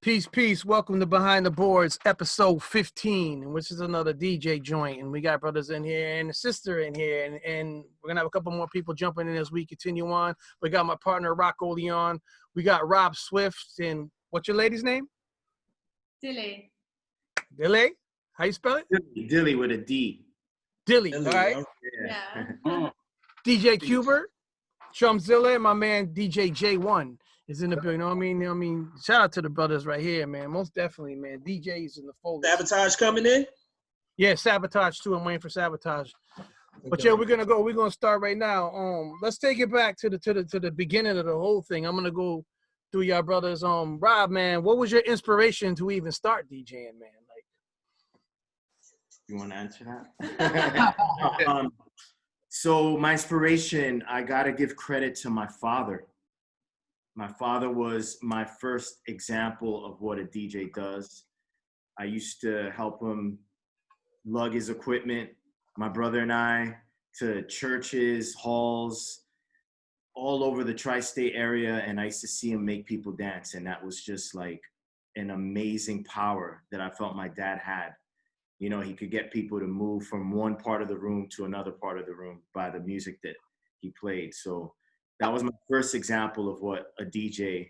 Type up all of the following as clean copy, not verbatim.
Peace, peace. Welcome to Behind the Boards, episode 15, which is another DJ joint. And we got brothers in here and a sister in here. And we're going to have a couple more people jumping in as we continue on. We got my partner, Rockoleone. We got Rob Swift. And what's your lady's name? Dilly. Dilly? How you spell it? Dilly with a D. Dilly, all right. Yeah. DJ Q-Bert, ChumZilla, and my man DJ J1 is in the building. You know what I mean? Shout out to the brothers right here, man. Most definitely, man. DJ's in the fold. Sabotage coming in? Yeah, Sabotage too. I'm waiting for Sabotage. But yeah, we're gonna start right now. Let's take it back to the beginning of the whole thing. I'm gonna go through y'all brothers. Rob, man, what was your inspiration to even start DJing, man? Like, you want to answer that? So my inspiration, I gotta give credit to my father. My father was my first example of what a DJ does. I used to help him lug his equipment, my brother and I, to churches, halls, all over the tri-state area, and I used to see him make people dance, and that was just like an amazing power that I felt my dad had. You know, he could get people to move from one part of the room to another part of the room by the music that he played. So that was my first example of what a DJ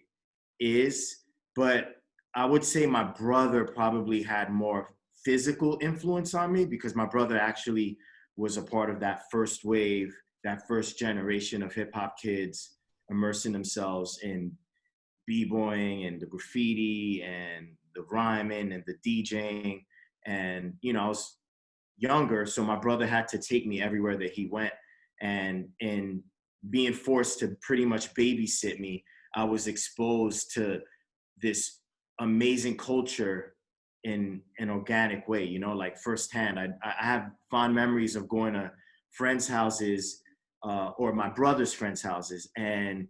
is. But I would say my brother probably had more physical influence on me because my brother actually was a part of that first wave, that first generation of hip hop kids immersing themselves in b-boying and the graffiti and the rhyming and the DJing. And, you know, I was younger, so my brother had to take me everywhere that he went. And being forced to pretty much babysit me, I was exposed to this amazing culture in an organic way, you know, like firsthand. I have fond memories of going to friends' houses or my brother's friends' houses, and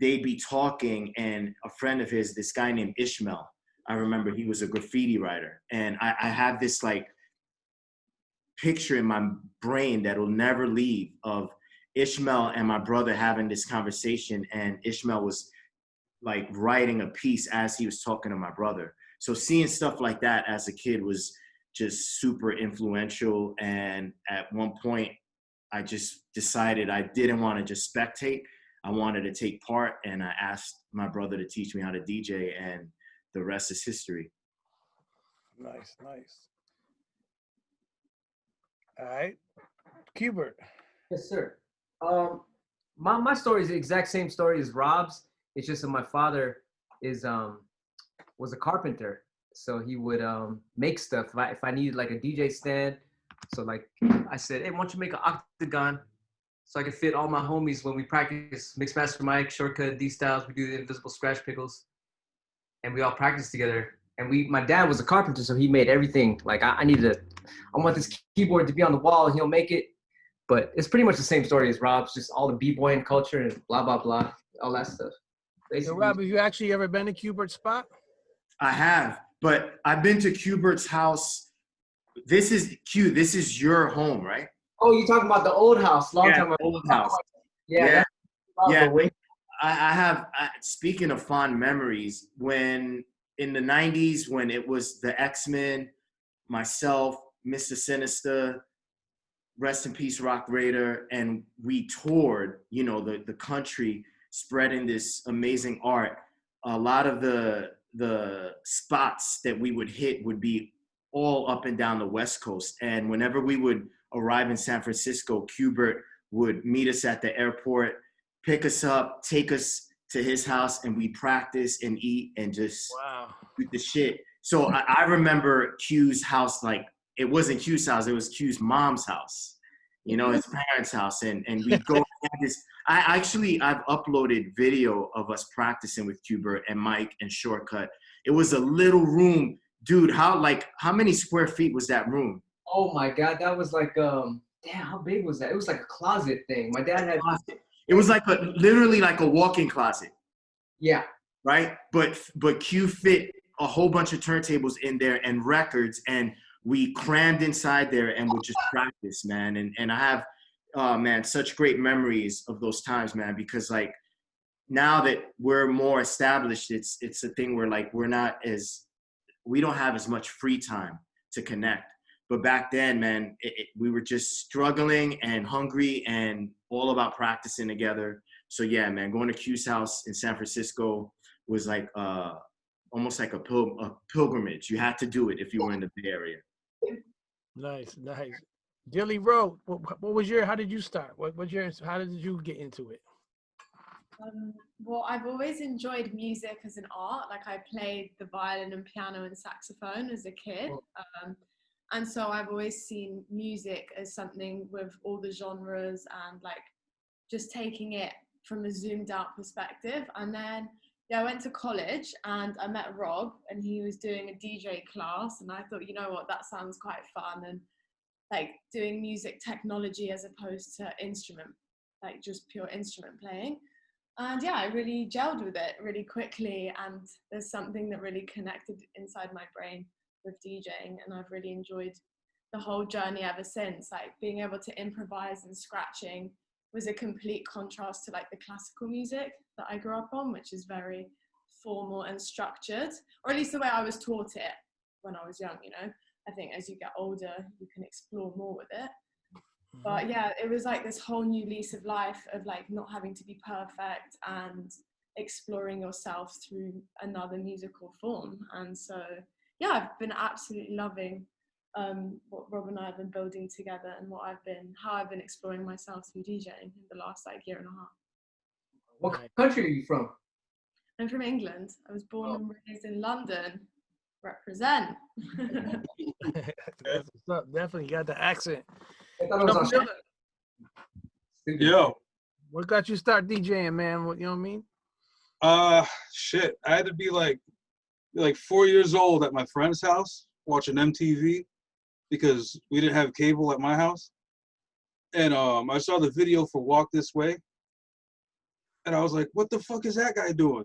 they'd be talking, and a friend of his, this guy named Ishmael, I remember he was a graffiti writer, and I have this like picture in my brain that will never leave of Ishmael and my brother having this conversation, and Ishmael was like writing a piece as he was talking to my brother. So seeing stuff like that as a kid was just super influential. And at one point, I just decided I didn't want to just spectate. I wanted to take part, and I asked my brother to teach me how to DJ, and the rest is history. nice. All right, Q-Bert. Yes, sir. My story is the exact same story as Rob's. It's just that my father was a carpenter, so he would make stuff. If I needed like a DJ stand, so like I said, hey, why don't you make an octagon so I could fit all my homies when we practice Mixmaster Mike, Shortcut, D-Styles. We do the Invisible Scratch Pickles, and we all practice together. And my dad was a carpenter, so he made everything. Like I want this keyboard to be on the wall, and he'll make it. But it's pretty much the same story as Rob's, just all the b-boying culture and blah, blah, blah, all that stuff. So Rob, have you actually ever been to Q-Bert's spot? I have, but I've been to Q-Bert's house. This is your home, right? Oh, you're talking about the old house, long time ago. Old house. Yeah. I have, speaking of fond memories, when in the 90s, when it was the X-Men, myself, Mr. Sinister, rest in peace, Rock Raider, and we toured, you know, the country, spreading this amazing art. A lot of the spots that we would hit would be all up and down the West Coast. And whenever we would arrive in San Francisco, Q-Bert would meet us at the airport, pick us up, take us to his house, and we practice and eat and just do the shit. So I remember Q's house, like, it wasn't Q's house, it was Q's mom's house, you know, his parents' house. And we'd go have this. I've uploaded video of us practicing with Q-Bert and Mike and Shortcut. It was a little room. Dude, how many square feet was that room? Oh my God, that was like, damn, how big was that? It was like a closet thing. My dad had. It was like literally like a walk-in closet. Yeah. Right? But Q fit a whole bunch of turntables in there and records, and we crammed inside there and would just practice, man. And I have, man, such great memories of those times, man, because like now that we're more established, it's a thing where like we don't have as much free time to connect. But back then, man, we were just struggling and hungry and all about practicing together. So yeah, man, going to Q's house in San Francisco was like almost like a pilgrimage. You had to do it if you were in the Bay Area. Nice. Dilly.Rowe, what was how did you start? How did you get into it? Well, I've always enjoyed music as an art. Like I played the violin and piano and saxophone as a kid. And so I've always seen music as something with all the genres and like just taking it from a zoomed out perspective. And then I went to college and I met Rob and he was doing a DJ class. And I thought, you know what, that sounds quite fun. And like doing music technology as opposed to instrument, like just pure instrument playing. And yeah, I really gelled with it really quickly. And there's something that really connected inside my brain with DJing, and I've really enjoyed the whole journey ever since. Like being able to improvise and scratching was a complete contrast to like the classical music that I grew up on, which is very formal and structured, or at least the way I was taught it when I was young, you know. I think as you get older, you can explore more with it. But yeah, it was like this whole new lease of life of like not having to be perfect and exploring yourself through another musical form. And so yeah, I've been absolutely loving what Rob and I have been building together and how I've been exploring myself through DJing in the last like year and a half. What country are you from? I'm from England. I was born and raised in London. Represent. That's what's up. Definitely got the accent. I thought it was Australia. Yo. What got you start DJing, man? You know what I mean? Shit. I had to be like 4 years old at my friend's house watching MTV because we didn't have cable at my house. And I saw the video for Walk This Way. And I was like, what the fuck is that guy doing?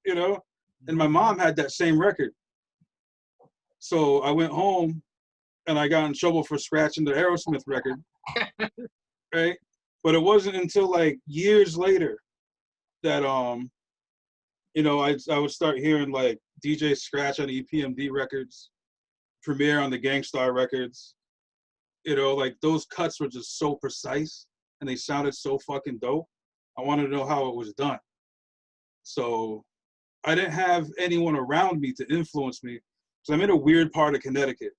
You know? And my mom had that same record. So I went home and I got in trouble for scratching the Aerosmith record. Right? But it wasn't until like years later that you know, I would start hearing like DJ scratch on EPMD records, Premiere on the Gangstar records. You know, like those cuts were just so precise and they sounded so fucking dope. I wanted to know how it was done. So I didn't have anyone around me to influence me. So I'm in a weird part of Connecticut,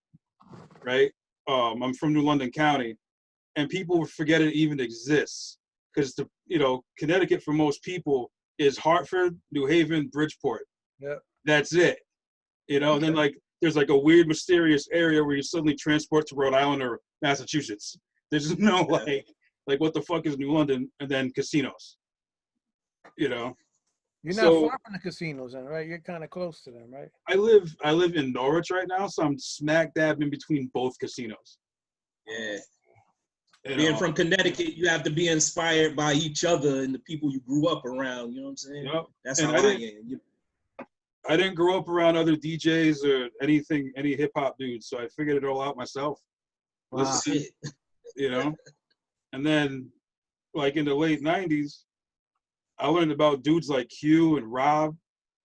right? I'm from New London County, and people forget it even exists because Connecticut for most people is Hartford, New Haven, Bridgeport. Yeah, that's it. You know, and then like there's like a weird, mysterious area where you suddenly transport to Rhode Island or Massachusetts. There's no like what the fuck is New London? And then casinos. You know. You're not far from the casinos, then, right? You're kind of close to them, right? I live in Norwich right now, so I'm smack dab in between both casinos. Yeah. Being from Connecticut, you have to be inspired by each other and the people you grew up around. You know what I'm saying? Yep. That's how I am. I didn't grow up around other DJs or any hip hop dudes, so I figured it all out myself. Wow. You know, and then like in the late '90s. I learned about dudes like Q and Rob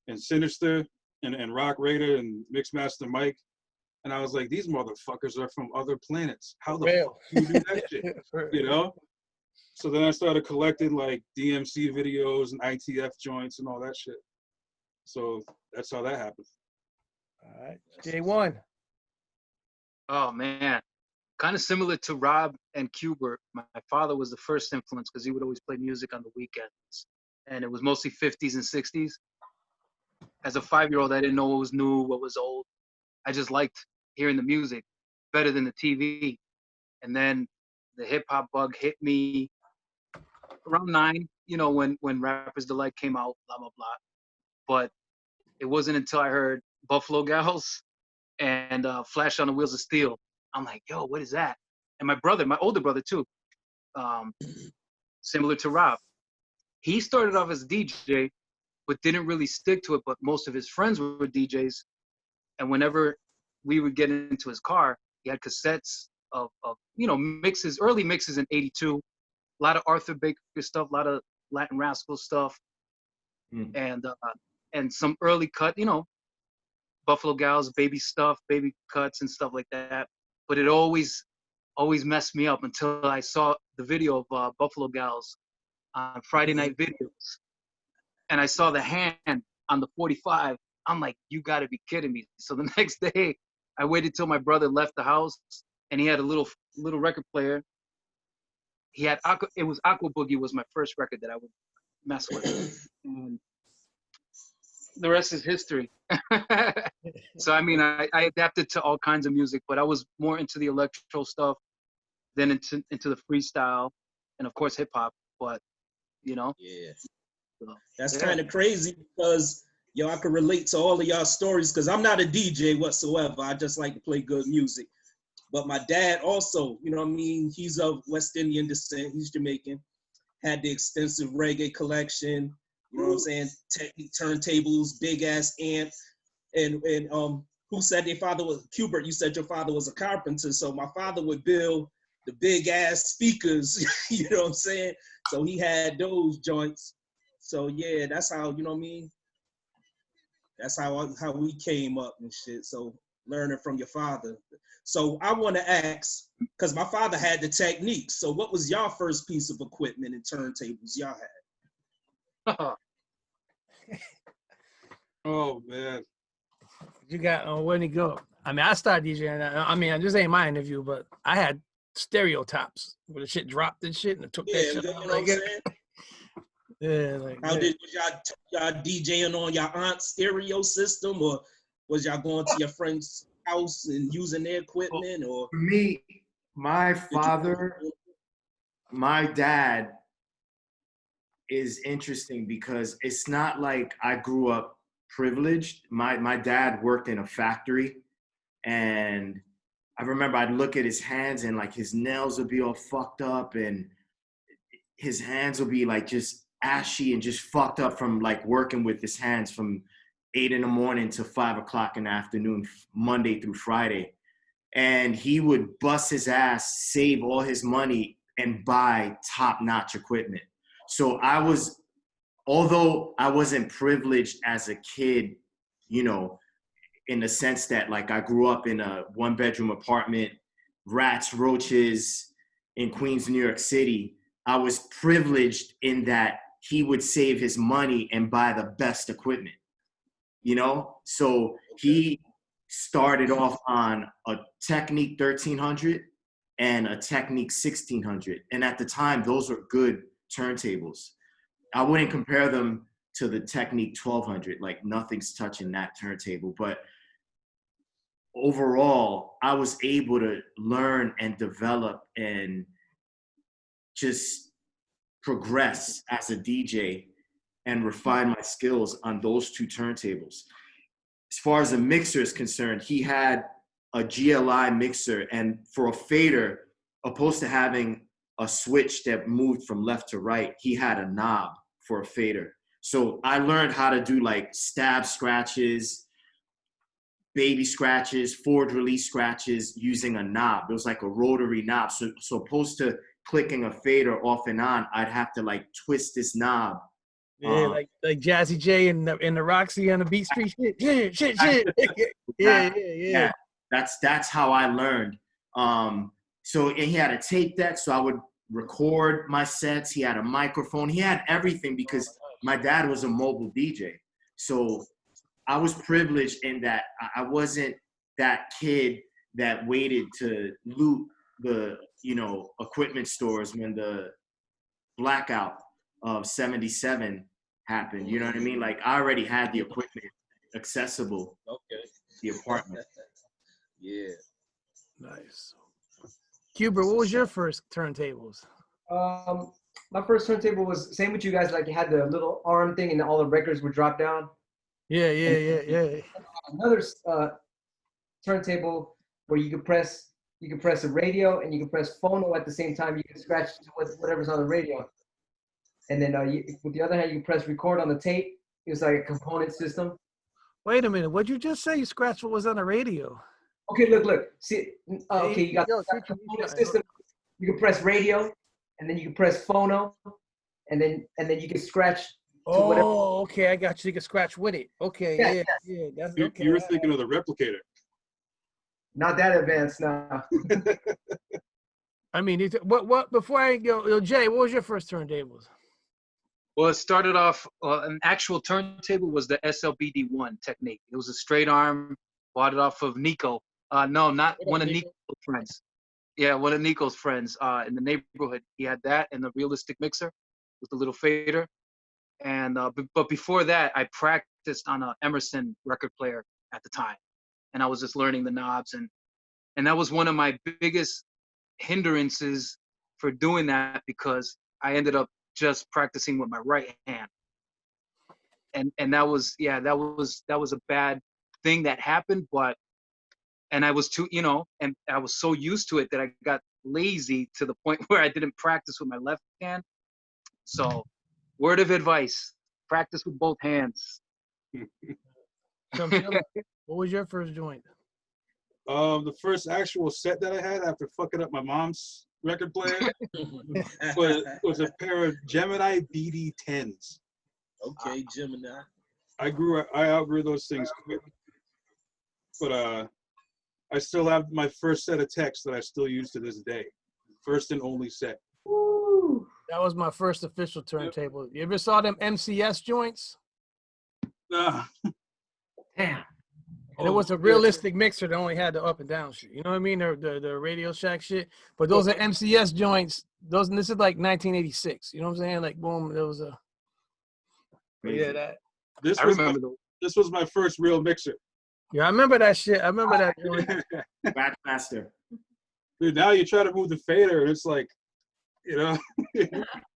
and Sinister and Rock Raider and Mixmaster Mike. And I was like, these motherfuckers are from other planets. How the fuck do you do that shit? You know? So then I started collecting like DMC videos and ITF joints and all that shit. So that's how that happened. All right. J1. Oh, man. Kind of similar to Rob and Q-Bert. My father was the first influence because he would always play music on the weekends. And it was mostly 50s and 60s. As a 5-year-old, I didn't know what was new, what was old. I just liked hearing the music better than the TV. And then the hip hop bug hit me around 9, you know, when Rapper's Delight came out, blah, blah, blah. But it wasn't until I heard Buffalo Gals and Flash on the Wheels of Steel. I'm like, yo, what is that? And my brother, my older brother too, similar to Rob, he started off as a DJ, but didn't really stick to it. But most of his friends were DJs. And whenever we would get into his car, he had cassettes of mixes, early mixes in '82, a lot of Arthur Baker stuff, a lot of Latin Rascal stuff. and some early cut, Buffalo Gals, baby stuff, baby cuts and stuff like that. But it always messed me up until I saw the video of Buffalo Gals on Friday Night Videos, and I saw the hand on the 45. I'm like, you got to be kidding me! So the next day, I waited till my brother left the house, and he had a little record player. He had Aqua Boogie was my first record that I would mess with, and the rest is history. So I mean, I adapted to all kinds of music, but I was more into the electro stuff than into the freestyle, and of course hip hop. But Yeah. so, That's kind of crazy because, I can relate to all of y'all stories because I'm not a DJ whatsoever. I just like to play good music. But my dad also, he's of West Indian descent. He's Jamaican. Had the extensive reggae collection, you know what I'm saying? Technique turntables, big ass amp. And who said their father was, Q-Bert, you said your father was a carpenter. So my father would build the big ass speakers, you know what I'm saying? So he had those joints. So yeah, that's how, that's how we came up and shit. So learning from your father. So I want to ask, because my father had the techniques. So what was y'all first piece of equipment and turntables y'all had? Oh man. You got where'd he go? I mean, I started DJing. I mean, this ain't my interview, but I had stereo tops where the shit dropped and shit, and I took that shit. You know what I'm saying? Yeah, like How was y'all DJing on your aunt's stereo system, or was y'all going to your friend's house and using their equipment? Or for me, my dad is interesting because it's not like I grew up privileged. My dad worked in a factory, and I remember I'd look at his hands and like his nails would be all fucked up and his hands would be like just ashy and just fucked up from like working with his hands from 8 a.m. to 5 p.m, Monday through Friday. And he would bust his ass, save all his money, and buy top-notch equipment. So although I wasn't privileged as a kid, in the sense that like I grew up in a 1-bedroom apartment, rats, roaches in Queens, New York City, I was privileged in that he would save his money and buy the best equipment, So he started off on a Technique 1300 and a Technique 1600. And at the time, those were good turntables. I wouldn't compare them to the Technique 1200, like nothing's touching that turntable. But overall, I was able to learn and develop and just progress as a DJ and refine my skills on those two turntables. As far as a mixer is concerned, he had a GLI mixer, and for a fader, opposed to having a switch that moved from left to right, he had a knob for a fader. So I learned how to do like stab scratches, baby scratches, forward release scratches using a knob. It was like a rotary knob. So opposed to clicking a fader off and on, I'd have to like twist this knob. Yeah, like Jazzy J and the Roxy on the Beat Street shit. Yeah. That's how I learned. So and he had a tape deck, so I would record my sets. He had a microphone. He had everything because my dad was a mobile DJ. So I was privileged in that I wasn't that kid that waited to loot the equipment stores when the blackout of 77 happened. You know what I mean? Like I already had the equipment accessible. Okay. The apartment. Yeah. Nice. Q-Bert, what was your first turntables? My first turntable was same with you guys. Like it had the little arm thing, and all the records would drop down. Yeah. Another turntable where you could press a radio and you can press phono at the same time. You can scratch whatever's on the radio. And then with the other hand, you can press record on the tape. It was like a component system. Wait a minute. What'd you just say? You scratched what was on the radio? Okay, look. See, okay, you got the component system. You can press radio, and then you can press phono, and then you can scratch whatever. Oh, okay, I got you. You can scratch with it. Okay, Yeah, yeah, yes. yeah. That's You, okay. you were thinking of the replicator. Not that advanced now. I mean, what? Before I go, Jay, what was your first turntables? Well, it started off, an actual turntable was the SLBD1 technique. It was a straight arm, bought it off of Nico. No, not What up, one of Nico? Nico's friends. Yeah, one of Nico's friends in the neighborhood. He had that and the realistic mixer with the little fader. And but before that, I practiced on a Emerson record player at the time, and I was just learning the knobs, and that was one of my biggest hindrances for doing that, because I ended up just practicing with my right hand, and that was, yeah, that was a bad thing that happened. But and I was too, and I was so used to it that I got lazy to the point where I didn't practice with my left hand. So, word of advice: practice with both hands. ChumZilla, what was your first joint? The first actual set that I had after fucking up my mom's record player was a pair of Gemini BD10s. Okay, Gemini. I outgrew those things quick, but I still have my first set of techs that I still use to this day. First and only set. Woo. That was my first official turntable. You ever saw them MCS joints? Ah, Damn. And it was a realistic mixer that only had the up and down shit. You know what I mean? The Radio Shack shit. But those are MCS joints. This is like 1986. You know what I'm saying? Like, boom, there was a. Yeah, that. This I was remember those. this was my first real mixer. Yeah, I remember that shit. I remember that joint. Backmaster. Dude, now you try to move the fader, and it's like,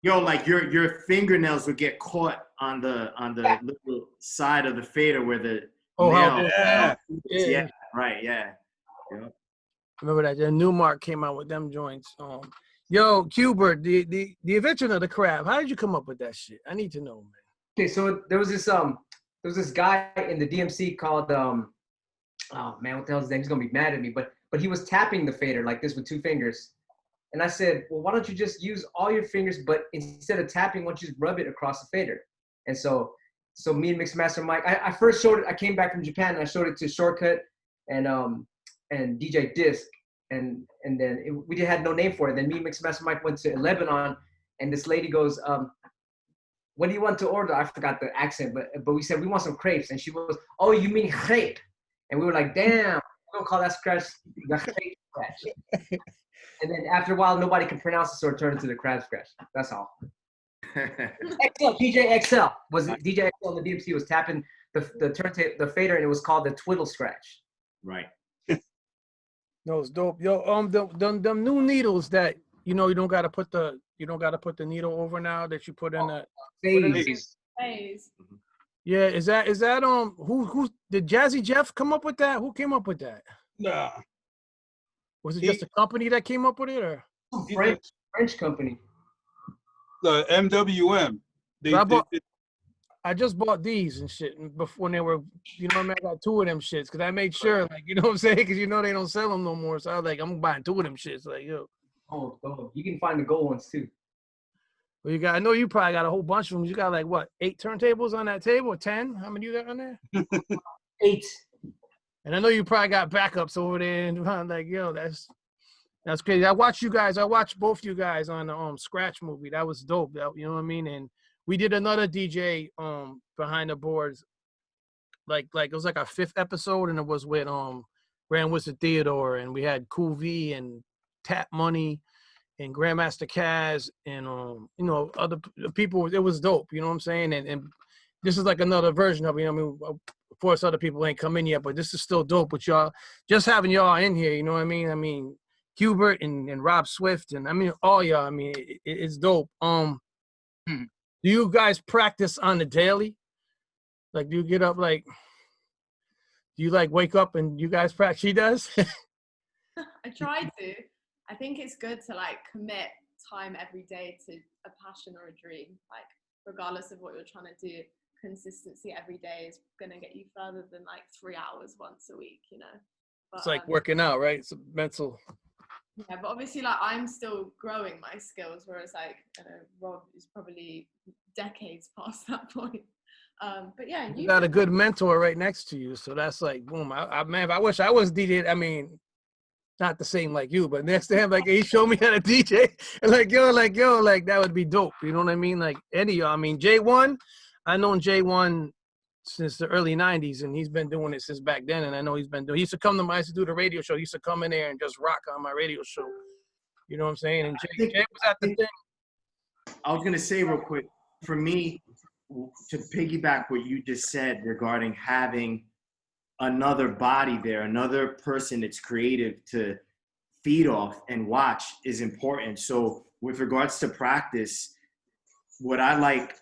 Yo, like your fingernails would get caught on the little side of the fader where the Oh, how nail. yeah. Yeah, right, yeah. Remember that? The Newmark came out with them joints. Yo, Q-Bert, the invention of the crab. How did you come up with that shit? I need to know, man. Okay, so there was this guy in the DMC called oh man, what the hell is his name? He's gonna be mad at me, but he was tapping the fader like this with two fingers. And I said, well, why don't you just use all your fingers, but instead of tapping, why don't you just rub it across the fader? And so me and Mixmaster Mike, I first showed it, I came back from Japan and I showed it to Shortcut and DJ Disc. And then we had no name for it. Then me and Mixmaster Mike went to Lebanon, and this lady goes, what do you want to order? I forgot the accent, but we said we want some crepes. And she goes, oh, you mean crepe? And we were like, damn, we're gonna call that scratch the crepe scratch. And then after a while, nobody could pronounce it, so it turned into the crab scratch. That's all. XL, DJ XL was DJ XL on the DMC was tapping the turntable, the fader, and it was called the twiddle scratch. Right. No, it's dope. Yo, them new needles that you don't gotta put the needle over now that you put in the Phase. Phase. Yeah, is that who did Jazzy Jeff come up with that? Who came up with that? Nah. Was it just a company that came up with it, or French company? The MWM. I just bought these and shit before when they were, I got two of them shits because I made sure, like, you know what I'm saying? Because they don't sell them no more. So I was like, I'm buying two of them shits. Like, yo. Oh, you can find the gold ones too. Well, I know you probably got a whole bunch of them. You got like what, 8 turntables on that table or 10? How many you got on there? 8. And I know you probably got backups over there. And I'm like, yo, that's crazy. I watched both you guys on the Scratch movie. That was dope. You know what I mean? And we did another DJ behind the boards. Like it was like our 5th episode, and it was with Grand Wizard Theodore, and we had Cool V and Tap Money and Grandmaster Kaz and other people. It was dope. You know what I'm saying? And this is like another version of it. Of course, other people ain't come in yet, but this is still dope with y'all. Just having y'all in here, you know what I mean? I mean, Q-Bert and Rob Swift, and I mean all y'all. I mean, it's dope. Do you guys practice on the daily? Like, do you get up do you like wake up and you guys practice? She does. I try to. I think it's good to like commit time every day to a passion or a dream. Like, regardless of what you're trying to do, consistency every day is gonna get you further than like 3 hours once a week. But, It's like working out, right? It's a mental. Yeah, but obviously, like, I'm still growing my skills, whereas like Rob is probably decades past that point. But yeah, You got a good mentor right next to you, so that's like boom. Man, I wish I was DJ. I mean, not the same like you, but next to him, like he showed me how to DJ, and like that would be dope. You know what I mean? Like any of y'all. I mean, J1, I known J1 since the early '90s, and he's been doing it since back then. And I know he's been doing. He used to come to my. I used to do the radio show. He used to come in there and just rock on my radio show. You know what I'm saying? And Jay was at the thing. I was gonna say real quick, for me, to piggyback what you just said regarding having another body there, another person that's creative to feed off and watch is important. So with regards to practice, what I like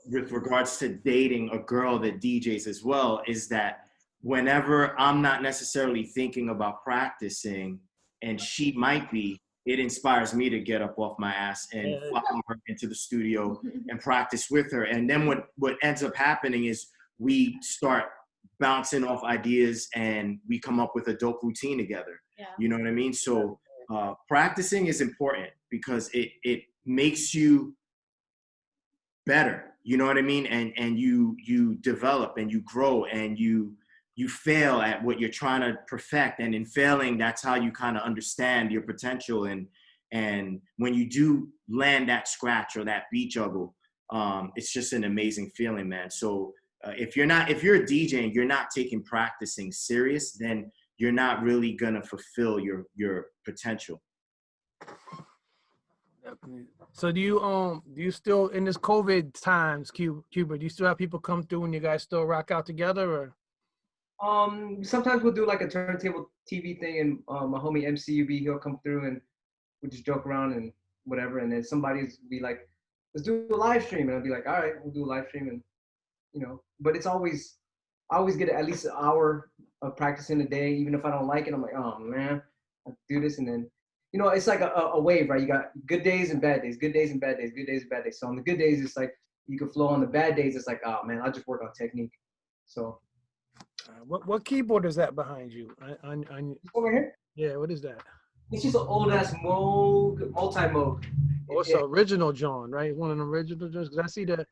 with regards to dating a girl that DJs as well is that whenever I'm not necessarily thinking about practicing and she might be, it inspires me to get up off my ass and follow her into the studio and practice with her. And then what ends up happening is we start bouncing off ideas and we come up with a dope routine together. Yeah. You know what I mean? So practicing is important because it makes you better. You know what I mean? And you develop and you grow and you fail at what you're trying to perfect. And in failing, that's how you kind of understand your potential. And when you do land that scratch or that beat juggle, it's just an amazing feeling, man. So if you're a DJ and you're not taking practicing serious, then you're not really gonna fulfill your potential. So do you still in this COVID times, Q-Bert, do you still have people come through and you guys still rock out together, or? Sometimes we'll do like a turntable TV thing, and my homie MCUB, he'll come through and we'll just joke around and whatever. And then somebody's be like, let's do a live stream. And I'll be like, all right, we'll do a live stream. And, you know, but I always get at least an hour of practicing a day. Even if I don't like it, I'm like, oh man, I have to do this. And then, you know, it's like a wave, right? You got good days and bad days, good days and bad days, good days and bad days. So on the good days, it's like you can flow. On the bad days, it's like, oh man, I'll just work on technique. So. What keyboard is that behind you? Over here? Yeah, what is that? It's just an old ass Moog, multi-Moog. Oh, it's the original John, right? One of the original Johns. Because I see the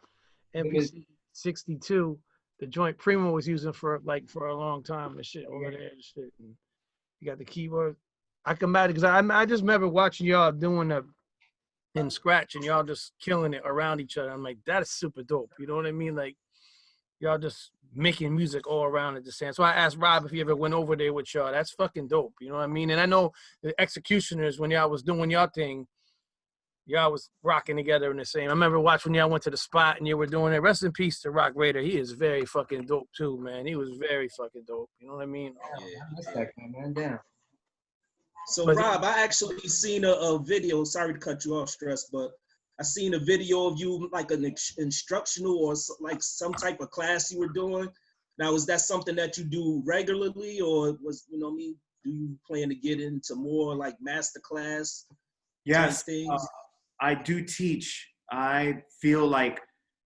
MPC 62, the joint Primo was using for a long time and shit over there and shit. And you got the keyboard. I come back because I just remember watching y'all doing the in scratch and y'all just killing it around each other. I'm like, that is super dope. You know what I mean? Like, y'all just making music all around at the same. So I asked Rob if he ever went over there with y'all. That's fucking dope. You know what I mean? And I know the executioners, when y'all was doing y'all thing, y'all was rocking together in the same. I remember watching when y'all went to the spot and you were doing it. Rest in peace to Rock Raider. He is very fucking dope too, man. He was very fucking dope. You know what I mean? Yeah, man, damn. So Rob, I actually seen a video. Sorry to cut you off, Stress, but I seen a video of you like an instructional or like some type of class you were doing. Now, is that something that you do regularly, or was, you know what I mean, do you plan to get into more like master class? Yes, things? I do teach. I feel like,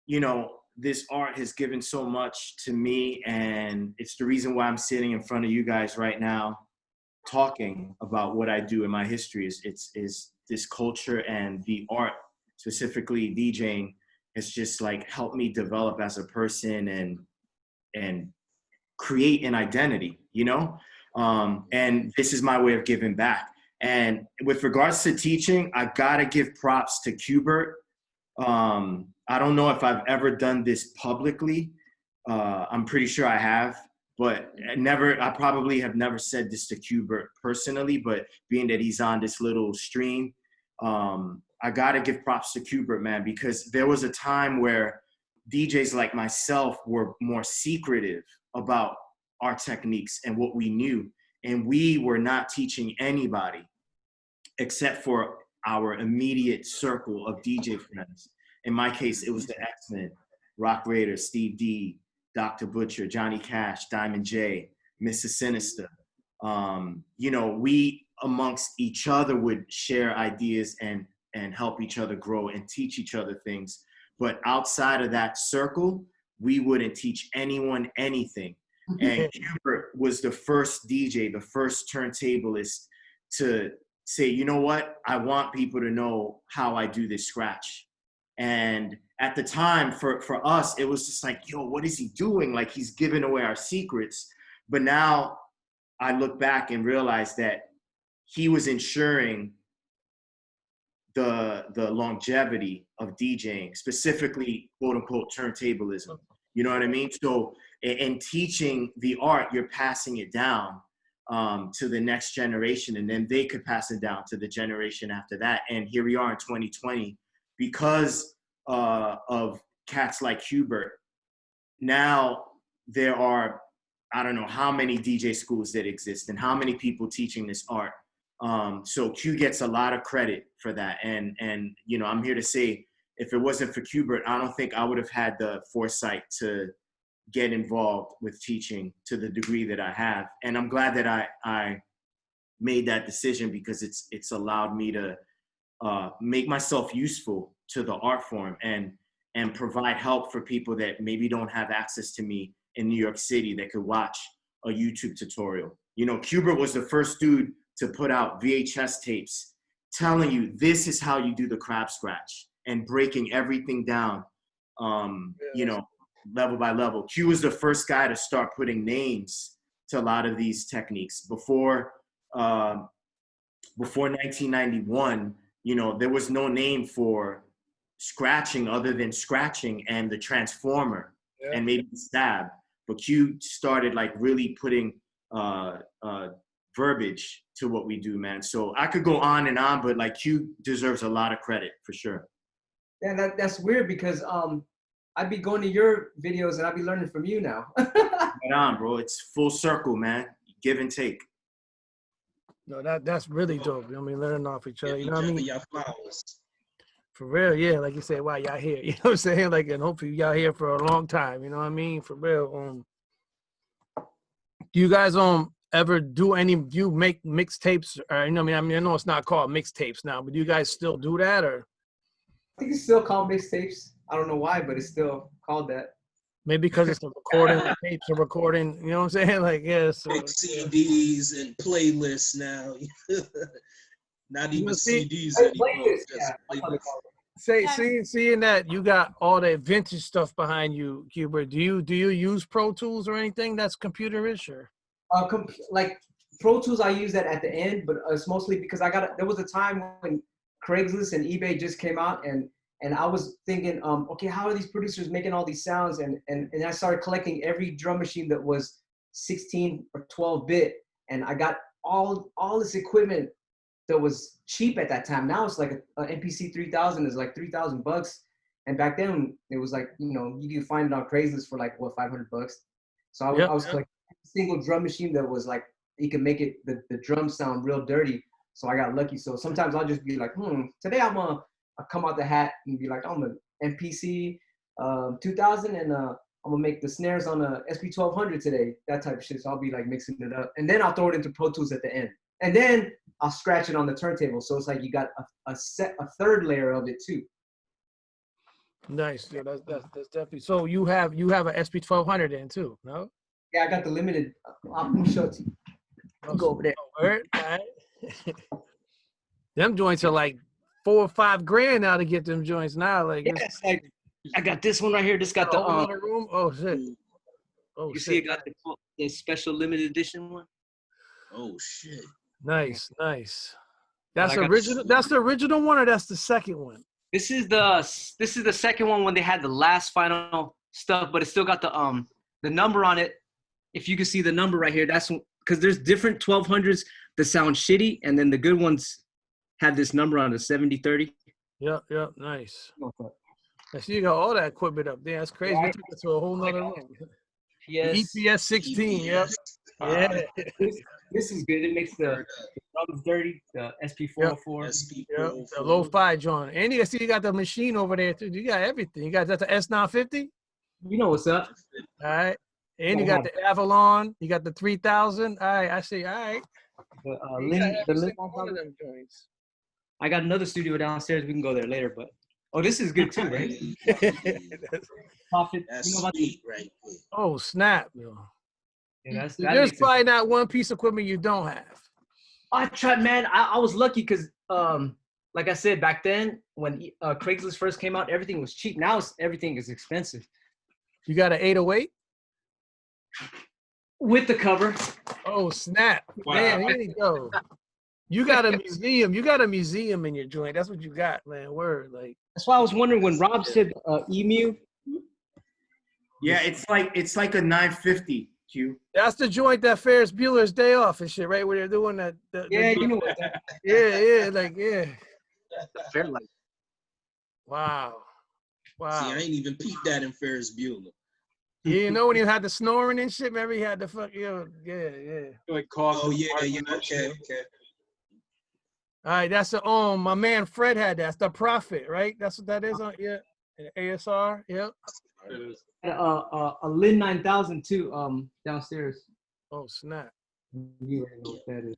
you know, this art has given so much to me, and it's the reason why I'm sitting in front of you guys right now talking about what I do in my history is this culture and the art. Specifically DJing has just like helped me develop as a person and create an identity, you know? And this is my way of giving back. And with regards to teaching, I gotta give props to Q-Bert. I don't know if I've ever done this publicly. I'm pretty sure I have, but I probably have never said this to Q-Bert personally, but being that he's on this little stream, I gotta give props to Q-Bert, man, because there was a time where DJs like myself were more secretive about our techniques and what we knew. And we were not teaching anybody except for our immediate circle of DJ friends. In my case, it was the X-Men, Rock Raider, Steve D, Dr. Butcher, Johnny Cash, Diamond J, Mrs. Sinister. You know, we amongst each other would share ideas and help each other grow and teach each other things. But outside of that circle, we wouldn't teach anyone anything. And Q-Bert was the first DJ, the first turntablist to say, you know what? I want people to know how I do this scratch. And at the time, for us, it was just like, yo, what is he doing? Like, he's giving away our secrets. But now I look back and realize that he was ensuring the longevity of DJing, specifically, quote unquote, turntablism. You know what I mean? So in teaching the art, you're passing it down to the next generation, and then they could pass it down to the generation after that. And here we are in 2020, because of cats like Q-Bert. Now there are, I don't know how many DJ schools that exist and how many people teaching this art. So Q gets a lot of credit for that. And you know, I'm here to say, if it wasn't for Q-Bert, I don't think I would have had the foresight to get involved with teaching to the degree that I have. And I'm glad that I made that decision, because it's allowed me to make myself useful to the art form and provide help for people that maybe don't have access to me in New York City that could watch a YouTube tutorial. You know, Q-Bert was the first dude to put out VHS tapes telling you this is how you do the crab scratch, and breaking everything down, you know, level by level. Q was the first guy to start putting names to a lot of these techniques. Before 1991, you know, there was no name for scratching other than scratching and the transformer and maybe the stab. But Q started like really putting verbiage to what we do, man. So I could go on and on, but like Q deserves a lot of credit for sure. Yeah, that's weird, because I'd be going to your videos and I'd be learning from you now. Right on, bro. It's full circle, man. Give and take. No, that's really dope. I mean, learning off each other. You know what I mean? Your flowers. For real, yeah. Like you said, wow, y'all here. You know what I'm saying? Like, and hopefully y'all here for a long time. You know what I mean? For real. Do you guys ever do any? Do you make mixtapes? Or you know, I mean, I know it's not called mixtapes now, but do you guys still do that, or? I think it's still called mixtapes. I don't know why, but it's still called that. Maybe because it's a recording, tapes are recording. You know what I'm saying? Like, yeah. So, Big CDs and playlists now. Not even CDs anymore. Seeing that you got all that vintage stuff behind you, Q-Bert, do you use Pro Tools or anything that's computerish, or? Like Pro Tools, I use that at the end, but it's mostly because there was a time when Craigslist and eBay just came out, and I was thinking, okay, how are these producers making all these sounds? And I started collecting every drum machine that was 16 or 12-bit, and I got all this equipment that was cheap at that time. Now it's like a MPC 3000 is like $3,000, and back then it was like, you know, you can find it on Craigslist for like what, $500. So I was collecting a single drum machine that was like, you can make it the drums sound real dirty. So I got lucky. So sometimes I'll just be like, today I'll come out the hat and be like, I'm an MPC 2000 and I'm gonna make the snares on a SP 1200 today, that type of shit. So I'll be like mixing it up, and then I'll throw it into Pro Tools at the end, and then I'll scratch it on the turntable. So it's like you got a third layer of it too. Nice. Yeah, that's definitely. So you have a SP 1200 in too, no? Yeah, I got the limited. Let me show it to you. I'll go over there. All right. Them joints are like $4 or $5 grand now to get them joints now. Like, yeah, it's like I got this one right here. This got the room. Oh shit. Oh, you see, it got the special limited edition one. Oh shit. Nice. That's original. That's the original one, or that's the second one? This is the second one when they had the last final stuff, but it still got the number on it. If you can see the number right here, that's because there's different 1200s that sound shitty, and then the good ones have this number on the 7030. Yep, nice. I see you got all that equipment up there. That's crazy. We took it to a whole nother room. Yes. EPS 16, yep. Yeah. This is good. It makes the drums dirty, the SP404. Yep, the lo-fi joint. And I see you got the machine over there too. You got everything. You got the S950? You know what's up. All right. And you got the Avalon. You got the 3000. All right, I see. All right. One of them joints. I got another studio downstairs. We can go there later, but this is good too, right? That's sweet, right? Oh snap, yo! Yeah, there's probably not one piece of equipment you don't have. I tried, man. I was lucky because like I said, back then when Craigslist first came out, everything was cheap. Now everything is expensive. You got an 808? With the cover. Oh snap! Wow. Man, here you go. You got a museum. You got a museum in your joint. That's what you got, man. Word, like. That's why I was wondering when Rob said emu. Yeah, it's like a 950 Q. That's the joint that Ferris Bueller's Day Off and shit, right? Where they're doing that. You know what that. Yeah. Fair life. Wow. See, I ain't even peeped that in Ferris Bueller. Yeah, you know when he had the snoring and shit, remember he had the fuck, yeah. Like Oh yeah, okay. All right, that's the my man Fred had that. That's the Prophet, right? That's what that is on ASR. Yep. A Lin 9000 too, downstairs. Oh snap. You already know what that is.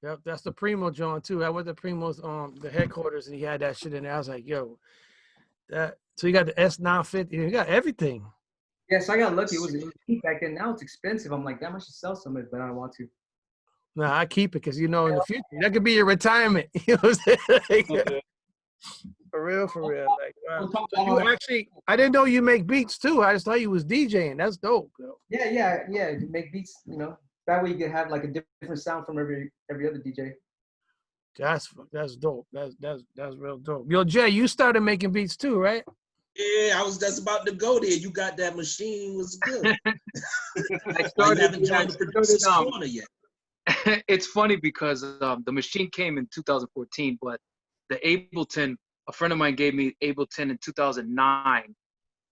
Yep, that's the Primo joint too. I went to Primo's the headquarters and he had that shit in there. I was like, yo, that. So you got the S950. You got everything. Yes, I got lucky. It was cheap back then. Now it's expensive. I'm like, damn, I should sell some of it, but I don't want to. No, I keep it because in the future that could be your retirement. You know what I'm saying? Like, for real. Like, wow. So you actually, I didn't know you make beats too. I just thought you was DJing. That's dope, bro. Yeah. You make beats, That way you can have like a different sound from every other DJ. That's dope. That's real dope. Yo, Jay, you started making beats too, right? Yeah, I was just about to go there. You got that machine, was good. I started. I haven't joined the producer's corner yet. It's funny because the machine came in 2014, but the Ableton, a friend of mine gave me Ableton in 2009,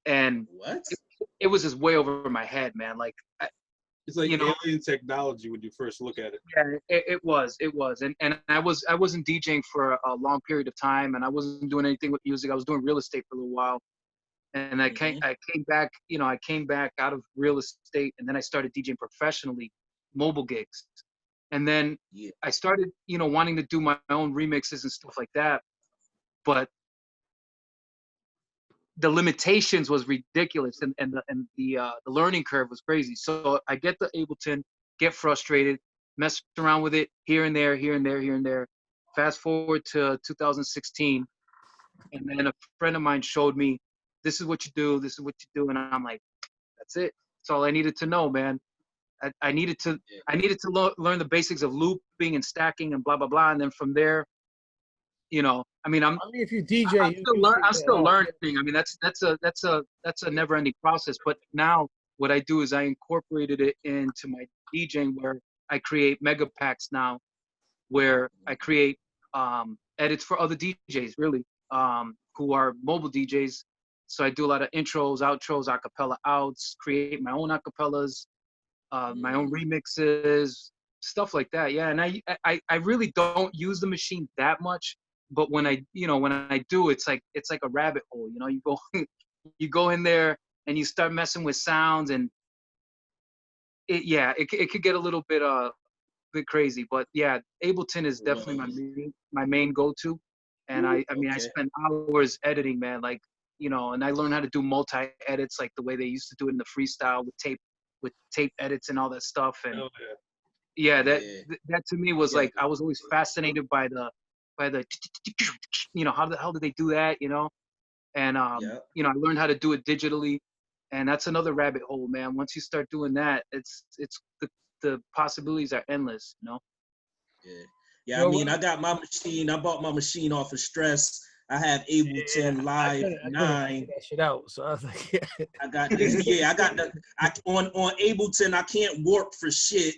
and what? It was just way over my head, man. Like, it's like alien technology when you first look at it. Yeah, it was, and I wasn't DJing for a long period of time, and I wasn't doing anything with music. I was doing real estate for a little while, and I came back. I came back out of real estate, and then I started DJing professionally, mobile gigs. And then I started, wanting to do my own remixes and stuff like that. But the limitations was ridiculous, and the learning curve was crazy. So I get the Ableton, get frustrated, mess around with it here and there. Fast forward to 2016, and then a friend of mine showed me, this is what you do, and I'm like, that's it. That's all I needed to know, man. I needed to learn the basics of looping and stacking and blah blah blah, and then from there, if you DJ, I'm still learning. I mean, that's a never-ending process. But now what I do is I incorporated it into my DJing, where I create mega packs now, where I create edits for other DJs, really, who are mobile DJs. So I do a lot of intros, outros, acapella outs, create my own acapellas. My own remixes, stuff like that. Yeah, and I really don't use the machine that much, but when I do, it's like a rabbit hole. You go in there and you start messing with sounds, and it could get a little bit crazy. But yeah, Ableton is definitely my main go-to, and I spend hours editing, man. Like, and I learned how to do multi edits, like the way they used to do it in the freestyle with tape edits and all that stuff. And that to me was like, I was always fascinated by the how the hell did they do that, and I learned how to do it digitally, and that's another rabbit hole, man. Once you start doing that, it's the possibilities are endless. I mean, I got my machine. I bought my machine off of Stress. I have Ableton Live 9. That shit out. So I was like, I got this. On Ableton. I can't warp for shit,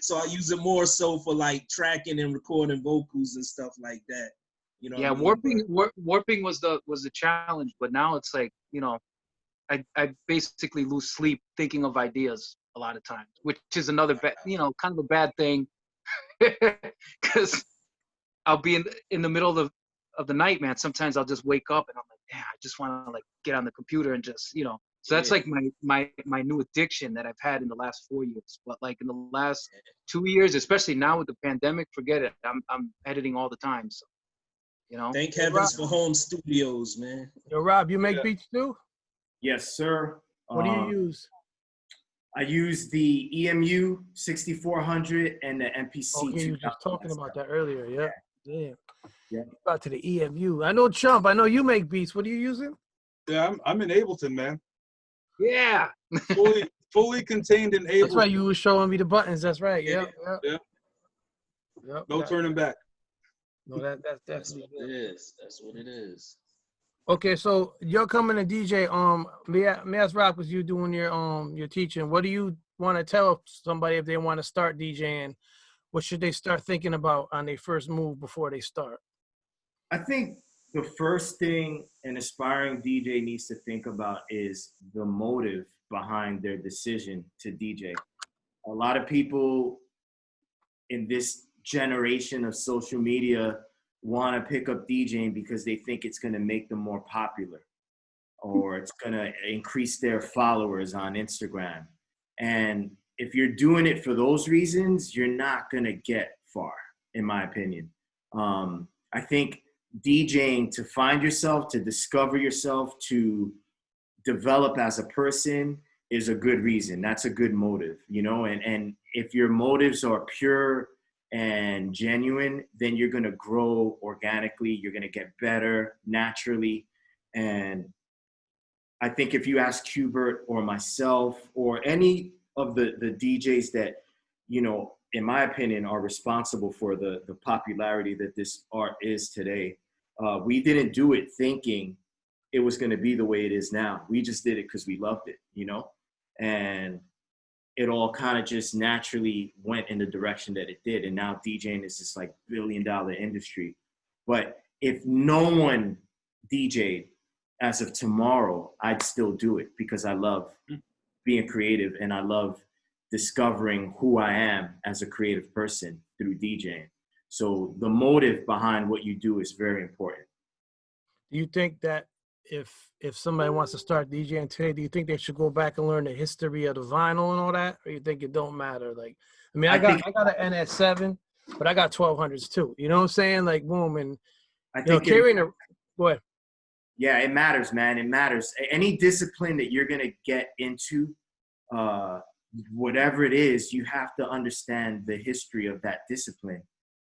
so I use it more so for like tracking and recording vocals and stuff like that. Warping was the challenge, but now it's like, I basically lose sleep thinking of ideas a lot of times, which is another kind of a bad thing, because I'll be in the middle of the night, man. Sometimes I'll just wake up and I'm like, yeah, I just want to like get on the computer and just, so that's like my new addiction that I've had in the last 4 years. But like in the last 2 years, especially now with the pandemic, forget it. I'm editing all the time. So, Thank heavens for home studios, man. Yo, Rob, you make beats too? Yes, sir. What do you use? I use the EMU 6400 and the MPC. Oh, yeah, you were just talking about that earlier, yeah. Yeah. Yeah. Out to the EMU. I know Chump. I know you make beats. What are you using? Yeah, I'm in Ableton, man. Yeah. Fully contained in Ableton. That's right. You were showing me the buttons. That's right. Yeah. Yeah. Yep. No turning back. No, that's That's definitely what good. it is. That's what it is. Okay, so you're coming to DJ. May I ask Rock, was you doing your teaching? What do you want to tell somebody if they want to start DJing? What should they start thinking about on their first move before they start? I think the first thing an aspiring DJ needs to think about is the motive behind their decision to DJ. A lot of people in this generation of social media want to pick up DJing because they think it's going to make them more popular or it's going to increase their followers on Instagram. And if you're doing it for those reasons, you're not going to get far, in my opinion. I think DJing, to find yourself, to discover yourself, to develop as a person is a good reason. That's a good motive, you know, and if your motives are pure and genuine, then you're going to grow organically. You're going to get better naturally. And I think if you ask Q-Bert or myself or any of the DJs that, you know, in my opinion, are responsible for the popularity that this art is today, we didn't do it thinking it was going to be the way it is now. We just did it because we loved it, you know? And it all kind of just naturally went in the direction that it did. And now DJing is this like $1 billion industry. But if no one DJ'd as of tomorrow, I'd still do it because I love being creative and I love discovering who I am as a creative person through DJing. So the motive behind what you do is very important. Do you think that if somebody wants to start DJing today, do you think they should go back and learn the history of the vinyl and all that, or you think it don't matter? Like, I mean, I got an NS7, but I got 1200s too. You know what I'm saying? Like, boom, and I you know, think carrying a go ahead. Yeah, it matters, man. It matters. Any discipline that you're gonna get into, whatever it is, you have to understand the history of that discipline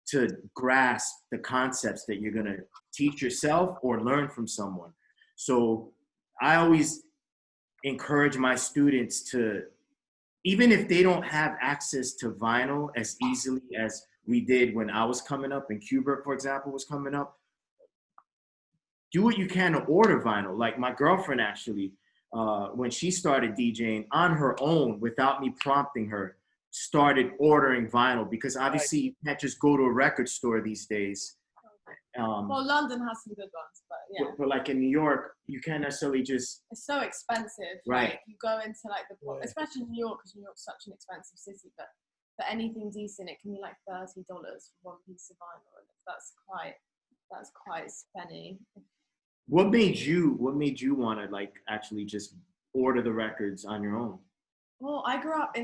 to grasp the concepts that you're gonna teach yourself or learn from someone. So I always encourage my students to, even if they don't have access to vinyl as easily as we did when I was coming up and Q-Bert, for example, was coming up, do what you can to order vinyl. Like my girlfriend actually, when she started DJing on her own without me prompting her, started ordering vinyl because obviously you can't just go to a record store these days. Well, London has some good ones, but yeah. But like in New York, you can't necessarily just. It's so expensive. Right. Like, you go into like especially New York, because New York's such an expensive city, but for anything decent, it can be like $30 for one piece of vinyl. And that's quite spenny. What made you want to like actually just order the records on your own? Well, I grew up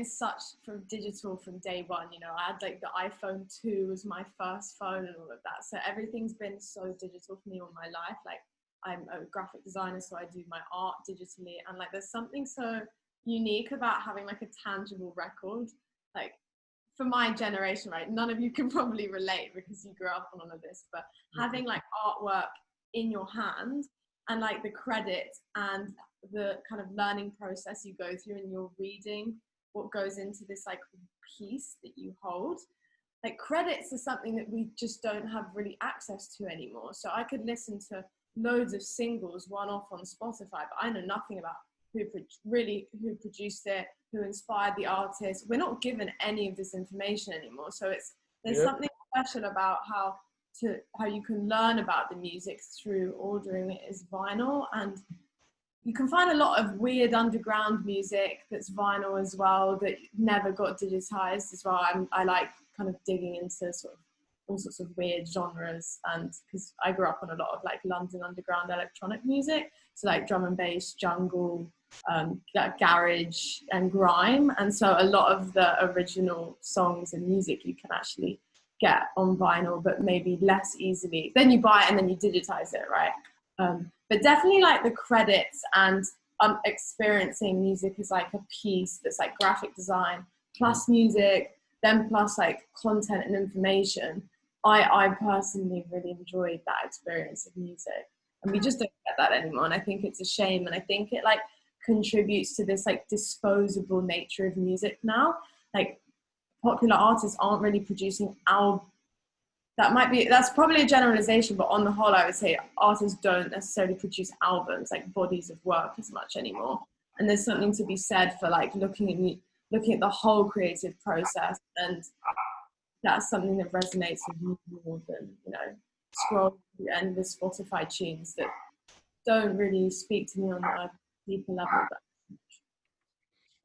from digital from day one. You know, I had like the iPhone 2 was my first phone and all of that. So everything's been so digital for me all my life. Like, I'm a graphic designer, so I do my art digitally. And like, there's something so unique about having like a tangible record. Like, for my generation, right? None of you can probably relate because you grew up on all of this, but having like artwork in your hand and like the credits and the kind of learning process you go through and you're reading what goes into this like piece that you hold, like credits are something that we just don't have really access to anymore. So I could listen to loads of singles one off on Spotify, but I know nothing about who produced it, who inspired the artist. We're not given any of this information anymore. So there's something special about how you can learn about the music through ordering it as vinyl. And you can find a lot of weird underground music that's vinyl as well that never got digitized as well. I like kind of digging into sort of all sorts of weird genres, and because I grew up on a lot of like London underground electronic music, so like drum and bass, jungle, garage and grime. And so a lot of the original songs and music you can actually get on vinyl, but maybe less easily. Then you buy it and then you digitize it, right? But definitely like the credits and experiencing music as like a piece that's like graphic design plus music, then plus like content and information I personally really enjoyed that experience of music, and we just don't get that anymore. And I think it's a shame, and I think it like contributes to this like disposable nature of music now. Like popular artists aren't really producing albums. That's probably a generalization, but on the whole, I would say artists don't necessarily produce albums, like bodies of work, as much anymore. And there's something to be said for like looking at the whole creative process, and that's something that resonates with me more than, you know, scroll through endless Spotify tunes that don't really speak to me on a deeper level.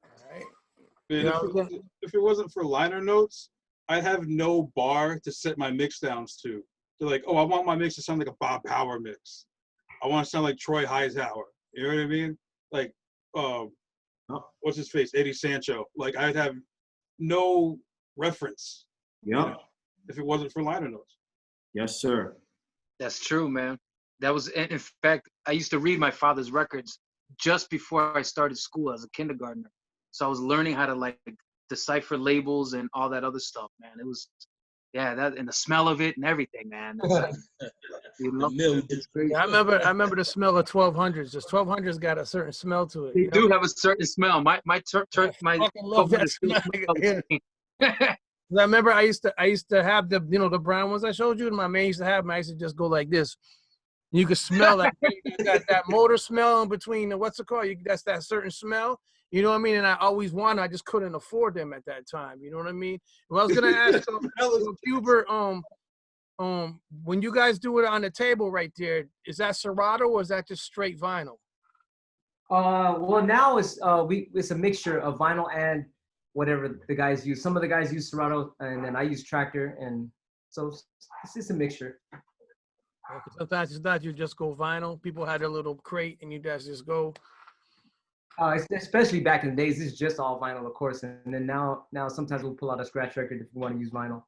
All right. Man, Yeah, if it wasn't for liner notes, I'd have no bar to set my mix downs to. They're like, oh, I want my mix to sound like a Bob Power mix. I want to sound like Troy Hightower. You know what I mean? Like, what's his face? Eddie Sancho. Like, I'd have no reference. Yep. You know, if it wasn't for liner notes. Yes, sir. That's true, man. That was, in fact, I used to read my father's records just before I started school as a kindergartner. So I was learning how to like decipher labels and all that other stuff, man. It was, yeah, that and the smell of it and everything, man. It's like, you know, it's great. I remember the smell of 1200s. Just 1200s got a certain smell to it. They You know? do have a certain smell. My I fucking love that 1200 still smell. smells the same. I remember I used to have the, you know, the brown ones I showed you, and my man used to have them. I used to just go like this. You could smell that that motor smell in between the, what's it called? That's that certain smell. You know what I mean? And I always wanted, I just couldn't afford them at that time. You know what I mean? Well, I was gonna ask Q-Bert, when you guys do it on the table right there, is that Serato or is that just straight vinyl? Well, now it's a mixture of vinyl and whatever the guys use. Some of the guys use Serato, and then I use Tractor, and so it's just a mixture. Sometimes it's not, you just go vinyl. People had a little crate and you guys just go. Especially back in the days, it's just all vinyl, of course. And then now sometimes we'll pull out a scratch record if we want to use vinyl.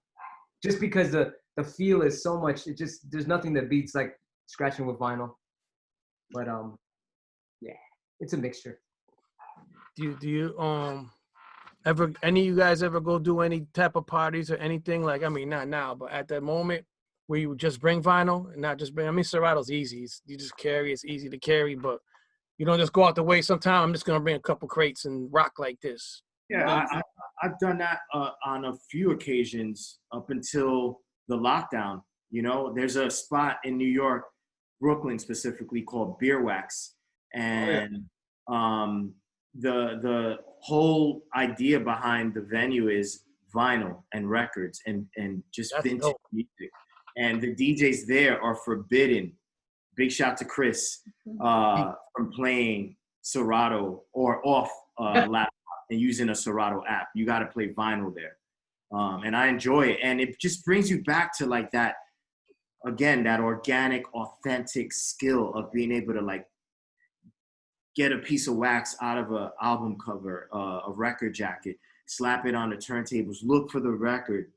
Just because the feel is so much, there's nothing that beats like scratching with vinyl. But yeah, it's a mixture. Do you ever, any of you guys ever go do any type of parties or anything? Like, I mean, not now, but at that moment where you just bring vinyl and not just bring, I mean, Serato's easy. You just carry, it's easy to carry, but you don't just go out the way. Sometimes I'm just going to bring a couple crates and rock like this. Yeah, I've done that on a few occasions up until the lockdown. You know, there's a spot in New York, Brooklyn specifically, called Beer Wax. And the whole idea behind the venue is vinyl and records and just That's vintage dope. music. And the DJs there are forbidden. Big shout to Chris from playing Serato or off laptop and using a Serato app. You got to play vinyl there. And I enjoy it. And it just brings you back to like that, again, that organic, authentic skill of being able to like get a piece of wax out of an album cover, a record jacket, slap it on the turntables, look for the record,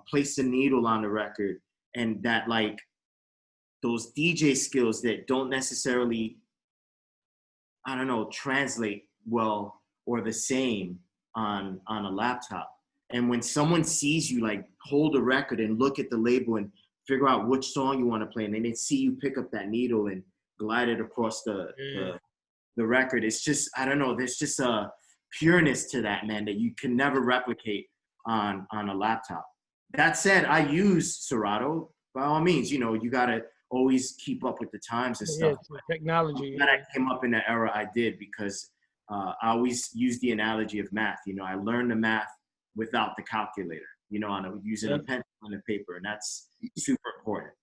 place the needle on the record, and that like those DJ skills that don't necessarily, I don't know, translate well or the same on a laptop. And when someone sees you like hold a record and look at the label and figure out which song you want to play, and then they see you pick up that needle and glide it across the record, it's just, I don't know, there's just a pureness to that, man, that you can never replicate on a laptop. That said, I use Serato. By all means, you know, you got to always keep up with the times and stuff. Yeah, technology. That I came up in the era I did because I always use the analogy of math. You know, I learned the math without the calculator, you know, using a pencil and a paper, and that's super important.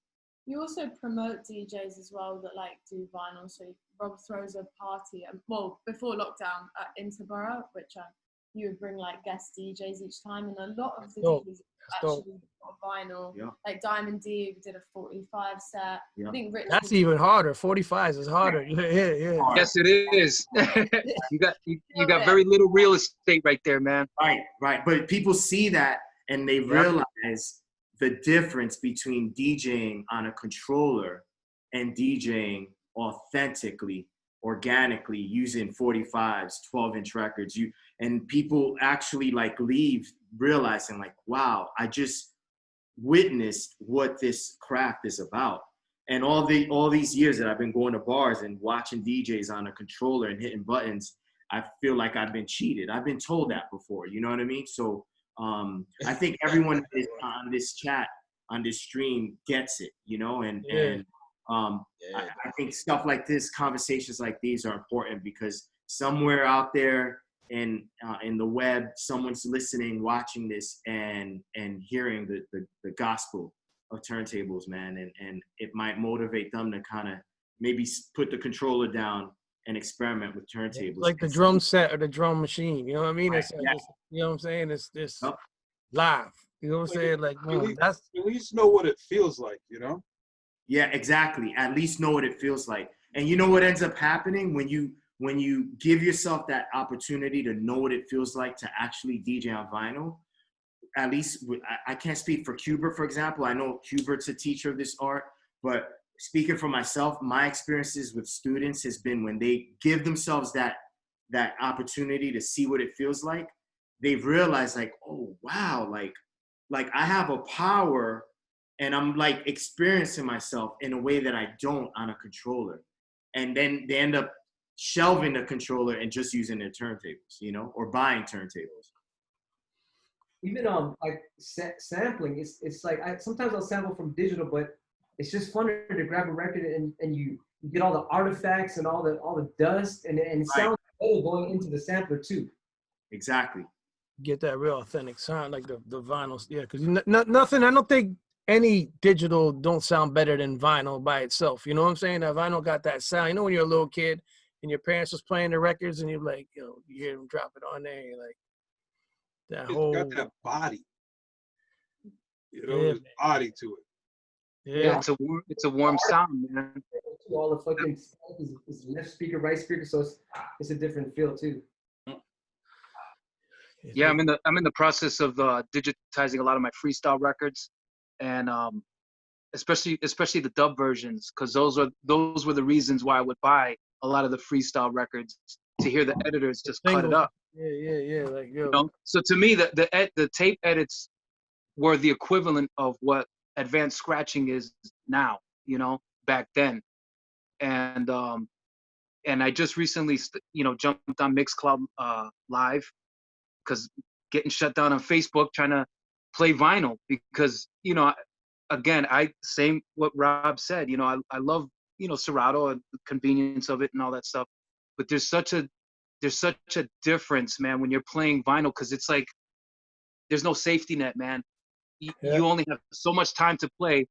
You also promote DJs as well that like do vinyl. So Rob throws a party, well, before lockdown at Interborough, which you would bring like guest DJs each time, and a lot of the DJs actually got vinyl. Yeah. Like Diamond D did a 45 set. Yeah. I think Rich. That's even harder. 45 is harder. Yeah. Yes, it is. you got very little real estate right there, man. Right. But people see that and they realize the difference between DJing on a controller and DJing authentically, organically, using 45s, 12-inch records. And people actually like leave realizing like, wow, I just witnessed what this craft is about. And all these years that I've been going to bars and watching DJs on a controller and hitting buttons, I feel like I've been cheated. I've been told that before, you know what I mean? So I think everyone that is on this chat, on this stream, gets it, you know, and I think stuff like this, conversations like these are important because somewhere out there in the web, someone's listening, watching this, and hearing the gospel of turntables, man, and it might motivate them to kind of maybe put the controller down and experiment with turntables. Like the drum set or the drum machine, you know what I mean? It's, Yeah. you know what I'm saying? It's this Yep. live. You know what I'm saying? Like, that's at least know what it feels like, you know? Yeah, exactly. At least know what it feels like. And you know what ends up happening when you give yourself that opportunity to know what it feels like to actually DJ on vinyl? At least I can't speak for Q-Bert, for example. I know Q-Bert's a teacher of this art, but speaking for myself, my experiences with students has been when they give themselves that opportunity to see what it feels like, they've realized like, oh wow, like I have a power and I'm like experiencing myself in a way that I don't on a controller. And then they end up shelving the controller and just using their turntables, you know, or buying turntables. Even like sampling, it's like sometimes I'll sample from digital, but it's just funner to grab a record and you get all the artifacts and all the dust and it sounds better going into the sampler too. Exactly. Get that real authentic sound, like the vinyls. Yeah, because nothing. I don't think any digital don't sound better than vinyl by itself. You know what I'm saying? That vinyl got that sound. You know when you're a little kid and your parents was playing the records and you're like, you know, you hear them drop it on there, and you're like, that It's whole got that body. You know, Yeah. there's body to it. yeah. It's a warm sound, man. All the fucking stuff is left speaker, right speaker, so it's a different feel too. Yeah, I'm in the process of digitizing a lot of my freestyle records, and especially the dub versions, because those were the reasons why I would buy a lot of the freestyle records, to hear the editors just cut it up. Yeah. Like, yo. You know? So to me, the tape edits were the equivalent of what advanced scratching is now, you know, back then. And I just recently, jumped on Mixcloud Live, because getting shut down on Facebook trying to play vinyl, because, you know, again, same what Rob said, you know, I love, you know, Serato and the convenience of it and all that stuff, but there's such a difference, man, when you're playing vinyl, because it's like there's no safety net, man. You only have so much time to play,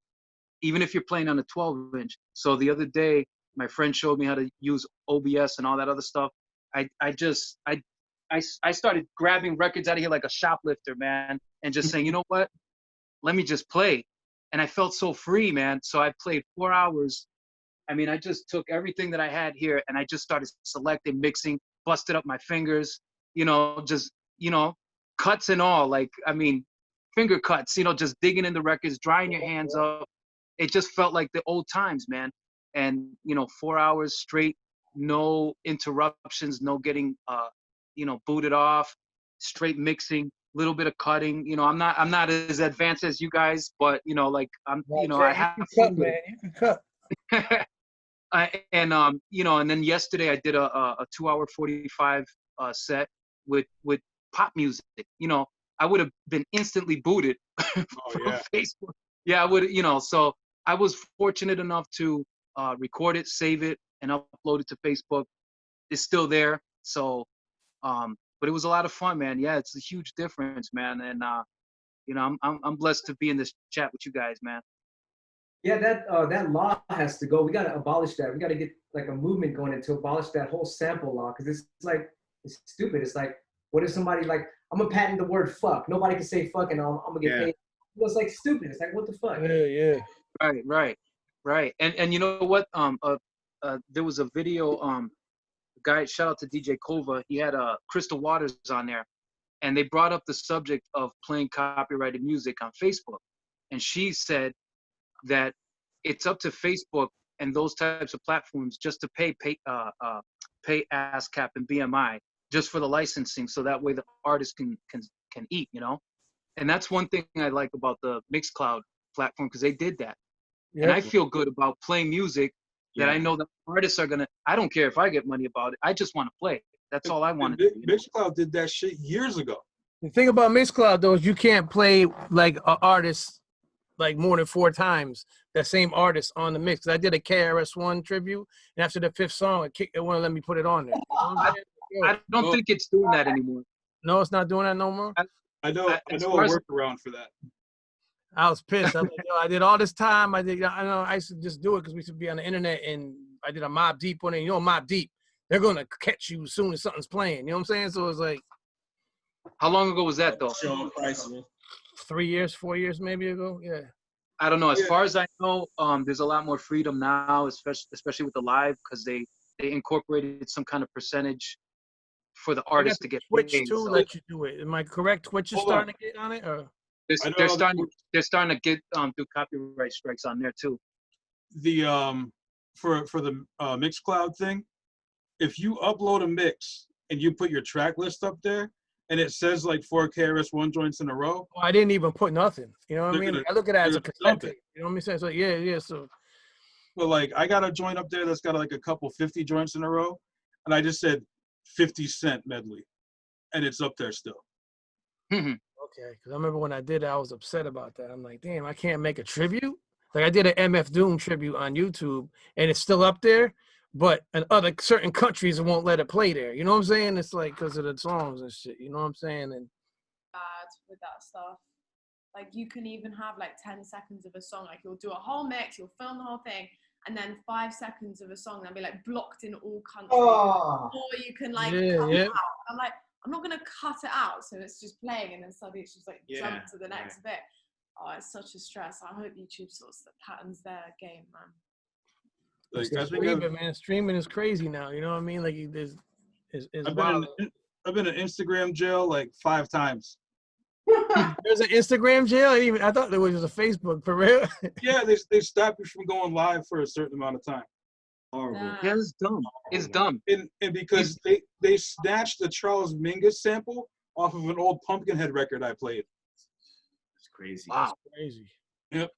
even if you're playing on a 12-inch. So the other day, my friend showed me how to use OBS and all that other stuff. I started grabbing records out of here like a shoplifter, man, and just saying, you know what? Let me just play. And I felt so free, man. So I played 4 hours. I mean, I just took everything that I had here and I just started selecting, mixing, busted up my fingers, you know, just, you know, cuts and all. Like, I mean, finger cuts, you know, just digging in the records, drying your hands up. It just felt like the old times, man. And, you know, 4 hours straight, no interruptions, no getting, you know, booted off, straight mixing, little bit of cutting. You know, I'm not as advanced as you guys, but, you know, like you know, I have cut, man. You can cut. You know, and then yesterday I did a 2-hour 45 set with pop music. You know, I would have been instantly booted from Facebook. Yeah, I would, you know, so I was fortunate enough to record it, save it, and upload it to Facebook. It's still there. So, but it was a lot of fun, man. Yeah, it's a huge difference, man. And you know, I'm blessed to be in this chat with you guys, man. Yeah, that law has to go. We got to abolish that. We got to get like a movement going to abolish that whole sample law, because it's like, it's stupid. It's like, what if somebody like, I'm gonna patent the word fuck. Nobody can say fuck, and I'm gonna get paid. It's like stupid. It's like, what the fuck? Yeah. Right. And you know what? There was a video. Guy, shout out to DJ Kova. He had Crystal Waters on there, and they brought up the subject of playing copyrighted music on Facebook, and she said that it's up to Facebook and those types of platforms just to pay ASCAP and BMI just for the licensing, so that way the artist can eat, you know. And that's one thing I like about the Mixcloud platform, because they did that. Yeah. And I feel good about playing music that I know that artists are gonna. I don't care if I get money about it. I just want to play. That's all I want to do. Mixcloud did that shit years ago. The thing about Mixcloud though is you can't play like an artist like more than 4 times that same artist on the mix. 'Cause I did a KRS-One tribute, and after the 5th song, it wouldn't let me put it on there. I don't think it's doing that anymore. No, it's not doing that no more. I know a workaround for that. I was pissed. I was like, yo, I did all this time. I know I used to just do it because we used to be on the internet, and I did a Mobb Deep one, and you know Mobb Deep, they're gonna catch you as soon as something's playing. You know what I'm saying? So it's like, how long ago was that though? 3 years, 4 years maybe ago. Yeah. I don't know. As far as I know, there's a lot more freedom now, especially with the live, because they incorporated some kind of percentage for the artist to get Twitch paid. too let you do it. Am I correct? Twitch is starting to get on it, or they're starting to get do copyright strikes on there too. The for the Mixcloud thing, if you upload a mix and you put your track list up there, and it says like 4 KRS-One joints in a row. Oh, I didn't even put nothing. You know what I mean? I look at it as a cassette tape. You know what I mean? So yeah. So, but like I got a joint up there that's got like a couple 50 joints in a row, and I just said 50 Cent medley, and it's up there still. Okay, because I remember when I did it, I was upset about that. I'm like, damn, I can't make a tribute. Like I did an MF Doom tribute on YouTube, and it's still up there. But in other certain countries, it won't let it play there. You know what I'm saying? It's like because of the songs and shit. You know what I'm saying? And bad with that stuff. Like you can even have like 10 seconds of a song. Like you'll do a whole mix, you'll film the whole thing, and then 5 seconds of a song that'll be like blocked in all countries. Or you can like cut it out. I'm like, I'm not gonna cut it out, so it's just playing, and then suddenly it's just like jump to the next bit. Oh, it's such a stress. I hope YouTube sorts the patterns their game, man. Like streaming is crazy now. You know what I mean? Like I've been in Instagram jail like 5 times. There's an Instagram jail. I thought there was just a Facebook for real. Yeah, they stop you from going live for a certain amount of time. Horrible. Yeah, it's dumb. It's dumb. And because they snatched the Charles Mingus sample off of an old Pumpkinhead record I played. It's crazy. Wow. That's crazy. Yep.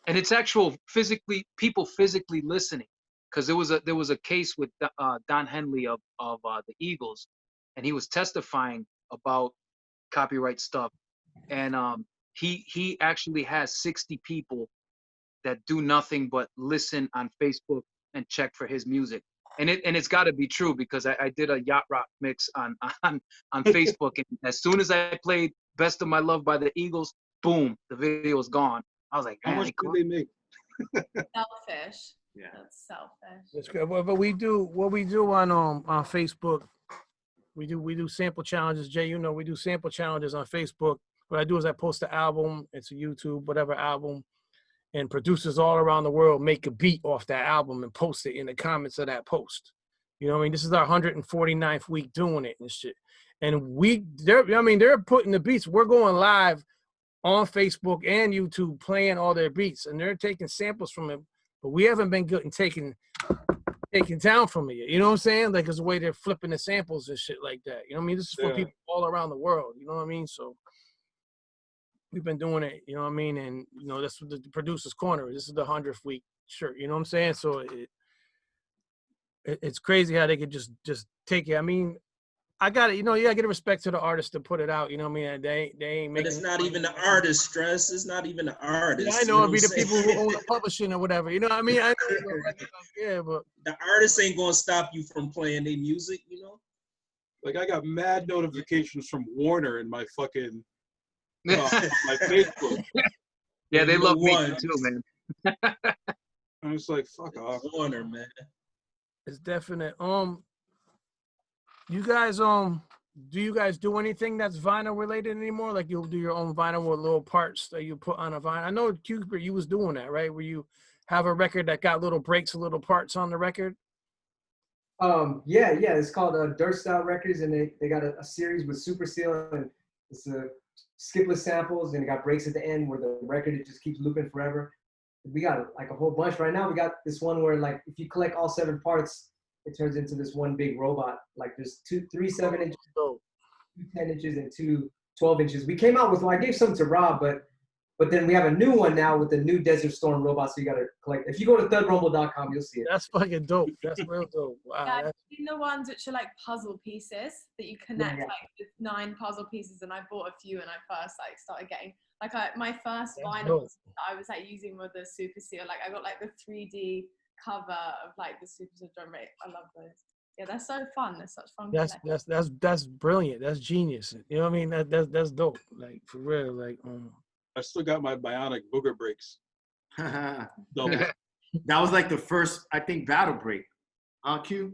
And it's people physically listening, because there was a case with Don Henley of the Eagles, and he was testifying about copyright stuff, and he actually has 60 people that do nothing but listen on Facebook and check for his music, and it's got to be true, because I did a yacht rock mix on Facebook, and as soon as I played "Best of My Love" by the Eagles, boom, the video was gone. I was like, how much did they make? Selfish. Yeah. That's selfish. That's good. But we do what we do on Facebook. We do sample challenges. Jay, you know, we do sample challenges on Facebook. What I do is I post the album. It's a YouTube, whatever album, and producers all around the world make a beat off that album and post it in the comments of that post. You know what I mean? This is our 149th week doing it and shit. And they're putting the beats. We're going live on Facebook and YouTube playing all their beats, and they're taking samples from it, but we haven't been good in taking down from it yet. You know what I'm saying? Like, it's the way they're flipping the samples and shit like that. You know what I mean? This is for people all around the world. You know what I mean? So we've been doing it, you know what I mean? And, you know, that's what the producer's corner. This is the 100th week shirt. You know what I'm saying? So it's crazy how they could just take it. I mean, I got it. You know, I get a respect to the artist to put it out. You know what I mean? They ain't making. But it's not even the artist, Stress. It's not even the artist. Yeah, I know. It'd be the people who own the publishing or whatever. You know what I mean? I know. Yeah, but the artist ain't gonna stop you from playing their music. You know. Like I got mad notifications from Warner in my fucking my Facebook. Yeah, they love me too, man. I was like, fuck off, Warner, man. It's definite. You guys, do you guys do anything that's vinyl related anymore? Like you'll do your own vinyl with little parts that you put on a vinyl. I know Q-Bert, you was doing that, right? Where you have a record that got little breaks, little parts on the record. Yeah. It's called Dirt Style Records, and they got a series with Super Seal, and it's skipless samples, and it got breaks at the end where the record it just keeps looping forever. We got like a whole bunch right now. We got this one where like if you collect all 7 parts, it turns into this one big robot. Like there's 3 7 inches, 2 10 inches, and 2 12 inches. We came out with, well, I gave some to Rob, but then we have a new one now with the new Desert Storm robot, so you got to collect. If you go to thugrumble.com, you'll see it. That's fucking dope. That's real dope. Wow. Yeah, I've That's, seen the ones which are like puzzle pieces that you connect yeah. like with 9 puzzle pieces, and I bought a few when I first like started getting like my first That's vinyl dope. I was like using with the Super Seal. Like I got like the 3D cover of like the Super Seal drum rate. I love those. Yeah, they're so fun. They're such fun. that's brilliant. That's genius. You know what I mean? That's dope. Like for real. Like I still got my bionic booger brakes. Double. That was like the first, I think, battle break. Q?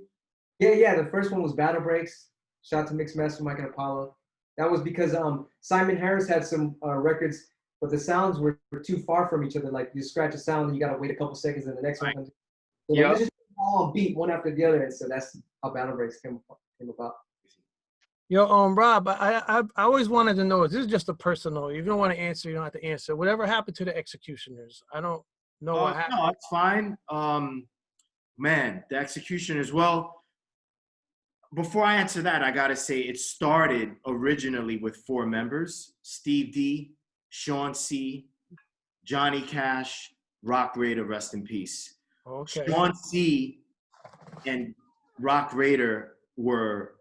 Yeah. The first one was Battle Breaks. Shout out to Mixmaster Mike and Apollo. That was because Simon Harris had some records, but the sounds were too far from each other. Like you scratch a sound and you gotta wait a couple seconds and the next one comes. So Yep. let's just all on beat one after the other, and so that's how Battle Breaks came about. Yo, Rob, I always wanted to know. This is just a personal. If you don't want to answer, you don't have to answer. Whatever happened to the executioners? I don't know what happened. No, it's fine. Man, the executioners. Well, before I answer that, I gotta say it started originally with 4 members: Steve D, Sean C, Johnny Cash, Rock Raider, rest in peace. Okay. Sean C and Rock Raider were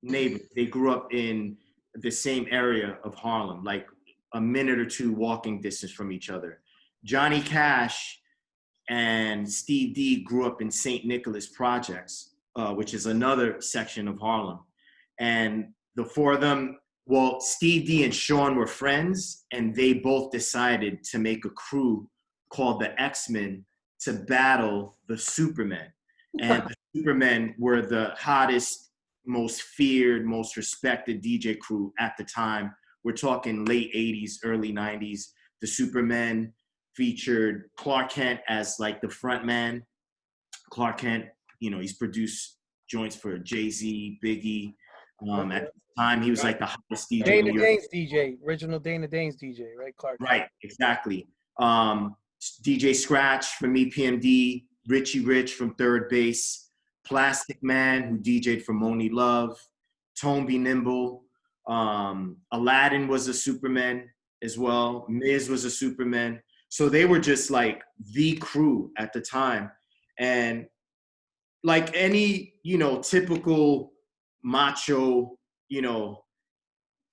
neighbors. They grew up in the same area of Harlem, like a minute or 2 walking distance from each other. Johnny Cash and Steve D grew up in St. Nicholas Projects, which is another section of Harlem. And the 4 of them, well, Steve D and Sean were friends, and they both decided to make a crew called the X-Men to battle the Supermen. And the Supermen were the hottest, most feared, most respected DJ crew at the time. We're talking late 80s, early 90s. The Supermen featured Clark Kent as like the front man. Clark Kent, you know, he's produced joints for Jay-Z, Biggie. At the time, he was like the hottest DJ. Dana Dane's DJ, original Dana Dane's DJ, right, Clark? Right, exactly. DJ Scratch from EPMD, Richie Rich from Third Base, Plastic Man, who DJ'd for Moni Love, Tone Be Nimble, Aladdin was a Superman as well, Miz was a Superman. So they were just like the crew at the time. And like any, you know, typical macho, you know,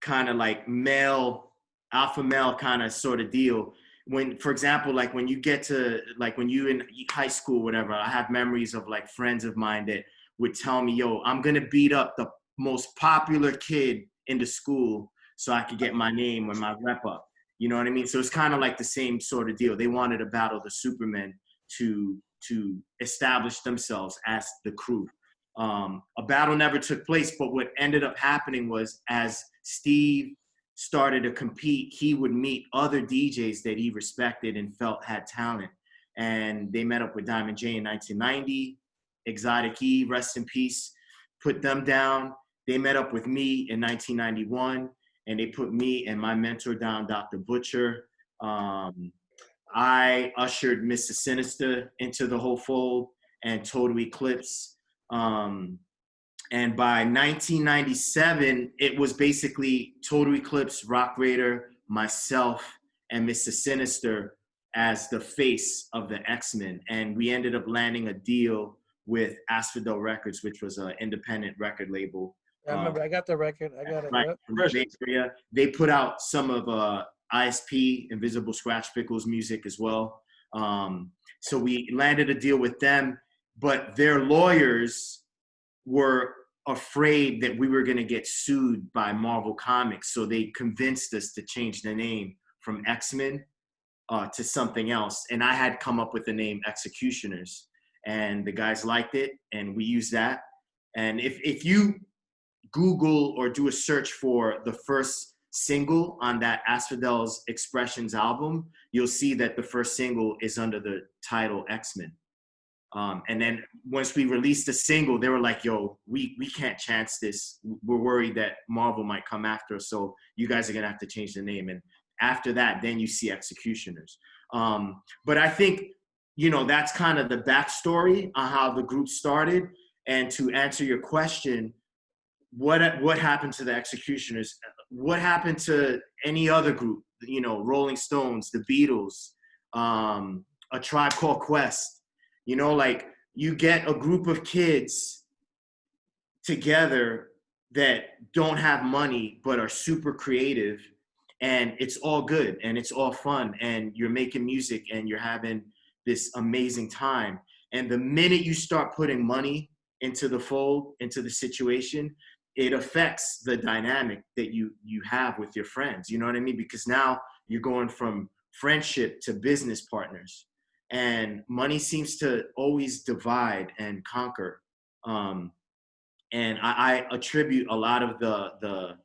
kind of like male, alpha male kind of sort of deal. When, for example, like when you get to, like when you in high school, whatever, I have memories of like friends of mine that would tell me, yo, I'm going to beat up the most popular kid in the school so I could get my name or my rep up. You know what I mean? So it's kind of like the same sort of deal. They wanted to battle the Supermen to establish themselves as the crew. A battle never took place, but what ended up happening was as Steve started to compete, he would meet other DJs that he respected and felt had talent. And they met up with Diamond J in 1990, Exotic E, rest in peace, put them down. They met up with me in 1991, and they put me and my mentor down, Dr. Butcher. I ushered Mr. Sinister into the whole fold and Total Eclipse. And by 1997, it was basically Total Eclipse, Rock Raider, myself, and Mr. Sinister as the face of the X-Men. And we ended up landing a deal with Asphodel Records, which was an independent record label. I remember, I got the record. I got it. Right, Yep. from the Bay Area. They put out some of ISP, Invisible Scratch Pickle's music as well. So we landed a deal with them, but their lawyers were afraid that we were going to get sued by Marvel Comics. So they convinced us to change the name from X-Men to something else. And I had come up with the name Executioners, and the guys liked it, and we used that. And if you Google or do a search for the first single on that Asphodel's Expressions album, you'll see that the first single is under the title X-Men. And then once we released the single, they were like, yo, we can't chance this. We're worried that Marvel might come after us, so you guys are going to have to change the name. And after that, then you see Executioners. But I think, you know, that's kind of the backstory on how the group started. And to answer your question, what happened to the Executioners? what happened to any other group? You know, Rolling Stones, the Beatles, A Tribe Called Quest. You know, like you get a group of kids together that don't have money but are super creative, and it's all good and it's all fun, and you're making music and you're having this amazing time. And the minute you start putting money into the fold, into the situation, it affects the dynamic that you have with your friends. You know what I mean? Because now you're going from friendship to business partners, and money seems to always divide and conquer. And I attribute a lot of the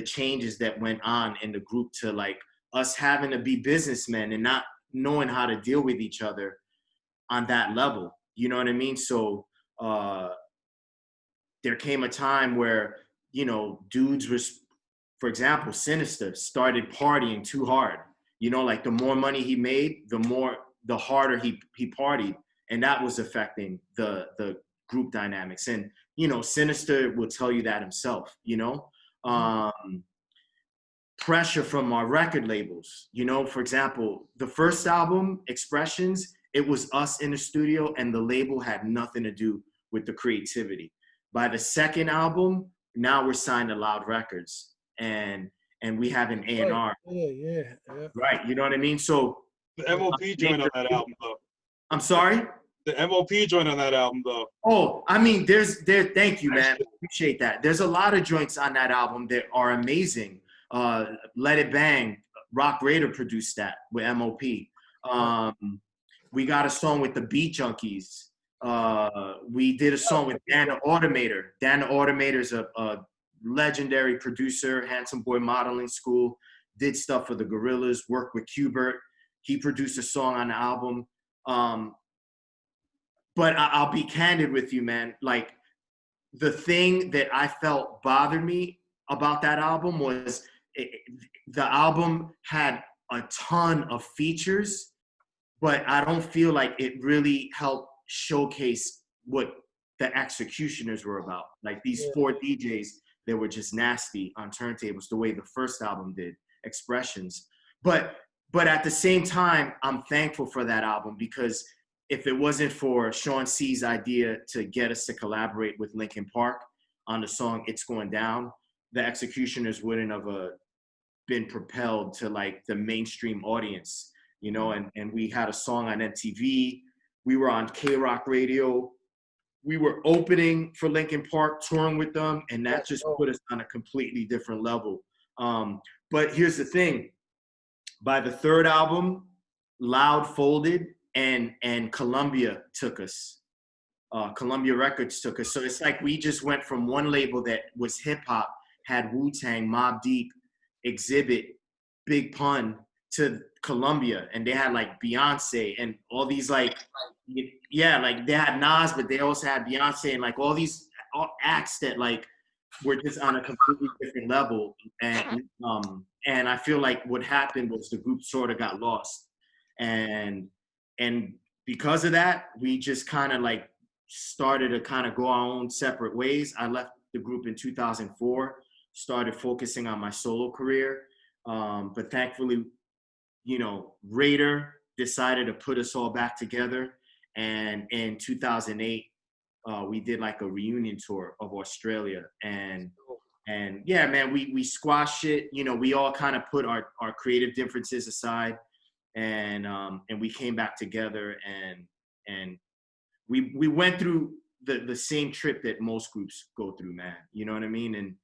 changes that went on in the group to like us having to be businessmen and not knowing how to deal with each other on that level. You know what I mean? So there came a time where, you know, dudes was, for example, Sinister started partying too hard. You know, like the more money he made, the harder he partied. And that was affecting the group dynamics. And, you know, Sinister will tell you that himself, you know? Pressure from our record labels, you know, for example, the first album, Expressions, it was us in the studio and the label had nothing to do with the creativity. By the second album, now we're signed to Loud Records and we have an A&R. Yeah. Right, you know what I mean? So The MOP joint on that album, though. I'm sorry? The MOP joint on that album, though. Oh, I mean, thank you, man. Appreciate that. There's a lot of joints on that album that are amazing. Let It Bang, Rock Raider produced that with MOP. We got a song with the Beat Junkies. We did a song with Dan the Automator. Dan the Automator is a legendary producer, Handsome Boy Modeling School, did stuff for the Gorillas, worked with Q-Bert. He produced a song on the album. But I'll be candid with you, man. Like, the thing that I felt bothered me about that album was the album had a ton of features, but I don't feel like it really helped showcase what the executioners were about. Like these 4 DJs that were just nasty on turntables the way the first album did, Expressions. But at the same time, I'm thankful for that album, because if it wasn't for Sean C's idea to get us to collaborate with Linkin Park on the song It's Going Down, the executioners wouldn't have been propelled to like the mainstream audience, you know, and we had a song on MTV. We were on K-Rock Radio. We were opening for Linkin Park, touring with them, and that just put us on a completely different level. But here's the thing. By the third album, Loud folded, and Columbia took us. Columbia Records took us. So it's like we just went from one label that was hip-hop, had Wu-Tang, Mobb Deep, Exhibit, Big Pun, to Columbia, and they had like Beyonce and all these like, like they had Nas, but they also had Beyonce and like all these acts that like were just on a completely different level. And I feel like what happened was the group sort of got lost, and because of that, we just kind of like started to kind of go our own separate ways. I left the group in 2004, started focusing on my solo career, but thankfully, you know, Raider decided to put us all back together. And in 2008, we did like a reunion tour of Australia. And yeah, man, we squashed it. You know, we all kind of put our creative differences aside, and we came back together, and we went through the same trip that most groups go through, man. You know what I mean? And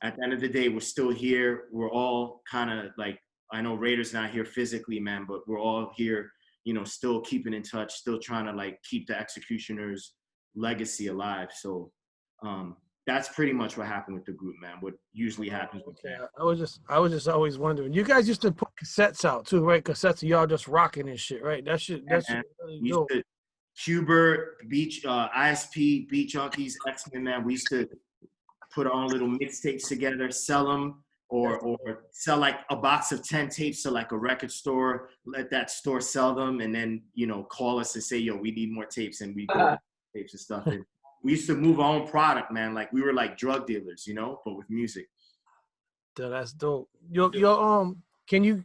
at the end of the day, we're still here. We're all kind of like, I know Raider's not here physically, man, but we're all here, you know, still keeping in touch, still trying to like keep the executioners' legacy alive. So that's pretty much what happened with the group, man. What usually happens with that. I was just always wondering. You guys used to put cassettes out too, right? Cassettes of y'all just rocking and shit, right? That shit really dope. Q-Bert, ISP, Beat Junkies, X-Men, man. We used to put our own little mixtapes together, sell them, or sell like a box of 10 tapes to like a record store, let that store sell them, and then, you know, call us and say, yo, we need more tapes, and we go tapes and stuff. And we used to move our own product, man. Like we were like drug dealers, you know, but with music. That's dope. Can you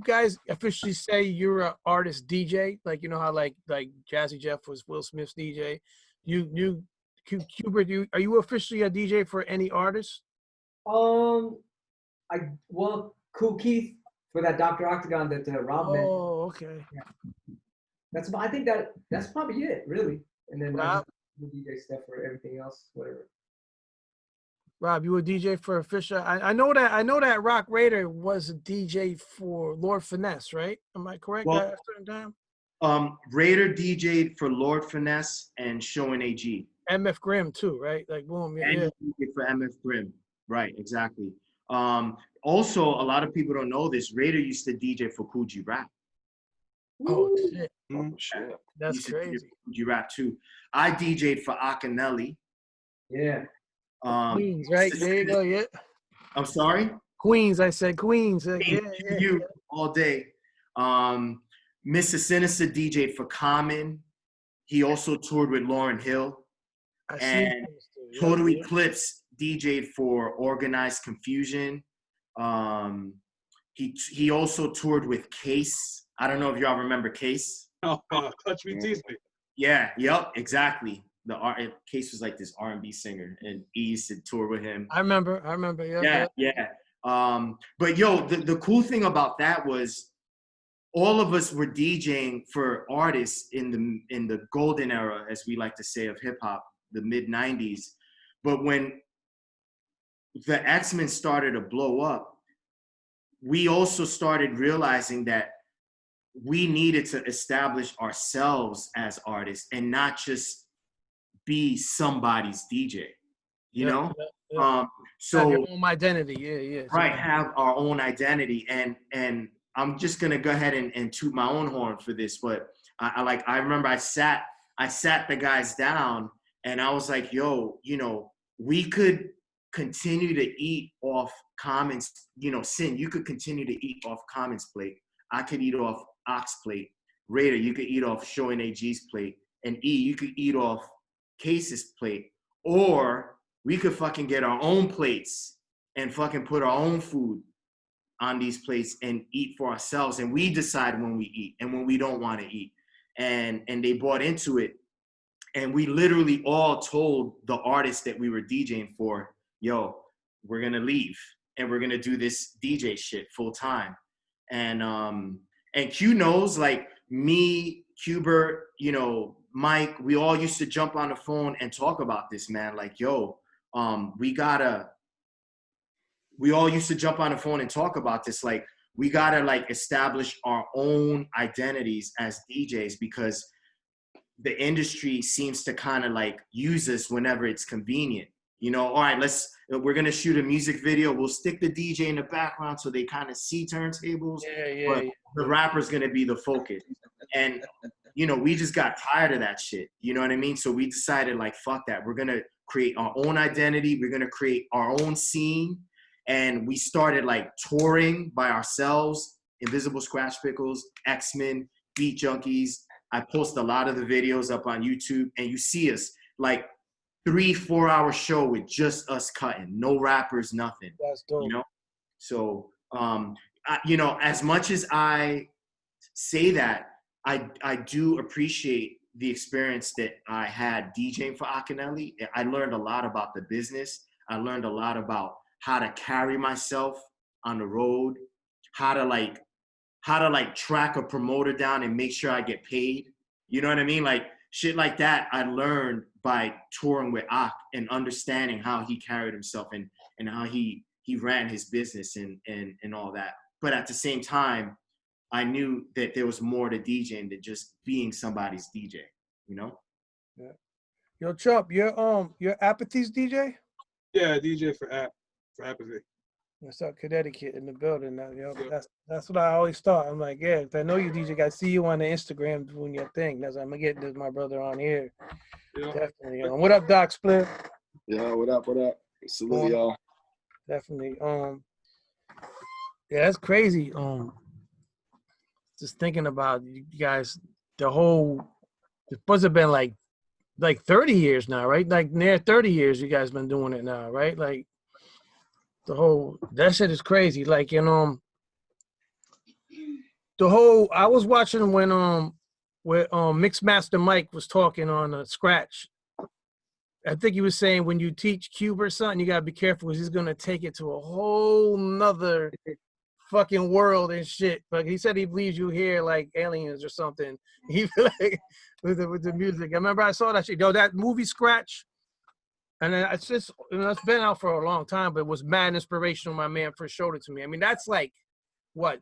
guys officially say you're an artist DJ? Like, you know how like Jazzy Jeff was Will Smith's DJ. Q-Bert, are you officially a DJ for any artist? Cool Keith for that Dr. Octagon that Rob mentioned. Oh, okay. Yeah. I think that's probably it, really. And then Rob? the DJ stuff for everything else, whatever. Rob, you a DJ for Fisher? I know that Rock Raider was a DJ for Lord Finesse, right? Am I correct? Well, at a certain time? Raider DJ'd for Lord Finesse and Showing AG. MF Grimm too, right? Like boom, yeah. And he did for MF Grimm. Right, exactly. Also, a lot of people don't know this. Raider used to DJ for Cool G Rap. Oh shit. Oh shit. That's crazy. Cool G Rap too. I DJ'd for Akinelli. Yeah. Queens, right? There you go, yeah. I'm sorry? Queens, I said Queens. You all day. Mr. Sinister DJ'd for Common. He also toured with Lauryn Hill. And Total Eclipse DJ'd for Organized Confusion. He also toured with Case. I don't know if y'all remember Case. Oh, Touch Me, Tease Me. Yeah, yep, exactly. Case was like this R&B singer, and he used to tour with him. I remember. Yeah. But yo, the cool thing about that was all of us were DJing for artists in the golden era, as we like to say, of hip hop, the mid '90s. But when the X-Men started to blow up, we also started realizing that we needed to establish ourselves as artists and not just be somebody's DJ, you know? So have your own identity, yeah. Right, have our own identity. And I'm just gonna go ahead and toot my own horn for this, but I remember I sat the guys down and I was like, yo, you know, we could continue to eat off Common's, you know, Sin, you could continue to eat off Common's plate. I could eat off Ox plate. Raider, you could eat off Showing AG's plate. And E, you could eat off Case's plate. Or we could fucking get our own plates and fucking put our own food on these plates and eat for ourselves. And we decide when we eat and when we don't want to eat. And they bought into it. And we literally all told the artists that we were DJing for, yo, we're going to leave and we're going to do this DJ shit full time. And Q knows, like me, Q-Bert, you know, Mike, we all used to jump on the phone and talk about this, man. Like, yo, we all used to jump on the phone and talk about this. Like, we gotta like establish our own identities as DJs because the industry seems to kind of like use us whenever it's convenient. You know, all right, we're gonna shoot a music video. We'll stick the DJ in the background so they kind of see turntables. But the rapper's gonna be the focus. And you know, we just got tired of that shit. You know what I mean? So we decided like, fuck that. We're gonna create our own identity. We're gonna create our own scene. And we started like touring by ourselves. Invisible Scratch Pickles, X-Men, Beat Junkies. I post a lot of the videos up on YouTube, and you see us like 3-4 hour show with just us cutting, no rappers, nothing. That's dope. You know, so you know, as much as I say that, I do appreciate the experience that I had DJing for Akinelli. I learned a lot about the business. I learned a lot about how to carry myself on the road, how to track a promoter down and make sure I get paid. You know what I mean? Like shit like that I learned by touring with Ak and understanding how he carried himself and how he ran his business and all that. But at the same time, I knew that there was more to DJing than just being somebody's DJ, you know? Yeah. Yo, Chump, you're Apathy's DJ? Yeah, DJ for Apathy. What's up, Connecticut in the building now, yo? That's what I always thought. I'm like, yeah, if I know you DJ, I see you on the Instagram doing your thing. That's I'm gonna get this my brother on here. Yeah. Definitely. What up, Doc Spliph? Yeah, what up? Salute y'all. Definitely. Yeah, that's crazy. Just thinking about you guys, it must have been like 30 years now, right? Like near 30 years you guys been doing it now, right? Like that shit is crazy. Like, you know, I was watching when where Mixmaster Mike was talking on Scratch. I think he was saying when you teach Q-Bert something, you gotta be careful because he's gonna take it to a whole nother fucking world and shit. But he said he believes you hear like aliens or something. He like with the music. I remember I saw that shit. Yo, that movie Scratch, and then it's just, you know, it's been out for a long time, but it was mad inspirational. My man first showed it to me. I mean, that's like what,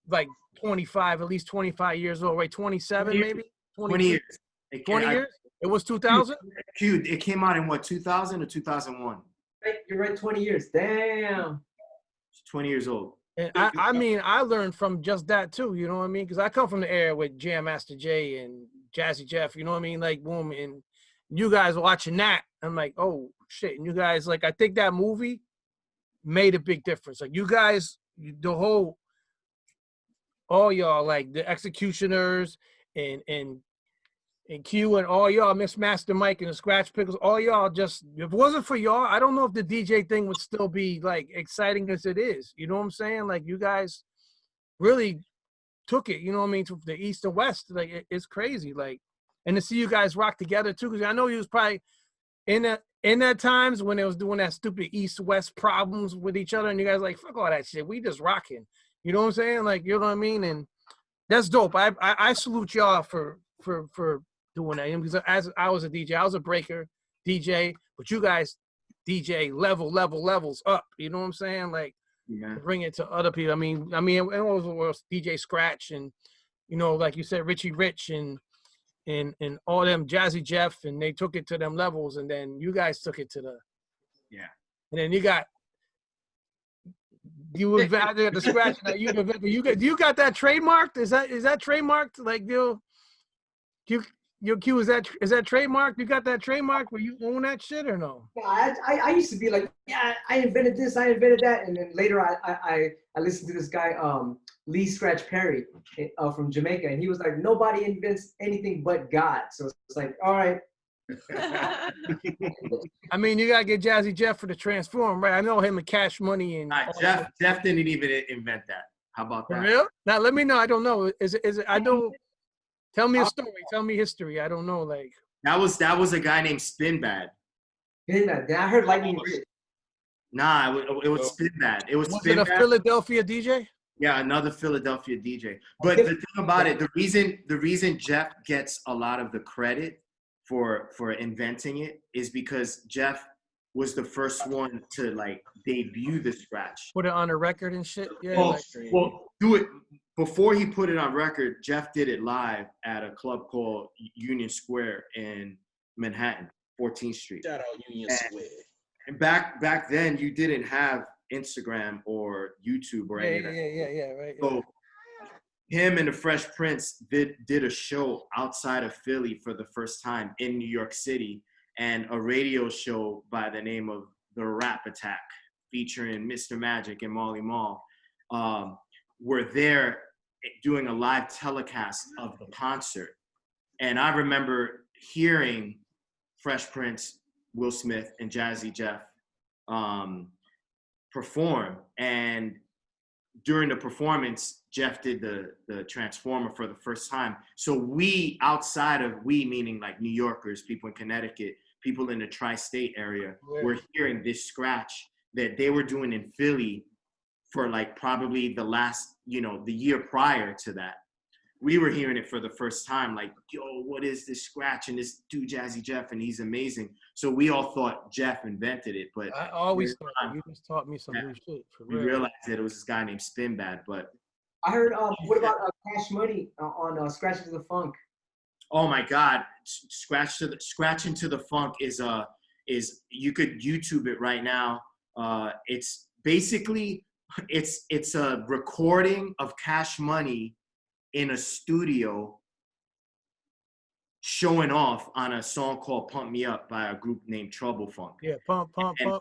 like 25, at least 25 years old, right? 27 maybe? 20 years. 20 years? It was 2000? It came out in what, 2000 or 2001? You're right, 20 years. Damn. It's 20 years old. And I mean, I learned from just that too, you know what I mean? Because I come from the era with Jam Master Jay and Jazzy Jeff, you know what I mean? Like, boom, and you guys watching that, I'm like, oh, shit. And you guys, like, I think that movie made a big difference. Like, you guys, the whole, all y'all, like, the Executioners and Q and all y'all, Mixmaster Mike and the Scratch Pickles, all y'all just, if it wasn't for y'all, I don't know if the DJ thing would still be like exciting as it is. You know what I'm saying? Like, you guys really took it, you know what I mean, to the East and West. Like, it's crazy. Like, and to see you guys rock together too, because I know you was probably in that times when they was doing that stupid East-West problems with each other, and you guys like, fuck all that shit. We just rocking. You know what I'm saying? Like, you know what I mean? And that's dope. I salute y'all for doing that. Because as I was a DJ, I was a breaker DJ, but you guys DJ levels up. You know what I'm saying? Like, bring it to other people. I mean, it was DJ Scratch and, you know, like you said, Richie Rich and all them Jazzy Jeff, and they took it to them levels, and then you guys took it to the and then you got invented the Scratch. Now you got that trademarked? Is that trademarked? Like, your Q, is that trademarked? You got that trademark where you own that shit or no? I used to be like, yeah, I invented this, I invented that, and then later I listened to this guy Lee Scratch Perry from Jamaica, and he was like, nobody invents anything but God. So it's like, all right. I mean, you gotta get Jazzy Jeff for the transform, right? I know him and Cash Money and Jeff didn't even invent that. How about that? For real? Now let me know. I don't know. Is it? I don't. Tell me a story. Tell me history. I don't know. Like, that was a guy named Spinbad. Spinbad. Then I heard Lightning Rich. Nah, it was Spinbad. It was Was Spinbad. it a Philadelphia DJ? Yeah, another Philadelphia DJ. But the thing about it, the reason Jeff gets a lot of the credit for inventing it is because Jeff was the first one to like debut the Scratch. Put it on a record and shit. Yeah. Well, do it before he put it on record. Jeff did it live at a club called Union Square in Manhattan, 14th Street. Shout out Union Square. And back then, you didn't have Instagram or YouTube or any of that. Yeah, right. So him and the Fresh Prince did a show outside of Philly for the first time in New York City, and a radio show by the name of The Rap Attack featuring Mr. Magic and Molly Mall were there doing a live telecast of the concert. And I remember hearing Fresh Prince, Will Smith, and Jazzy Jeff perform. And during the performance, Jeff did the Transformer for the first time. So we, outside of we, meaning like New Yorkers, people in Connecticut, people in the tri-state area, were hearing this Scratch that they were doing in Philly for like probably the last, the year prior to that. We were hearing it for the first time, like, yo, what is this Scratch? And this dude, Jazzy Jeff, and he's amazing. So we all thought Jeff invented it, but I always thought you just taught me some new shit. For real. We realized that it was this guy named Spinbad, but. I heard, what about Cash Money on Scratch Into the Funk? Oh my God, Scratch Into the Funk is you could YouTube it right now. It's basically, it's a recording of Cash Money in a studio showing off on a song called Pump Me Up by a group named Trouble Funk. Yeah, pump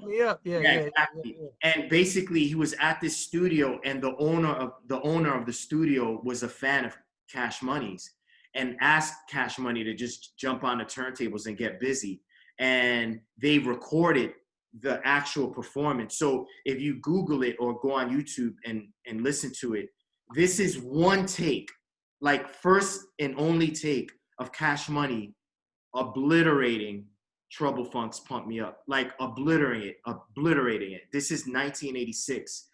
me up. Yeah, exactly. Yeah. And basically he was at this studio, and the owner of the studio was a fan of Cash Money's and asked Cash Money to just jump on the turntables and get busy. And they recorded the actual performance. So if you Google it or go on YouTube and listen to it, this is one take, like first and only take of Cash Money obliterating Trouble Funk's Pump Me Up, like obliterating it. This is 1986.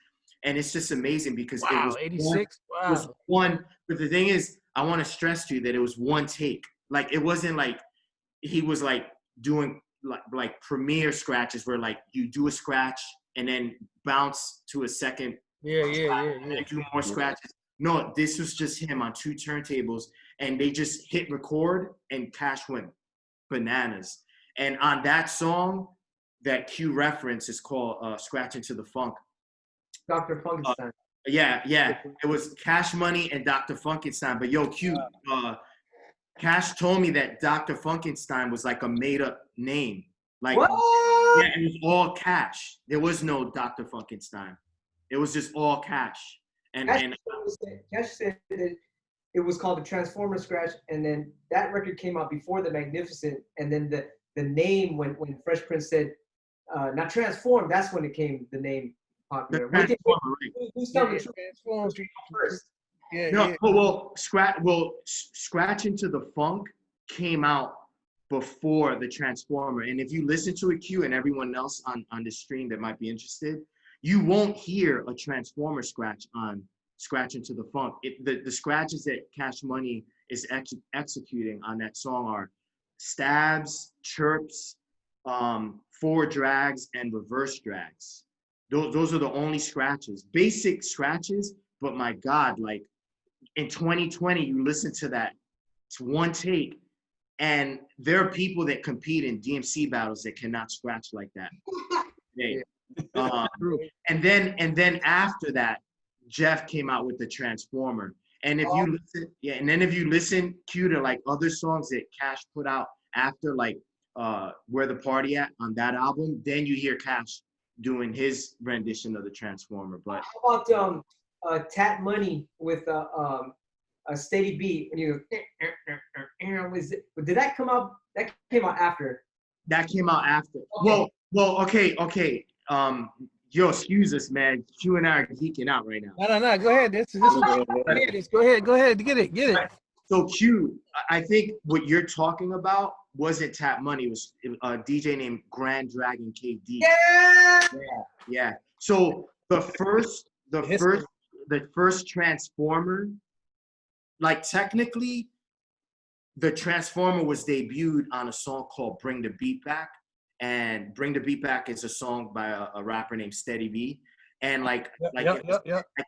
And it's just amazing because it was 86. It was one, but the thing is, I want to stress to you that it was one take. Like it wasn't like he was like doing like premiere scratches where like you do a scratch and then bounce to a second. And do more scratches. No, this was just him on 2 turntables, and they just hit record, and Cash went bananas. And on that song, that Q reference is called "Scratching to the Funk." Dr. Funkenstein. Yeah, it was Cash Money and Dr. Funkenstein. But yo, Q, Cash told me that Dr. Funkenstein was like a made-up name. Like, what? Yeah, it was all Cash. There was no Dr. Funkenstein. It was just all Cash. And Cash said that it was called the Transformer Scratch, and then that record came out before the Magnificent, and then the name when Fresh Prince said not Transform, that's when it came the name popular. Who's telling the truth first? Scratch Into the Funk came out before the Transformer, and if you listen to it, Q, and everyone else on the stream that might be interested, you won't hear a Transformer scratch on Scratch Into the Funk. The scratches that Cash Money is executing on that song are stabs, chirps, forward drags, and reverse drags. Those are the only scratches, basic scratches. But my God, like in 2020, you listen to that, it's one take, and there are people that compete in DMC battles that cannot scratch like that. And then after that, Jeff came out with the Transformer. And if you listen, and then if you listen, Q, to like other songs that Cash put out after, like Where the Party At on that album, then you hear Cash doing his rendition of the Transformer. But how about Tap Money with a steady beat when you go, did that come out? That came out after. That came out after. Okay. Well, okay. Yo, excuse us, man. Q and I are geeking out right now. No. Go ahead. This is go ahead. Get it. So Q, I think what you're talking about wasn't Tap Money. It was a DJ named Grand Dragon KD. Yeah. So the first Transformer, like technically, the Transformer was debuted on a song called Bring the Beat Back. And Bring the Beat Back is a song by a rapper named Steady B. And in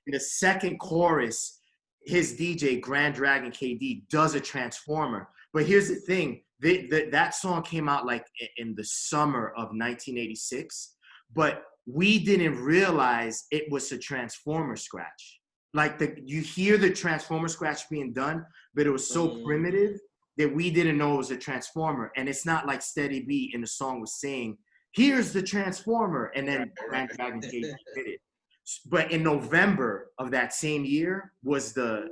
the second chorus, his DJ, Grand Dragon KD, does a Transformer. But here's the thing, that song came out like in the summer of 1986, but we didn't realize it was a Transformer scratch. Like you hear the Transformer scratch being done, but it was so primitive that we didn't know it was a Transformer. And it's not like Steady B in the song was saying, here's the Transformer, and then Grand Dragon KD did it. But in November of that same year was the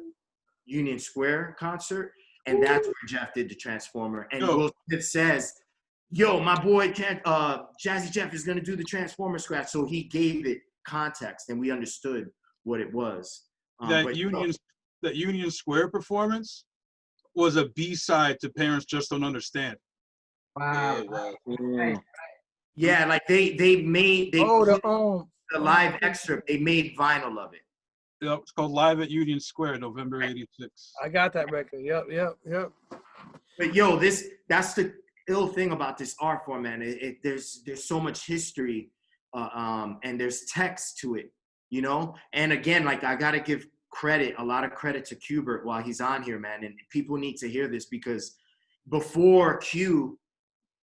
Union Square concert, and that's where Jeff did the Transformer. And Will Smith says, yo, my boy Jazzy Jeff is gonna do the Transformer scratch. So he gave it context, and we understood what it was. That Union Square performance was a B-side to Parents Just Don't Understand. Wow. Yeah, like they made the live excerpt. They made vinyl of it. Yep, it's called Live at Union Square, November '86. I got that record. Yep. But yo, that's the ill thing about this art form, man. There's so much history, and there's text to it, you know. And again, like I gotta give a lot of credit to Q-Bert while he's on here, man. And people need to hear this because before Q,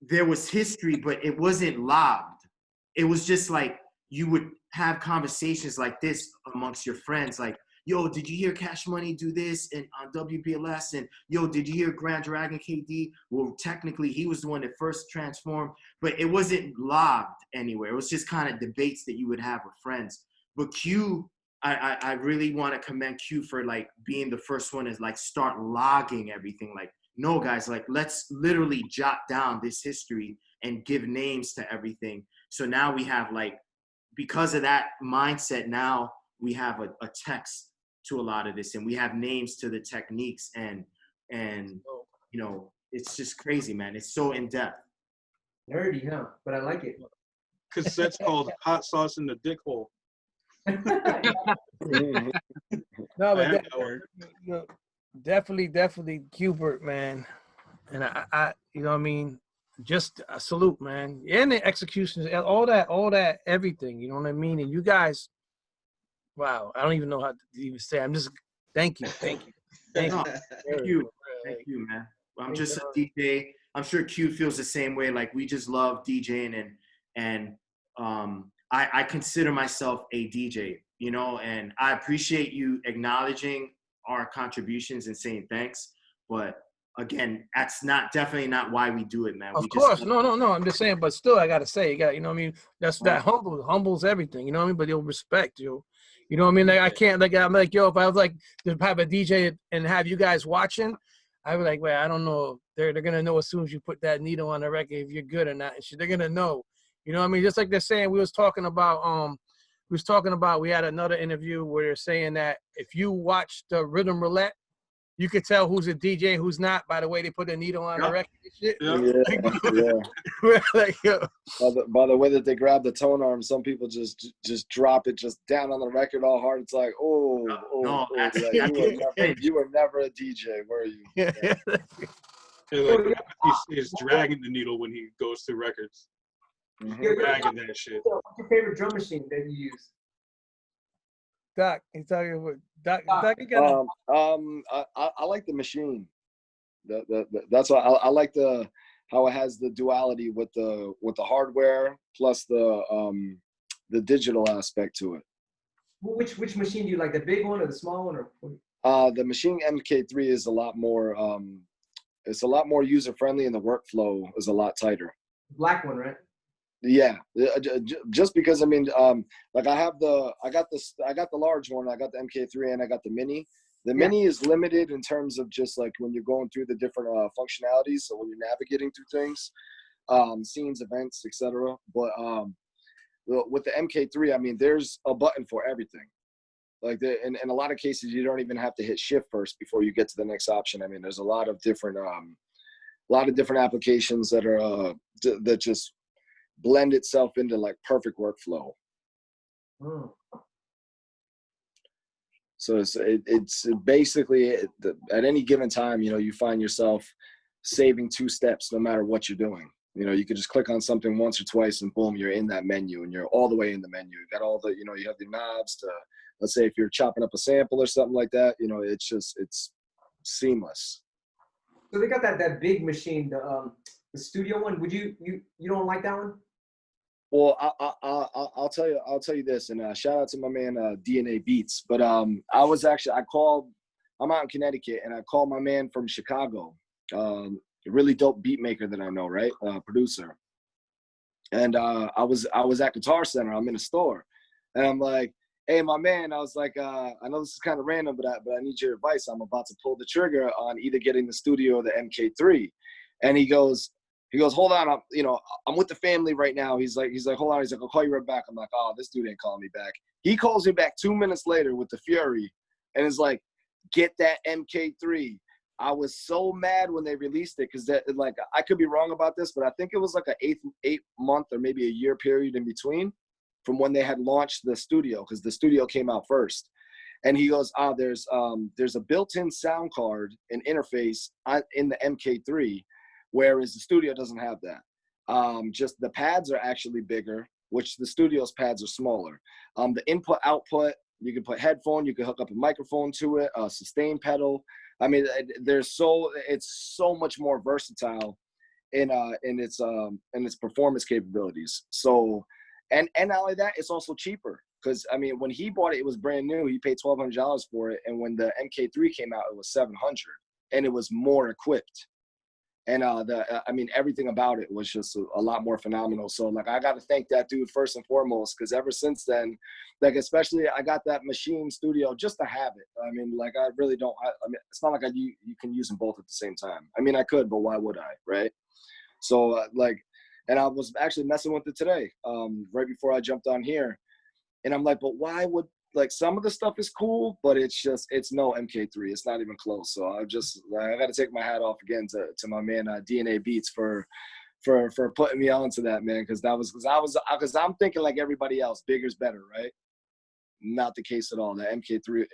there was history, but it wasn't logged. It was just like you would have conversations like this amongst your friends, like, yo, did you hear Cash Money do this and on WBLS? And yo, did you hear Grand Dragon KD? Well, technically he was the one that first transformed, but it wasn't logged anywhere. It was just kind of debates that you would have with friends. But Q, I really want to commend Q for like being the first one to like start logging everything. Like, no guys, like let's literally jot down this history and give names to everything. So now we have like, because of that mindset, now we have a text to a lot of this, and we have names to the techniques, and you know, it's just crazy, man. It's so in depth. Nerdy, huh? But I like it. Cassette's called Hot Sauce in the Dick Hole. Mhm. No, but That word. you know, definitely Q-Bert, man. And I, you know what I mean? Just a salute, man. And the executions, all that, everything, you know what I mean? And you guys, wow, I don't even know how to even say. I'm just, thank you. No, thank you, man. I'm just a DJ. I'm sure Q feels the same way. Like, we just love DJing, and I consider myself a DJ, you know, and I appreciate you acknowledging our contributions and saying thanks. But again, that's definitely not why we do it, man. Of course, no. I'm just saying, but still, I gotta say, you got, you know what I mean? That humbles everything, you know what I mean? But you'll respect you. You know what I mean? Like, I can't, like, I'm like, yo, if I was like to have a DJ and have you guys watching, I'd be like, wait, I don't know. They're gonna know as soon as you put that needle on the record if you're good or not. And shit, they're gonna know. You know what I mean? Just like they're saying, we had another interview where they're saying that if you watch the rhythm roulette, you could tell who's a DJ and who's not by the way they put a needle on the record and shit. Yeah. Like, yo. By the way that they grab the tone arm, some people just drop it just down on the record all hard. It's like, you were never a DJ, were you? Yeah. Like, he's dragging the needle when he goes through records. Dragging that shit. What's your favorite drum machine that you use? Doc, he's talking about Doc. You got I like the machine. That's why I like how it has the duality with the hardware plus the digital aspect to it. Which machine do you like? The big one or the small one, or? The Machine MK3 is a lot more. It's a lot more user friendly, and the workflow is a lot tighter. Black one, right? Yeah, just because, I mean, like I got the large one, I got the MK3, and I got the mini. The mini is limited in terms of just like when you're going through the different functionalities. So when you're navigating through things, scenes, events, etc. But with the MK3, I mean, there's a button for everything. Like in a lot of cases, you don't even have to hit shift first before you get to the next option. I mean, there's a lot of different applications that are that just blend itself into like perfect workflow. So it's basically at any given time, you know, you find yourself saving 2 steps no matter what you're doing. You know, you could just click on something once or twice and boom, you're in that menu, and you're all the way in the menu. You got all the, you know, you have the knobs to, let's say if you're chopping up a sample or something like that, you know, it's seamless. So they got that big machine, the studio one. Would you don't like that one? Well, I'll tell you this, and shout out to my man DNA Beats. But I'm out in Connecticut, and I called my man from Chicago, a really dope beat maker that I know, right? Producer. And I was at Guitar Center. I'm in a store, and I'm like, hey, my man, I was like, I know this is kind of random, but I need your advice. I'm about to pull the trigger on either getting the studio or the MK3. And he goes, hold on, I'm with the family right now. He's like, hold on. He's like, I'll call you right back. I'm like, oh, this dude ain't calling me back. He calls me back 2 minutes later with the Fury and is like, get that MK3. I was so mad when they released it because like, I could be wrong about this, but I think it was like an 8-month or maybe a year period in between from when they had launched the studio, because the studio came out first. And he goes, there's a built-in sound card and interface in the MK3, whereas the studio doesn't have that. Just the pads are actually bigger, which the studio's pads are smaller. The input output, you can put headphone, you can hook up a microphone to it, a sustain pedal. I mean, it's so much more versatile in its performance capabilities. So, and not only that, it's also cheaper. Because, I mean, when he bought it, it was brand new. He paid $1,200 for it. And when the MK3 came out, it was $700. And it was more equipped. And everything about it was just a lot more phenomenal. So, like, I got to thank that dude first and foremost, because ever since then, like, especially I got that machine studio just to have it. I mean, like, I really don't. I mean, it's not like you can use them both at the same time. I mean, I could, but why would I, right? So, like, And I was actually messing with it today, right before I jumped on here. And I'm like, but why would, like, some of the stuff is cool, but it's no MK3. It's not even close. So I got to take my hat off again to my man DNA Beats for putting me on to that, man. Because I'm thinking like everybody else, bigger's better, right? Not the case at all. The MK3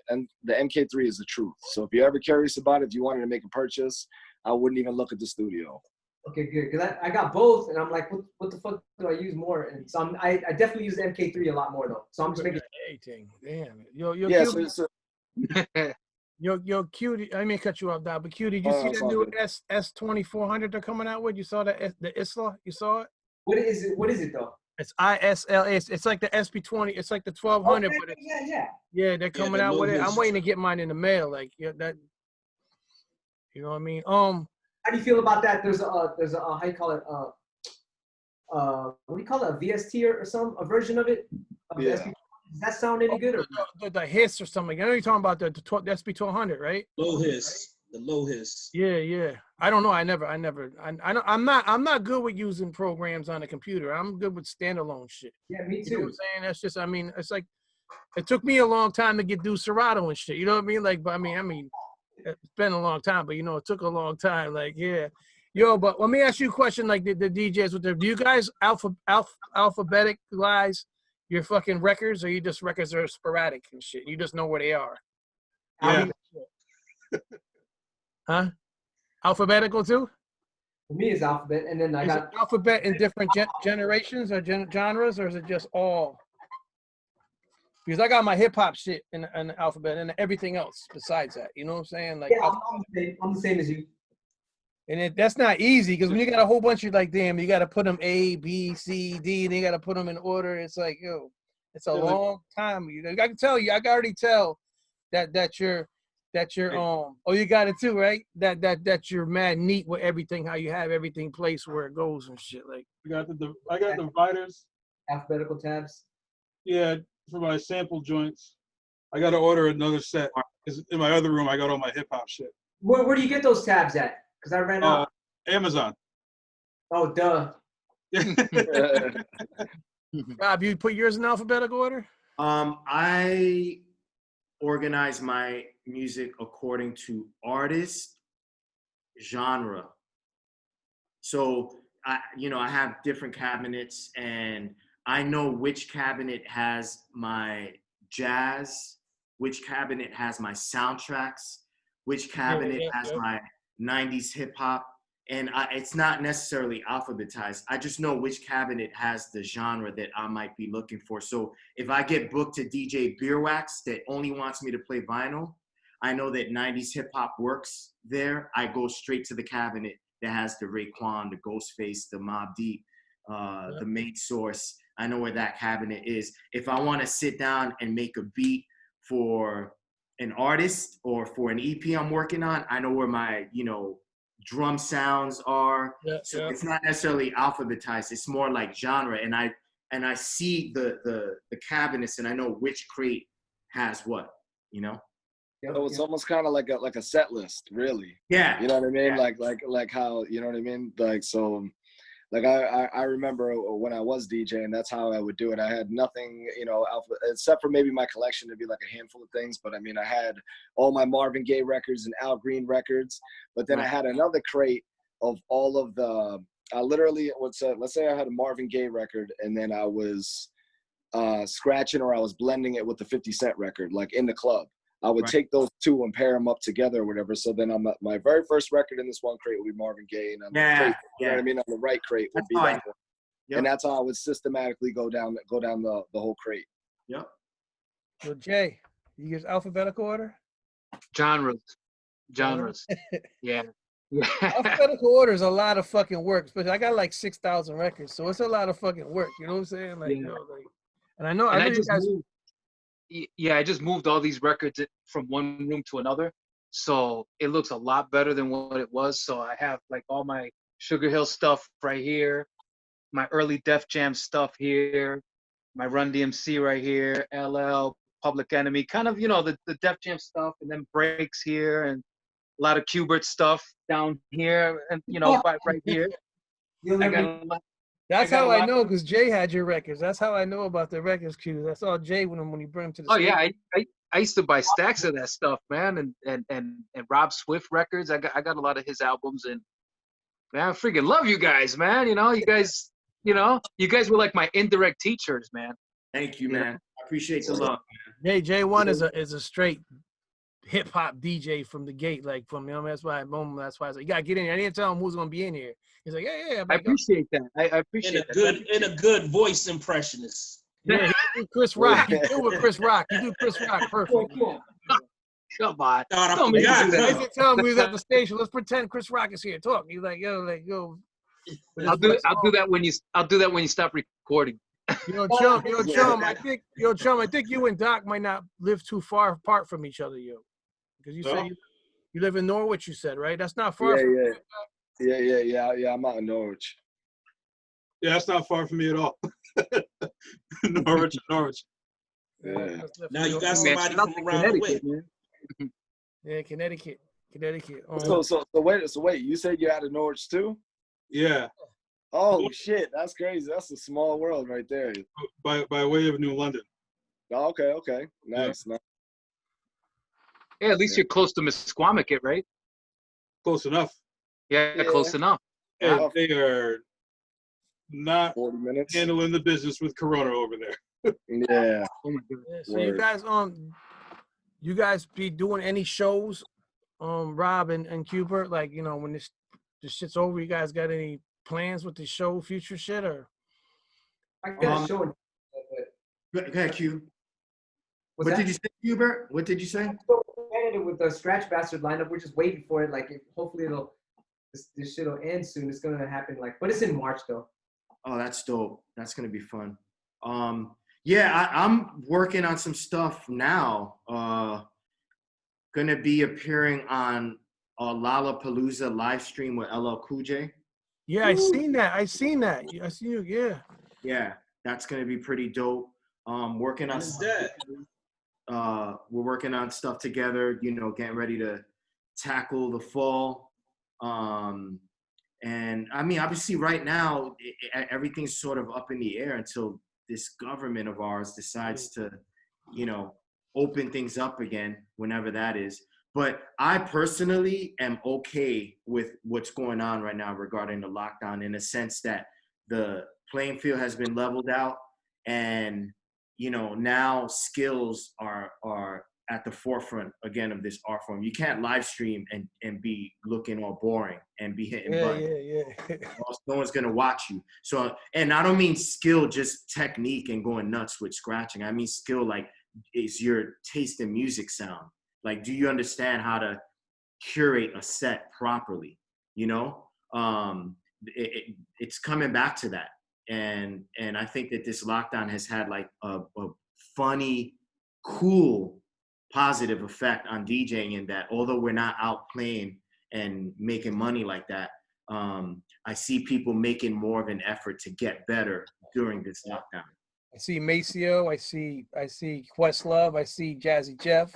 is the truth. So if you're ever curious about it, if you wanted to make a purchase, I wouldn't even look at the studio. Okay, good. Because I got both, and I'm like, what the fuck do I use more? And so I definitely use the MK3 a lot more though. So I'm just making anything. Damn. Yo, Yeah. Yo, Q. I mean, cut you off now, but Q, did you see that new S2400 they're coming out with? You saw the Isla? You saw it? What is it? What is it though? It's ISLA. It's like the SP20. It's like the 1200. Okay, but it's, yeah. they're coming out with it. I'm waiting to get mine in the mail. Like, that. You know what I mean? How do you feel about that? There's a how you call it? What do you call it? A VST or some a version of it? Yeah. Does that sound any good? Or the hiss or something? I know you're talking about the SP1200, right? Low hiss. The low hiss. Yeah. I don't know. I'm not good with using programs on a computer. I'm good with standalone shit. Yeah, me too. You know what I'm saying? That's just, I mean, it's like, it took me a long time to get Serato and shit. You know what I mean? Like, but I mean, it's been a long time, but it took a long time. Like, yeah. Yo, but let me ask you a question, like the DJs with do you guys alphabetic guys your fucking records, or you just records that are sporadic and shit? You just know where they are. Yeah. Huh? Alphabetical too? For me, it's alphabet, and then I got alphabet in different generations or genres, or is it just all? Because I got my hip hop shit in the alphabet and everything else besides that. You know what I'm saying? Like, yeah, I'm the same as you. And that's not easy, because when you got a whole bunch of, like, damn, you got to put them A, B, C, D, and you got to put them in order. It's like, yo, it's a long time. I can tell you, I can already tell that you're oh, you got it too, right? That you're mad neat with everything, how you have everything placed where it goes and shit. Like, I got dividers. Alphabetical tabs. Yeah, for my sample joints. I got to order another set. 'Cause in my other room, I got all my hip hop shit. Where do you get those tabs at? Because I ran out. Amazon. Oh, duh. Rob, you put yours in alphabetical order? I organize my music according to artist, genre. So I have different cabinets, and I know which cabinet has my jazz, which cabinet has my soundtracks, which cabinet has my 90s hip hop. And it's not necessarily alphabetized. I just know which cabinet has the genre that I might be looking for. So if I get booked to DJ Beerwax that only wants me to play vinyl, I know that 90s hip hop works there. I go straight to the cabinet that has the Raekwon, the Ghostface, the Mobb Deep, the Main Source. I know where that cabinet is. If I want to sit down and make a beat for an artist or for an EP I'm working on, I know where my, drum sounds are. So it's not necessarily alphabetized. It's more like genre. And I see the cabinets, and I know which crate has what, So it's almost kind of like a set list, really. Yeah. You know what I mean? Yeah. Like how, you know what I mean? Like, so, like I remember when I was DJing, that's how I would do it. I had nothing, except for maybe my collection to be like a handful of things. But I mean, I had all my Marvin Gaye records and Al Green records. But then I had another crate of all of the, let's say I had a Marvin Gaye record, and then I was scratching, or I was blending it with the 50 Cent record, like in the club. I would take those two and pair them up together or whatever. So then my very first record in this one crate would be Marvin Gaye, and on the crate, you know what I mean, on the right crate would be that one. Yep. And that's how I would systematically go down the whole crate. Yep. So Jay, you use alphabetical order? Genres. Yeah. Alphabetical order is a lot of fucking work, especially I got like 6,000 records, so it's a lot of fucking work. You know what I'm saying? Like, and I know you guys. I just moved all these records from one room to another, so it looks a lot better than what it was. So I have like all my Sugar Hill stuff right here, my early Def Jam stuff here, my Run DMC right here, LL, Public Enemy, kind of, the Def Jam stuff, and then breaks here, and a lot of Q-Bert stuff down here, and right here. I got a lot. That's got how a I lot- know, because Jay had your records. That's how I know about the records, Q. That's all Jay when he brought him to the Oh stage. yeah, I used to buy stacks of that stuff, man, and Rob Swift records. I got a lot of his albums, and man, I freaking love you guys, man. You guys were like my indirect teachers, man. Thank you, man. I appreciate the love. J1 is a straight hip hop DJ from the gate, like from that's why I said you gotta get in here. I didn't tell him who's gonna be in here. He's like, yeah. I'm I like, appreciate that. I And appreciate a good voice impressionist. yeah, he do Chris Rock. He do with Chris Rock. He do Chris Rock perfect. Come on. Thought I Don't make me forgot. do that. I used to tell him we was at the station. Let's pretend Chris Rock is here. Talk. He's like, yo. I'll do that when you stop recording. Chum. I think you and Doc might not live too far apart from each other, because you said you live in Norwich. You said, right? That's not far. Yeah. I'm out in Norwich. Yeah, that's not far from me at all. Norwich. Yeah. Now you got somebody from around the way. Man. Yeah, Connecticut. So wait, you said you're out of Norwich too? Yeah, Oh shit, that's crazy. That's a small world right there. by way of New London. Oh, okay. Nice. Yeah, at least you're close to Misquamicut, right? Close enough. Yeah, close enough. Hey, they are not 40 minutes. handling the business with Corona over there. Yeah. Oh my God. Yeah, so you guys be doing any shows, Rob and Q-Bert? Like, when this shit's over, you guys got any plans with the show, future shit, or? I got a show. Go ahead, Q. What's What that? did you say, Q-Bert? What did you say? So with the Scratch Bastard lineup, we're just waiting for it. Like, hopefully this shit will end soon. It's gonna happen, but it's in March though. Oh, that's dope. That's gonna be fun. Yeah, I'm working on some stuff now. Gonna be appearing on a Lollapalooza live stream with LL Cool J. Yeah, I seen that. I seen you. Yeah. Yeah, that's gonna be pretty dope. Working on Who's that? we're working on stuff together, getting ready to tackle the fall. And I mean, obviously right now, everything's sort of up in the air until this government of ours decides to, open things up again, whenever that is. But I personally am okay with what's going on right now regarding the lockdown, in a sense that the playing field has been leveled out, and now skills are at the forefront again of this art form. You can't live stream and be looking all boring and be hitting buttons. Yeah. No one's gonna watch you. So, and I don't mean skill just technique and going nuts with scratching. I mean skill like, is your taste in music sound? Like, do you understand how to curate a set properly? It's coming back to that. And I think that this lockdown has had like a funny, cool, positive effect on DJing, in that although we're not out playing and making money like that, I see people making more of an effort to get better during this lockdown. I see Maceo. I see Questlove. I see Jazzy Jeff.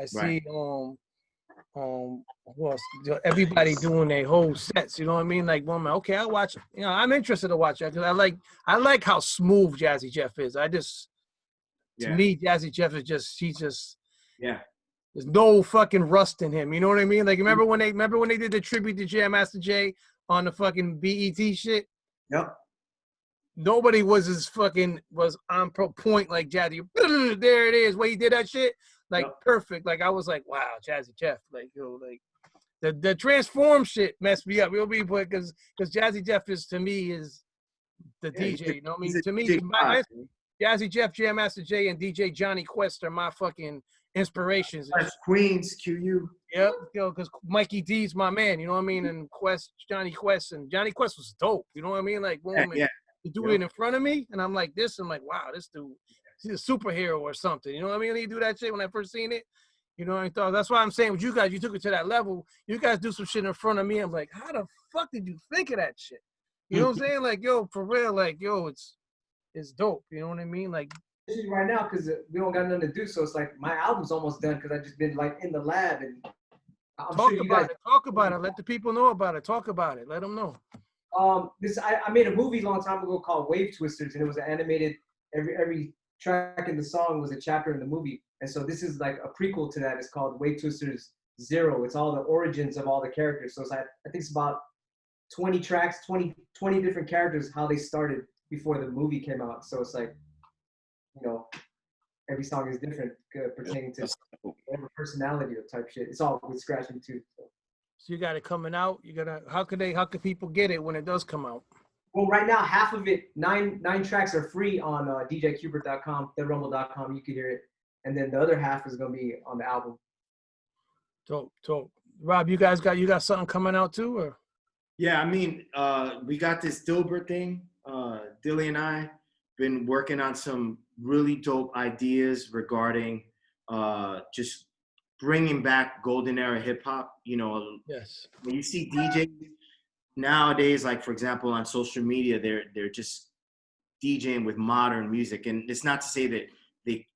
I see who else? Everybody doing their whole sets. You know what I mean? Like, well, okay, I'll watch it. I'm interested to watch that, because I like how smooth Jazzy Jeff is. To me, Jazzy Jeff is just there's no fucking rust in him. You know what I mean? Like, remember when they did the tribute to Jam Master Jay on the fucking BET shit? Yep. Nobody was on point like Jazzy. There it is. Where he did that shit, like perfect. Like, I was like, wow, Jazzy Jeff. Like, the transform shit messed me up. Because Jazzy Jeff is, to me, is the DJ. You know what I mean? To me, Jazzy Jeff, Jam Master Jay, and DJ Johnny Quest are my fucking inspirations. Queens, QU. Yep, because Mikey D's my man. You know what I mean? And Johnny Quest was dope. You know what I mean? Like, boom, to do it in front of me, and I'm like this. I'm like, wow, this dude, he's a superhero or something. You know what I mean? He do that shit when I first seen it. I thought, that's why I'm saying with you guys, you took it to that level. You guys do some shit in front of me. I'm like, how the fuck did you think of that shit? You know what I'm saying? Like, for real, like, it's dope. You know what I mean? Like, This is right now because we don't got nothing to do, so it's like my album's almost done because I just been like in the lab, and I'm talk sure you about guys it. Talk about it. Let the people know about it. Talk about it. Let them know. I made a movie a long time ago called Wave Twisters, and it was animated. Every track in the song was a chapter in the movie, and so this is like a prequel to that. It's called Wave Twisters 0. It's all the origins of all the characters. So it's like, I think it's about 20 tracks, 20 different characters, how they started before the movie came out. So it's like, every song is different pertaining to whatever personality or type shit. It's all with scratching too. So you got it coming out. How could people get it when it does come out? Well, right now, half of it, nine tracks are free on DJQbert.com, TheRumble.com. You can hear it, and then the other half is gonna be on the album. Dope. Rob, you got something coming out too, or? Yeah, I mean, we got this Dilbert thing. Dilly and I been working on some really dope ideas regarding just bringing back golden era hip hop. Yes. When you see DJs nowadays, like for example on social media, they're just DJing with modern music, and it's not to say that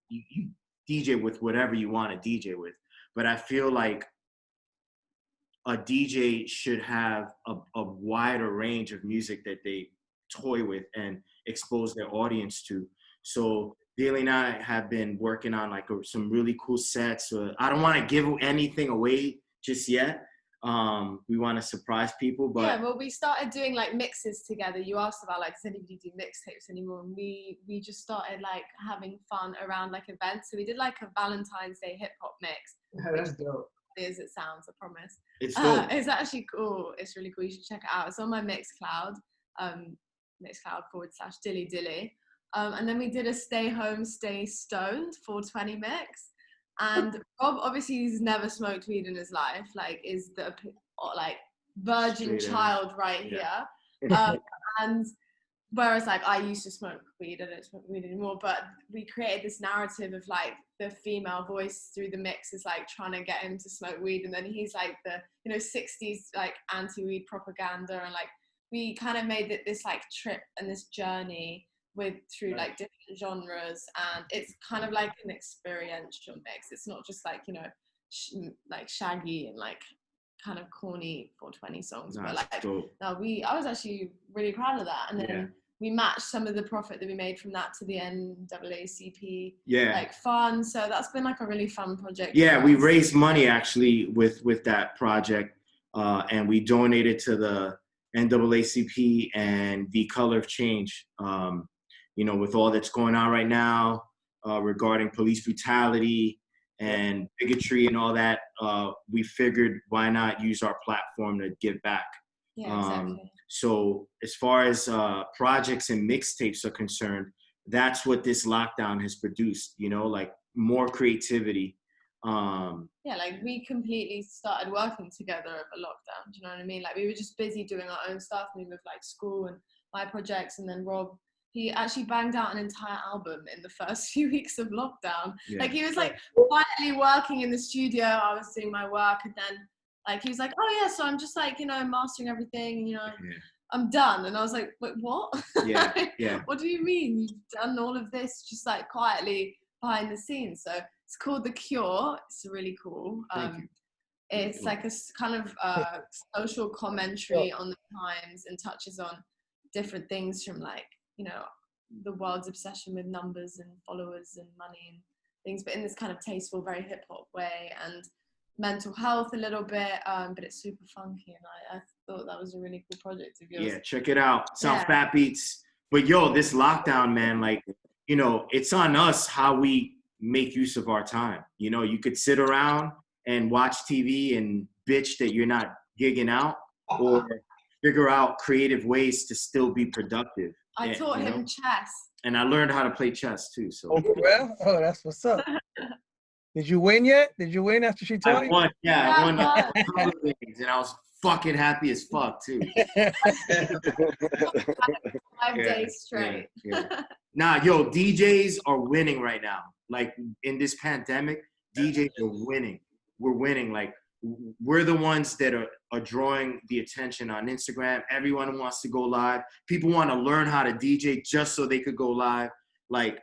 you DJ with whatever you want to DJ with, but I feel like a DJ should have a wider range of music that they toy with and expose their audience to. So Dilly and I have been working on like some really cool sets. I don't want to give anything away just yet. We want to surprise people, but yeah, well, we started doing like mixes together. You asked about like, does anybody do mixtapes anymore? And we just started like having fun around like events. So we did like a Valentine's Day hip hop mix. That's dope. As it sounds, I promise. it's dope. It's actually cool. It's really cool. You should check it out. It's on my Mixcloud, Mixcloud/Dilly. And then we did a Stay Home, Stay Stoned 420 mix. And Rob, obviously, he's never smoked weed in his life. Like, is the like virgin child right here. And whereas like I used to smoke weed, I don't smoke weed anymore. But we created this narrative of like the female voice through the mix is like trying to get him to smoke weed, and then he's like the 60s like anti-weed propaganda, and like we kind of made it this like trip and this journey through like different genres, and it's kind of like an experiential mix. It's not just like like shaggy and like kind of corny 420 songs, but like I was actually really proud of that. And then we matched some of the profit that we made from that to the NAACP like fund. So that's been like a really fun project. Yeah, we raised money actually with that project, and we donated to the NAACP and the Color of Change. With all that's going on right now regarding police brutality and bigotry and all that, we figured why not use our platform to give back. Yeah, exactly. So as far as projects and mixtapes are concerned, that's what this lockdown has produced, like more creativity. Like we completely started working together over lockdown. Do you know what I mean? Like we were just busy doing our own stuff, me with like school and my projects, and then Rob, he actually banged out an entire album in the first few weeks of lockdown. Yeah. Like he was like quietly working in the studio. I was doing my work, and then like he was like, "Oh yeah, so I'm just like mastering everything. I'm done." And I was like, "Wait, what? Yeah. What do you mean you've done all of this just like quietly behind the scenes?" So it's called The Cure. It's really cool. It's like a kind of social commentary on the times, and touches on different things from like the world's obsession with numbers and followers and money and things, but in this kind of tasteful, very hip hop way, and mental health a little bit, but it's super funky, and I thought that was a really cool project of yours. Yeah, check it out. Sound Fat Beats. But this lockdown, man, like, it's on us how we make use of our time. You could sit around and watch TV and bitch that you're not gigging out, or figure out creative ways to still be productive. I taught him chess. And I learned how to play chess too. So. Oh, that's what's up. Did you win yet? Did you win after she taught you? I won. Yeah, I won a couple of things, and I was fucking happy as fuck too. 5 days straight. Nah, DJs are winning right now. Like in this pandemic, DJs are winning. We're winning. Like we're the ones that are drawing the attention on Instagram. Everyone wants to go live. People want to learn how to DJ just so they could go live. Like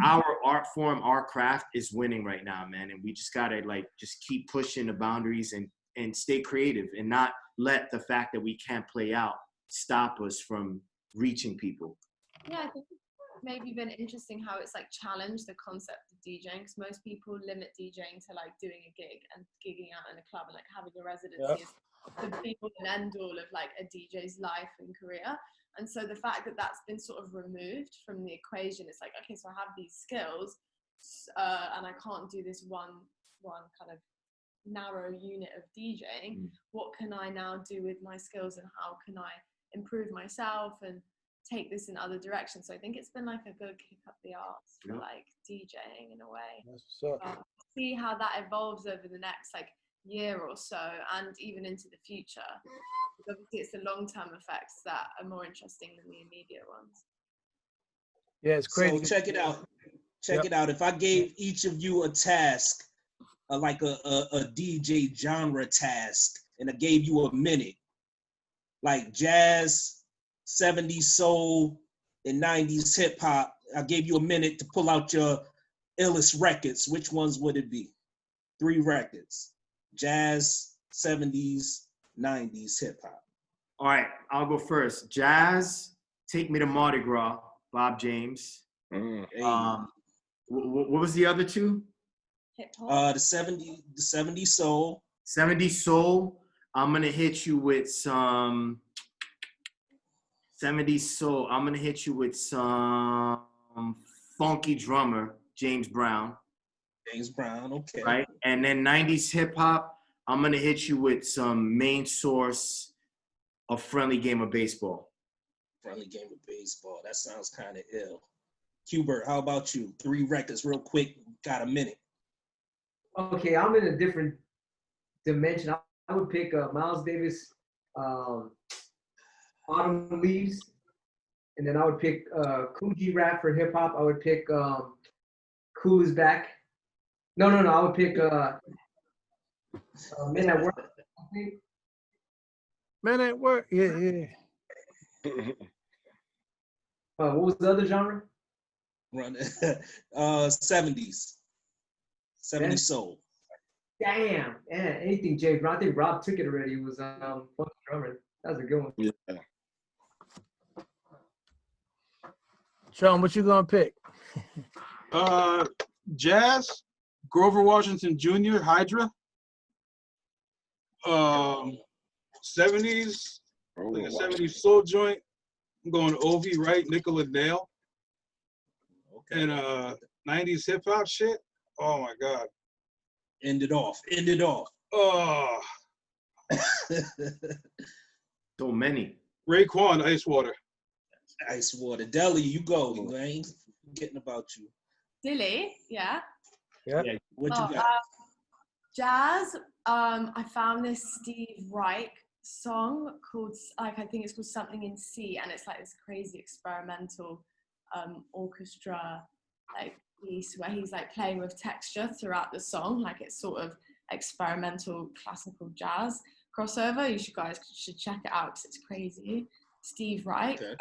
our art form, our craft is winning right now, man. And we just gotta just keep pushing the boundaries and stay creative, and not let the fact that we can't play out stop us from reaching people. Yeah, I think it's maybe been interesting how it's like challenged the concept of DJing, because most people limit DJing to like doing a gig and gigging out in a club and like having a residency is the be all and end all of like a DJ's life and career. And so the fact that that's been sort of removed from the equation, it's like, okay, so I have these skills and I can't do this one kind of narrow unit of DJing. What can I now do with my skills, and how can I improve myself and take this in other directions? So I think it's been like a good kick up the arse for like DJing in a way. See how that evolves over the next like year or so, and even into the future. Obviously, it's the long-term effects that are more interesting than the immediate ones. Yeah, it's crazy. So check it out. Check it out. If I gave each of you a task, like a DJ genre task, and I gave you a minute, like jazz, 70s soul, and 90s hip hop, I gave you a minute to pull out your illest records. Which ones would it be? 3 records. Jazz, 70s, 90s hip hop. All right, I'll go first. Jazz, Take Me to Mardi Gras, Bob James. What was the other 2? Hip hop. The 70s soul. 70s soul. I'm gonna hit you with some 70s soul. I'm gonna hit you with some funky drummer, James Brown. James Brown, okay. Right, and then 90s hip hop. I'm gonna hit you with some Main Source, A Friendly Game of Baseball. Friendly Game of Baseball. That sounds kind of ill. Q-Bert, how about you? 3 records real quick. Got a minute. Okay, I'm in a different dimension. I would pick Miles Davis, Autumn Leaves, and then I would pick Coogee Rap for hip hop. I would pick Cool Is Back. No. I would pick Men at Work. I think. Men at Work. Yeah. What was the other genre? Run 70s. 70s soul. Damn, man, anything James Brown. I think Rob took it already. It was funky drummer. That was a good one. Yeah. Chum, what you gonna pick? Jazz, Grover Washington Jr., Hydra. 70s, like a 70s soul joint. I'm going Ovi, right? Nickel and Dale. Okay. And 90s hip hop shit. Oh my God. End it off. Oh, So many. Raekwon, Ice Water. Ice Water. Dilly, you go. I ain't forgetting about you. Dilly, yeah. Yeah. What you got? Jazz. I found this Steve Reich song called, like, I think it's called Something in C, and it's like this crazy experimental orchestra like piece where he's like playing with texture throughout the song, like it's sort of experimental classical jazz crossover. You guys should check it out because it's crazy. Steve Reich. Okay.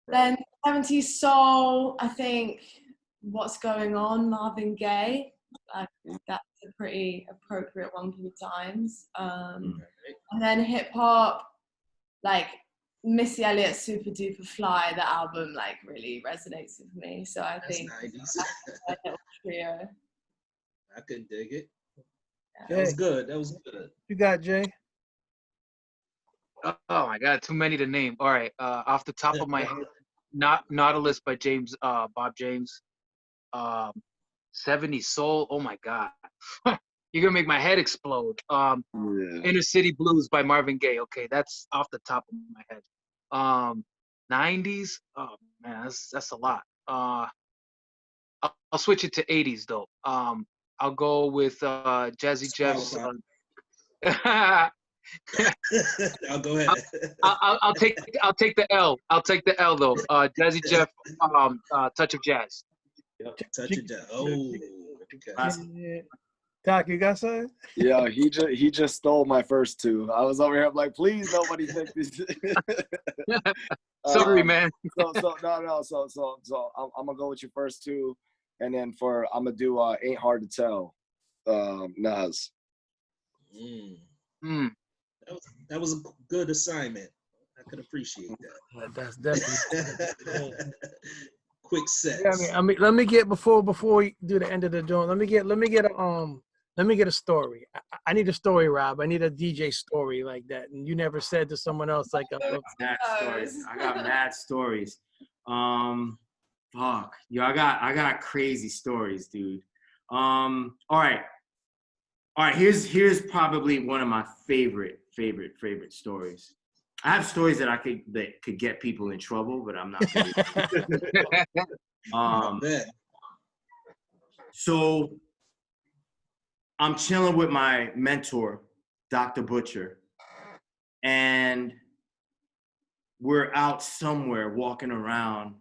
Then 70s soul, I think What's Going On, Marvin Gaye. That's a pretty appropriate one for the times. And then hip hop, like Missy Elliott's Super Duper Fly, the album like really resonates with me. So I think that's a little trio. I could dig it. Yeah. That was good. You got Jay? Oh my God, too many to name. All right, off the top of my head, Nautilus by Bob James. 70s soul. Oh my God, you're gonna make my head explode. Inner City Blues by Marvin Gaye. Okay, that's off the top of my head. 90s. Oh man, that's a lot. I'll switch it to 80s though. I'll go with Jazzy Jeff's. I'll go ahead. I'll take the L. I'll take the L though. Jazzy Jeff, Touch of Jazz. Yep. Touch of Jazz. Oh, okay. Doc, you got something? Yeah, he just stole my first 2. I was over here. I'm like, please, nobody take this. Sorry, man. So I'm gonna go with your first 2, and then I'm gonna do Ain't Hard to Tell, Nas. That was a good assignment. could appreciate that. That's definitely. Quick sets. Yeah, I mean, let me get before we do the end of the joint. Let me get a story. I need a story, Rob. I need a DJ story like that. And you never said to someone else like, mad stories. I got mad stories. Fuck, yo, I got crazy stories, dude. All right. Here's probably one of my favorite stories. I have stories that could get people in trouble, but I'm not. So I'm chilling with my mentor, Dr. Butcher, and we're out somewhere walking around.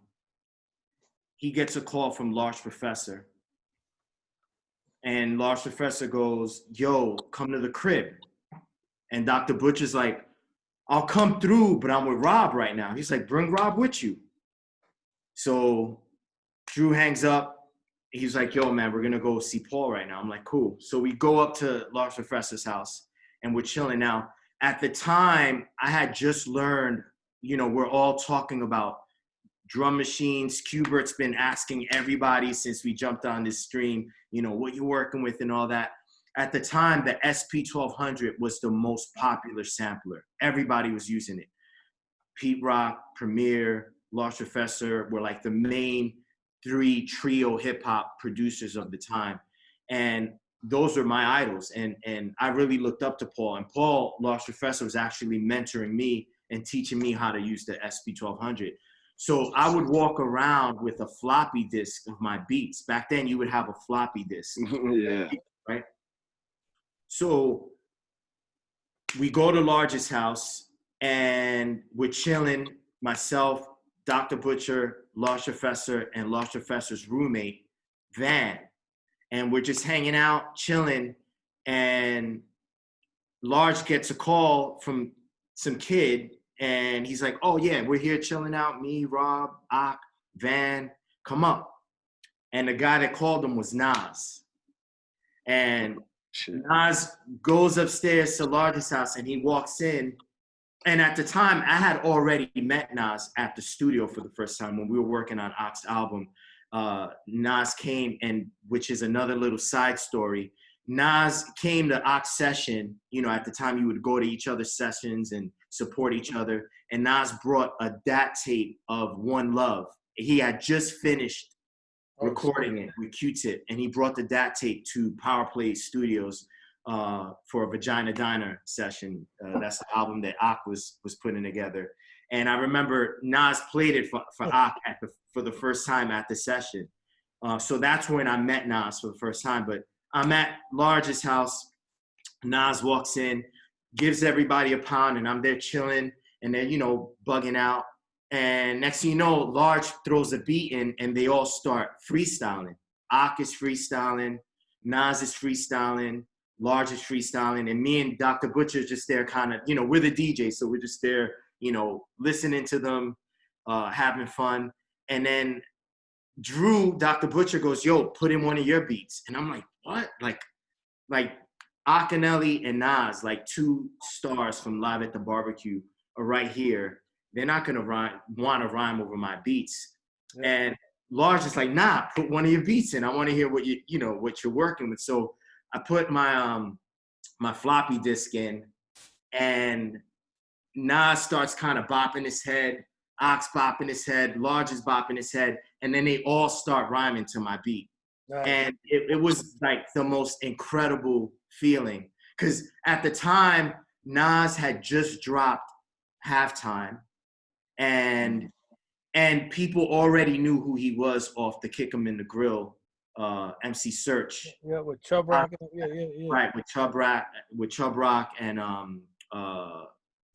He gets a call from Large Professor. And Large Professor goes, yo, come to the crib. And Dr. Butcher's like, I'll come through, but I'm with Rob right now. He's like, bring Rob with you. So Drew hangs up. He's like, yo, man, we're going to go see Paul right now. I'm like, cool. So we go up to Large Professor's house, and we're chilling now. At the time, I had just learned, we're all talking about drum machines. Q-Bert's been asking everybody since we jumped on this stream, what you're working with and all that. At the time, the SP1200 was the most popular sampler. Everybody was using it. Pete Rock, Premier, Large Professor were like the main 3 trio hip hop producers of the time. And those are my idols. And I really looked up to Paul. And Paul, Large Professor, was actually mentoring me and teaching me how to use the SP1200. So I would walk around with a floppy disk of my beats. Back then, you would have a floppy disk. Yeah. Right? So we go to Large's house, and we're chilling, myself, Dr. Butcher, Large Professor, and Large Professor's roommate, Van. And we're just hanging out, chilling, and Large gets a call from some kid, and he's like, oh yeah, we're here chilling out, me, Rob, Ak, Van, come up. And the guy that called him was Nas. And Nas goes upstairs to Large's house, and he walks in. And at the time, I had already met Nas at the studio for the first time when we were working on Ak's album. Nas came, and which is another little side story. Nas came to Ak's session. At the time, you would go to each other's sessions and support each other. And Nas brought a DAT tape of One Love. He had just finished recording it with Q-Tip, and he brought the DAT tape to Power Play Studios for a Vagina Diner session. That's the album that Ak was putting together. And I remember Nas played it for Ak for the first time at the session. So that's when I met Nas for the first time. But I'm at Large's house. Nas walks in, gives everybody a pound, and I'm there chilling, and they're, bugging out. And next thing you know, Large throws a beat in, and they all start freestyling. Ak is freestyling, Nas is freestyling, Large is freestyling, and me and Dr. Butcher just there kind of, we're the DJ, so we're just there, listening to them, having fun. And then Drew, Dr. Butcher goes, yo, put in one of your beats. And I'm like, what? Like Akinelli and Nas, like 2 stars from Live at the Barbecue, are right here. They're not gonna want to rhyme over my beats. Yeah. And Large is like, nah, put one of your beats in. I want to hear what what you're working with. So I put my my floppy disk in, and Nas starts kind of bopping his head, Ox bopping his head, Large is bopping his head, and then they all start rhyming to my beat. Nice. And it was like the most incredible feeling, because at the time, Nas had just dropped Halftime, and people already knew who he was off the Kick 'Em in the Grill, MC Search. Yeah, with Chub Rock. Yeah. Right, with Chub Rock and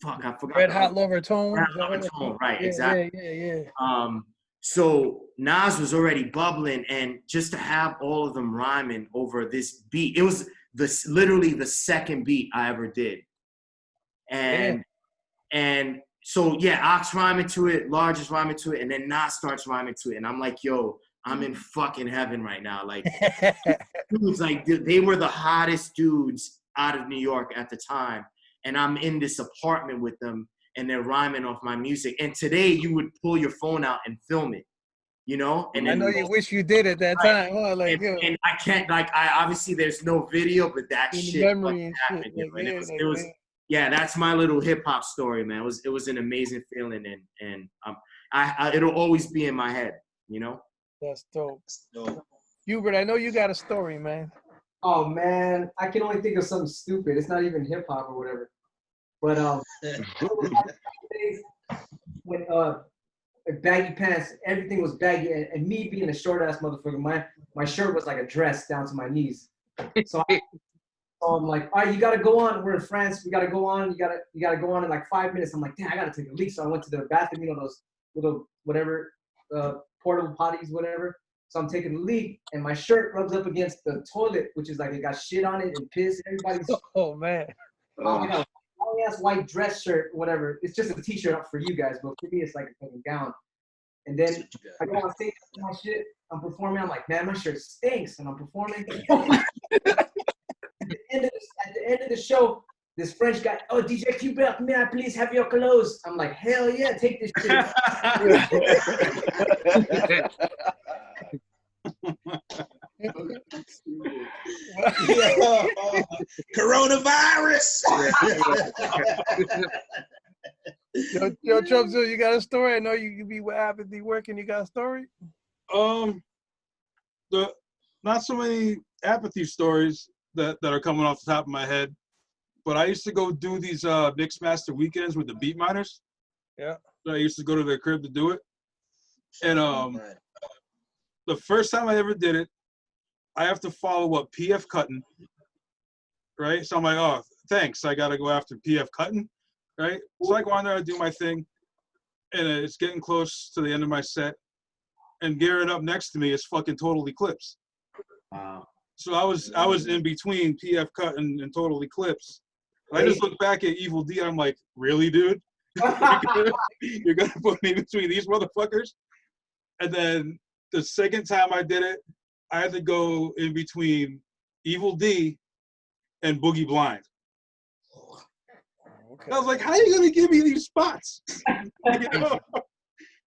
fuck, I forgot. Red Hot Lover Tone. Red Hot Lover Tone, right, yeah, exactly. Yeah. So Nas was already bubbling, and just to have all of them rhyming over this beat, it was literally the second beat I ever did. And so Ox rhyming to it, Large is rhyming to it, and then Nas starts rhyming to it, and I'm like, yo, I'm in fucking heaven right now. Like, dudes, like they were the hottest dudes out of New York at the time, and I'm in this apartment with them, and they're rhyming off my music. And today you would pull your phone out and film it, you know? And I then know you wish you did at that time, huh? Like, and I can't, like, I obviously there's no video, but that in the shit memory and shit. happened, you Like, know? And yeah, it was yeah, that's my little hip hop story, man. It was an amazing feeling, and it'll always be in my head, you know? that's dope. So, Hubert, I know you got a story, man. Oh man, I can only think of something stupid. It's not even hip hop or whatever. But when baggy pants, everything was baggy, and me being a short ass motherfucker, my shirt was like a dress down to my knees. So I'm like, all right, you gotta go on. We're in France. We gotta go on. You gotta go on in like 5 minutes. I'm like, damn, I gotta take a leak. So I went to the bathroom, you know, those little whatever portable potties, whatever. So I'm taking a leak, and my shirt rubs up against the toilet, which is like it got shit on it and piss. Everybody's Oh man. I got a long ass white dress shirt, whatever. It's just a t-shirt for you guys, but for me, it's like a fucking gown. And then I go on stage, my shit. I'm performing. I'm like, man, my shirt stinks, and I'm performing. At the end of the show, this French guy, oh, DJ Q-Bert, may I please have your clothes? I'm like, hell yeah, take this shit. Coronavirus. Yo, ChumZilla, you got a story? I know you be avidly working. You got a story? Not so many apathy stories that are coming off the top of my head, but I used to go do these mix master weekends with the beat miners. Yeah. So I used to go to their crib to do it, and the first time I ever did it, I have to follow up PF Cutting, right? So I'm like, oh, thanks. I got to go after PF Cutting, right? So I go on there, I do my thing, and it's getting close to the end of my set, and gearing up next to me is fucking Total Eclipse. Wow. So I was in between PF Cutting and Total Eclipse. And I just look back at Evil D, and I'm like, really, dude? You're gonna put me between these motherfuckers? And then the second time I did it, I had to go in between Evil D and Boogie Blind. Okay. I was like, how are you gonna give me these spots? You know?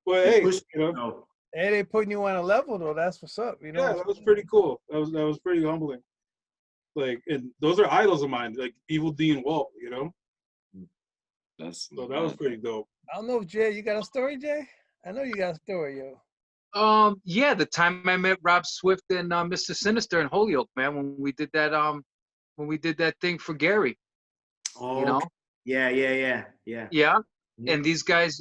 But hey, you know. Hey, they putting you on a level though. That's what's up. You know. Yeah, that was pretty cool. That was pretty humbling. Like, and those are idols of mine, like Evil D and Walt. You know. So that was pretty dope. I don't know if Jay, you got a story, Jay? I know you got a story, yo. Yeah, the time I met Rob Swift and Mr. Sinister in Holyoke, man, when we did that thing for Gary. Oh, you know? Yeah. Yeah. And these guys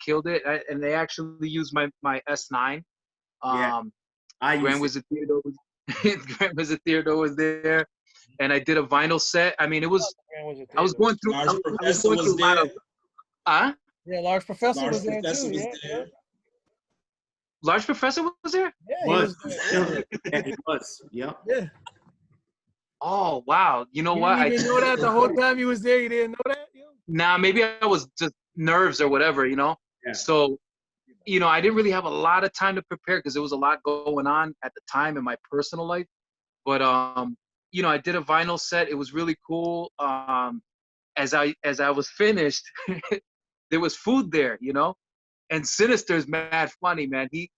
killed it, and they actually used my S9. Grand Wizard Theodore was there, and I did a vinyl set. I mean, it was. I was going through. Large Professor was there. Yeah, Large Professor was there too. Yeah. Large Professor was there? Yeah, he was. Yep. Yeah. Oh wow! You know what? You didn't know that the whole time he was there. You didn't know that? Yo? Nah, maybe I was just nerves or whatever, you know. Yeah. So, you know, I didn't really have a lot of time to prepare because there was a lot going on at the time in my personal life. But you know, I did a vinyl set. It was really cool. As I was finished, there was food there, you know. And Sinister's mad funny, man. He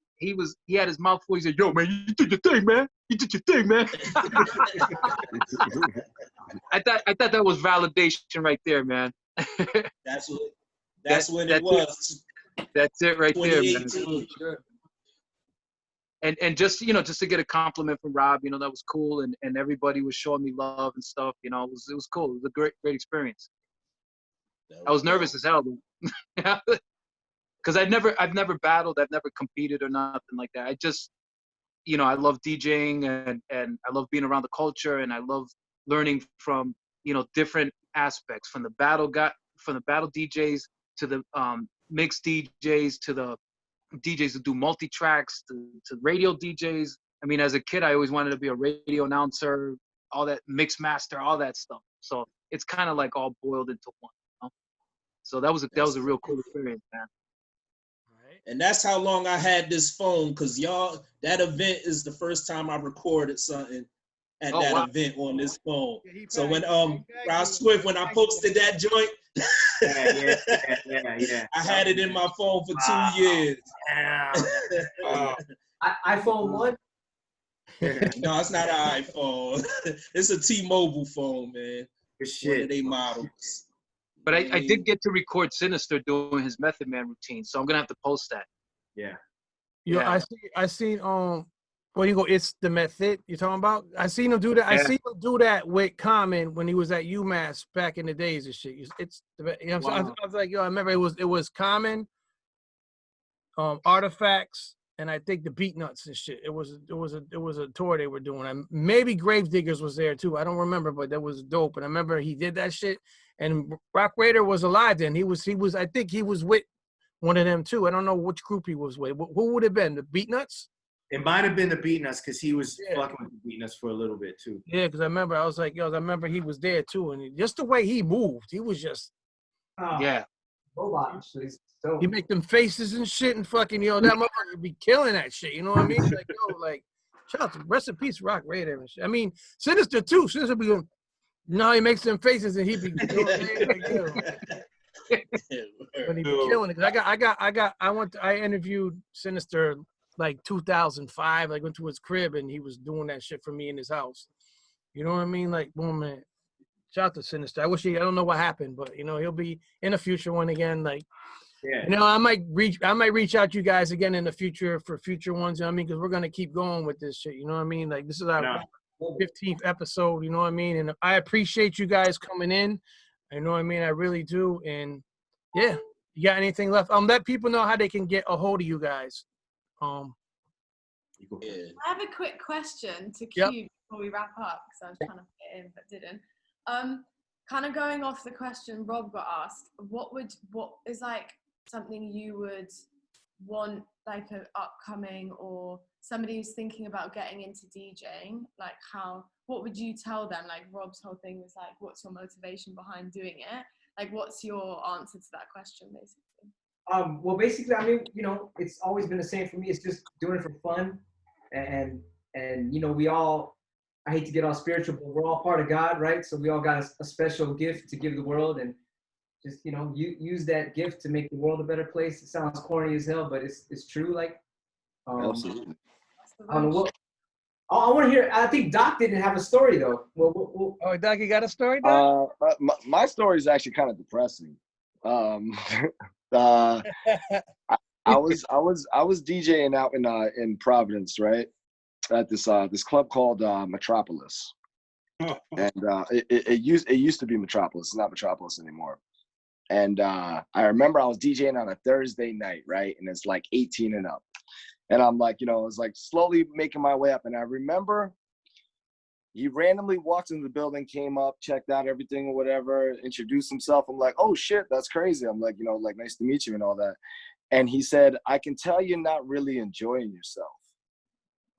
had his mouth full. He said, "Yo, man, you did your thing, man. You did your thing, man." I thought that was validation right there, man. That's when it was. That's it right there, man. 2018. And just, you know, just to get a compliment from Rob, you know, that was cool, and everybody was showing me love and stuff. You know, it was cool. It was a great experience. I was nervous as hell, because I've never battled, I've never competed or nothing like that. I just, you know, I love DJing and I love being around the culture, and I love learning from, you know, different aspects, from the battle DJs to the mixed DJs to the DJs who do multi-tracks to radio DJs. I mean, as a kid, I always wanted to be a radio announcer, all that, mix master, all that stuff. So it's kind of like all boiled into one. You know? So that was a real cool experience, man. And that's how long I had this phone, because y'all, that event is the first time I recorded something. at Oh, that wow. event on this phone. Yeah, he So bagged when you. He Rob bagged Swift, when you. I posted that joint, Yeah. I had it in my phone for 2 Wow. years. Wow. iPhone 1. No, it's not an iPhone. It's a T-Mobile phone, man. Good One shit. of their models. But You know what I mean? did get to record Sinister doing his Method Man routine, so I'm gonna have to post that. Yeah. Yo, Yeah. I seen well, you go, it's the method you're talking about. I seen him do that. I Yeah. seen him do that with Common when he was at UMass back in the days and shit. It's the, you know what I'm saying? Wow. I was like, yo, I remember it was Common, Artifacts, and I think the Beatnuts and shit. It was a tour they were doing. And maybe Gravediggers was there too. I don't remember, but that was dope. And I remember he did that shit. And Rock Raider was alive then. He was I think he was with one of them too. I don't know which group he was with. Who would have been? The Beatnuts? It might have been the Beatnuts because he was Yeah. fucking with the Beatnuts for a little bit too. Yeah, because I remember I was like, yo, I remember he was there too, and just the way he moved, he was just Yeah. Robot. So he make them faces and shit, and fucking that motherfucker be killing that shit. You know what I mean? Like yo, like shout out to rest in peace, Rock Raider and shit. I mean, Sinister too. Sinister be going, he makes them faces and he be like, but he be killing it. 'Cause I interviewed Sinister like 2005. Like went to his crib and he was doing that shit for me in his house. You know what I mean? Like, boom, man. Shout out to Sinister. I don't know what happened, but he'll be in a future one again. Like, Yeah. I might reach out to you guys again in the future for future ones. You know what I mean? Because we're gonna keep going with this shit. You know what I mean? Like, this is our 15th episode. You know what I mean? And I appreciate you guys coming in. You know what I mean? I really do. And yeah, you got anything left? Let people know how they can get a hold of you guys. Yeah. I have a quick question to Yep. Q before we wrap up because I was trying to fit in but didn't. Kind of going off the question Rob got asked, what is like something you would want like an upcoming or somebody who's thinking about getting into DJing? Like what would you tell them? Like Rob's whole thing was like, what's your motivation behind doing it? Like, what's your answer to that question, basically? Well, basically, I mean, it's always been the same for me. It's just doing it for fun, and we all. I hate to get all spiritual, but we're all part of God, right? So we all got a special gift to give the world, and just use that gift to make the world a better place. It sounds corny as hell, but it's true. Like, Absolutely. I don't know what. I want to hear. I think Doc didn't have a story though. Well, Oh, Doc, you got a story, Doc? My story is actually kind of depressing. I was DJing out in Providence, right, at this club called Metropolis, and it used to be Metropolis. It's not Metropolis anymore. And I remember I was DJing on a Thursday night, right, and it's like 18 and up. And I'm like, I was like slowly making my way up. And I remember he randomly walked into the building, came up, checked out everything or whatever, introduced himself. I'm like, oh shit, that's crazy. I'm like, like, nice to meet you and all that. And he said, I can tell you're not really enjoying yourself.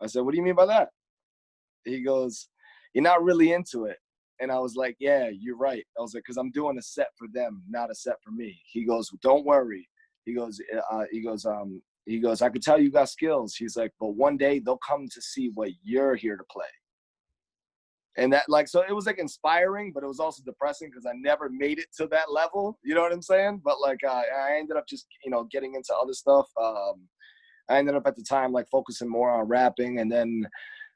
I said, what do you mean by that? He goes, you're not really into it. And I was like, yeah, you're right. I was like, because I'm doing a set for them, not a set for me. He goes, don't worry. He goes, I could tell you got skills. He's like, but one day they'll come to see what you're here to play. And that, like, so it was like inspiring, but it was also depressing because I never made it to that level. You know what I'm saying? But like, I ended up just, getting into other stuff. I ended up at the time like focusing more on rapping, and then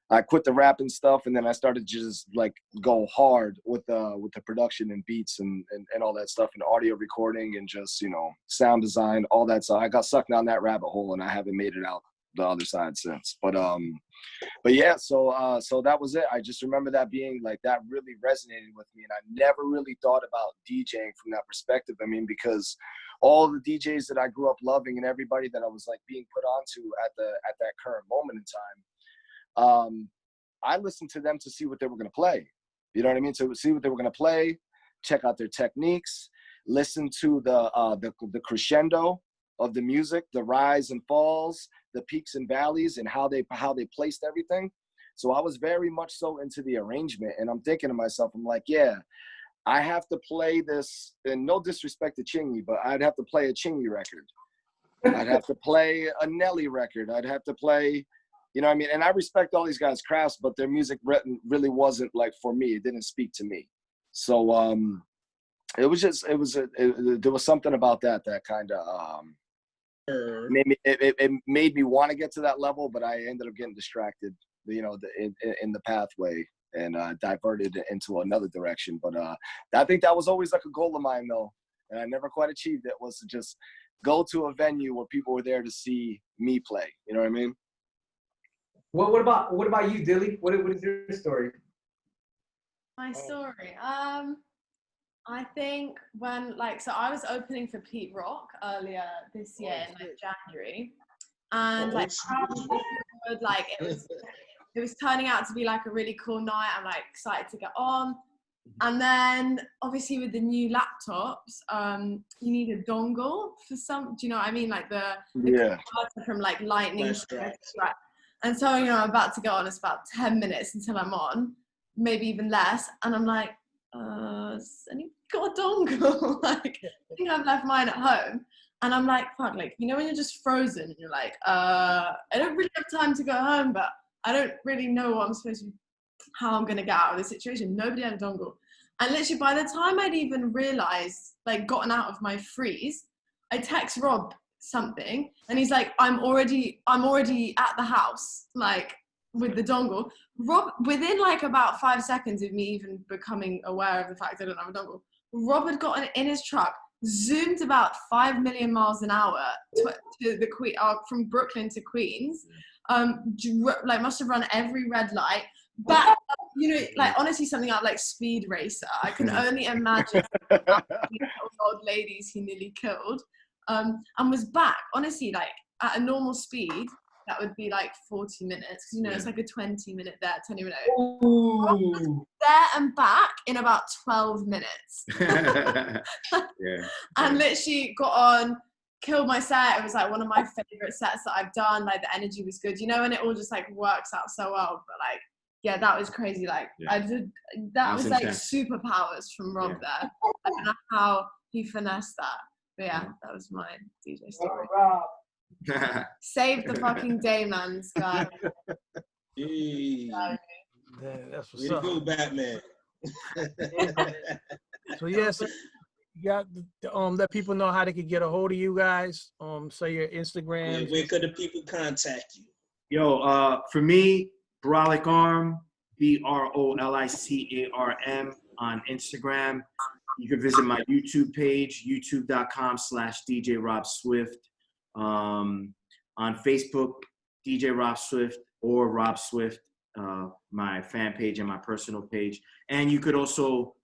I quit the rapping stuff, and then I started to just like go hard with the production and beats and all that stuff, and audio recording and just sound design, all that. So I got sucked down that rabbit hole, and I haven't made it out the other side since. But yeah, so that was it. I just remember that being like, that really resonated with me, and I never really thought about DJing from that perspective. I mean, because all the DJs that I grew up loving and everybody that I was like being put onto at that current moment in time, I listened to them to see what they were going to play. You know what I mean? To see what they were going to play, check out their techniques, listen to the crescendo of the music, the rise and falls, the peaks and valleys, and how they placed everything. So I was very much so into the arrangement, and I'm thinking to myself, I'm like, yeah, I have to play this, and no disrespect to Chingy, but I'd have to play a Chingy record. I'd have to play a Nelly record. I'd have to play, You know what I mean? And I respect all these guys' crafts, but their music really wasn't like for me. It didn't speak to me. So there was something about that kind of it made me want to get to that level, but I ended up getting distracted, you know, in the pathway, and diverted into another direction. But I think that was always like a goal of mine, though, and I never quite achieved it, was to just go to a venue where people were there to see me play. You know what I mean? What about you, Dilly? What is your story? My story. I think when so I was opening for Pete Rock earlier this year in like January, and it was turning out to be like a really cool night. I'm like excited to get on. And then obviously with the new laptops, you need a dongle for do you know what I mean? Like the converter from like lightning to right. And so, you know, I'm about to go on, it's about 10 minutes until I'm on, maybe even less. And I'm like, has anyone got a dongle? Like, I think I've left mine at home. And I'm like, fuck, like, you know, when you're just frozen and you're like, I don't really have time to go home, but I don't really know what I'm supposed to, how I'm going to get out of this situation. Nobody had a dongle. And literally by the time I'd even realized, like, gotten out of my freeze, I text Rob something and he's like, I'm already at the house, like, with the dongle. Rob, within like about 5 seconds of me even becoming aware of the fact I don't have a dongle, Rob had gotten in his truck, zoomed about 5 million miles an hour to the from Brooklyn to Queens, like must have run every red light back, you know, like honestly something out like Speed Racer. I can only imagine how many old ladies he nearly killed, and was back honestly like at a normal speed. That would be like 40 minutes, because you know it's like a 20-minute there, 20-minute. There and back in about 12 minutes. And literally got on, killed my set. It was like one of my favorite sets that I've done. Like the energy was good, you know, and it all just like works out so well. But like, yeah, that was crazy. Like that was like superpowers from Rob there. I don't know how he finessed that. But yeah, that was my DJ story. Save the fucking day, man, Sky. Hey. That's what's Way to up. go, Batman. So yes, you got let people know how they could get a hold of you guys. Say your Instagram. Where could the people contact you? Yo, for me, Brolic Arm, BROLICARM on Instagram. You can visit my YouTube page, youtube.com/DJ Rob Swift. On Facebook, DJ Rob Swift or Rob Swift, my fan page and my personal page. And you could also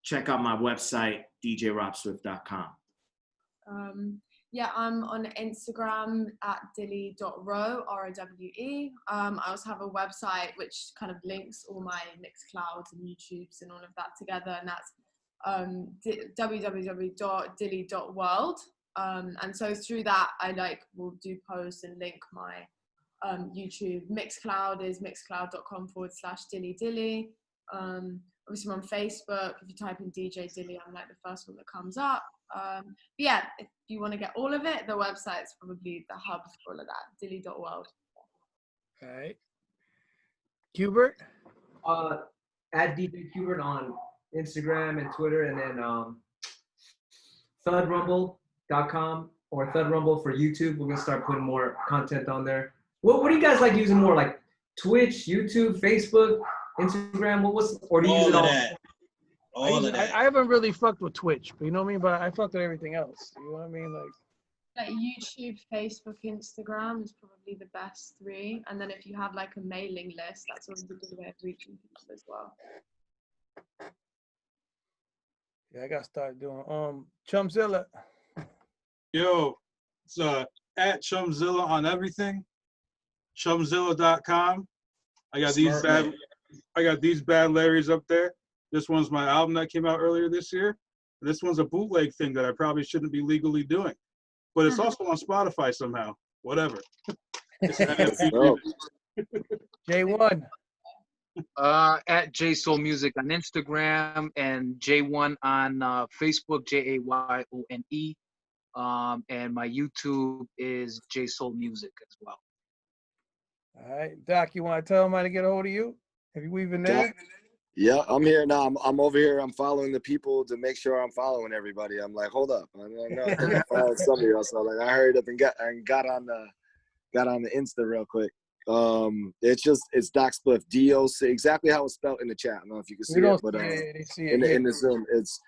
check out my website, djrobswift.com. Yeah, I'm on Instagram at Dilly.Rowe, R-O-W-E. I also have a website which kind of links all my Mixclouds and YouTubes and all of that together, and that's www.dilly.world. And so through that, I will do posts and link my YouTube. Mixcloud is mixcloud.com/Dilly. Obviously I'm on Facebook. If you type in DJ Dilly, I'm like the first one that comes up. But yeah, if you want to get all of it, the website's probably the hub for all of that, dilly.world. All right. Q-Bert? At DJ Q-Bert on Instagram and Twitter, and then ThudRumble.com or ThudRumble for YouTube. We're gonna start putting more content on there. What do you guys like using more? Like Twitch, YouTube, Facebook, Instagram? Or do you use it all? I haven't really fucked with Twitch, but you know what I mean? But I fucked with everything else. You know what I mean? Like YouTube, Facebook, Instagram is probably the best three. And then if you have like a mailing list, that's always a good way of reaching people as well. Yeah, I gotta start doing ChumZilla. Yo, it's at ChumZilla on everything. ChumZilla.com. I got these bad Larrys up there. This one's my album that came out earlier this year. This one's a bootleg thing that I probably shouldn't be legally doing, but it's also on Spotify somehow. Whatever. J1. At JSoul Music on Instagram and J1 on Facebook, JAYONE. And my YouTube is JSoul Music as well. All right, Doc, you want to tell them how to get a hold of you? Have you even there? Yeah, I'm here now. I'm over here. I'm following the people to make sure I'm following everybody. I'm like, hold up, I know I followed somebody else. So like, I hurried up and got on the Insta real quick. It's Doc Spliph, DOC, exactly how it's spelled in the chat. I don't know if you can see it, but they see in it. the Zoom, it's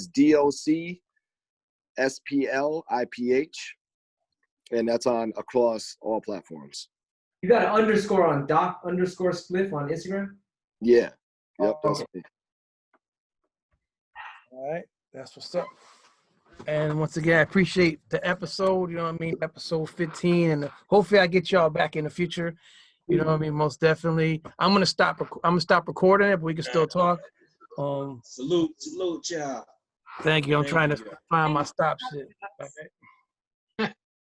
DOC SPLIPH, and that's on across all platforms. You got an underscore on Doc_Spliph on Instagram? Yeah. Yep, that's okay. me. All right, that's what's up. And once again, I appreciate the episode. You know what I mean? Episode 15, and hopefully I get y'all back in the future. You know what I mean? Most definitely. I'm gonna stop recording it, but we can still talk. Salute, y'all. Thank you. I'm Thank trying to you. find my stop shit. All right.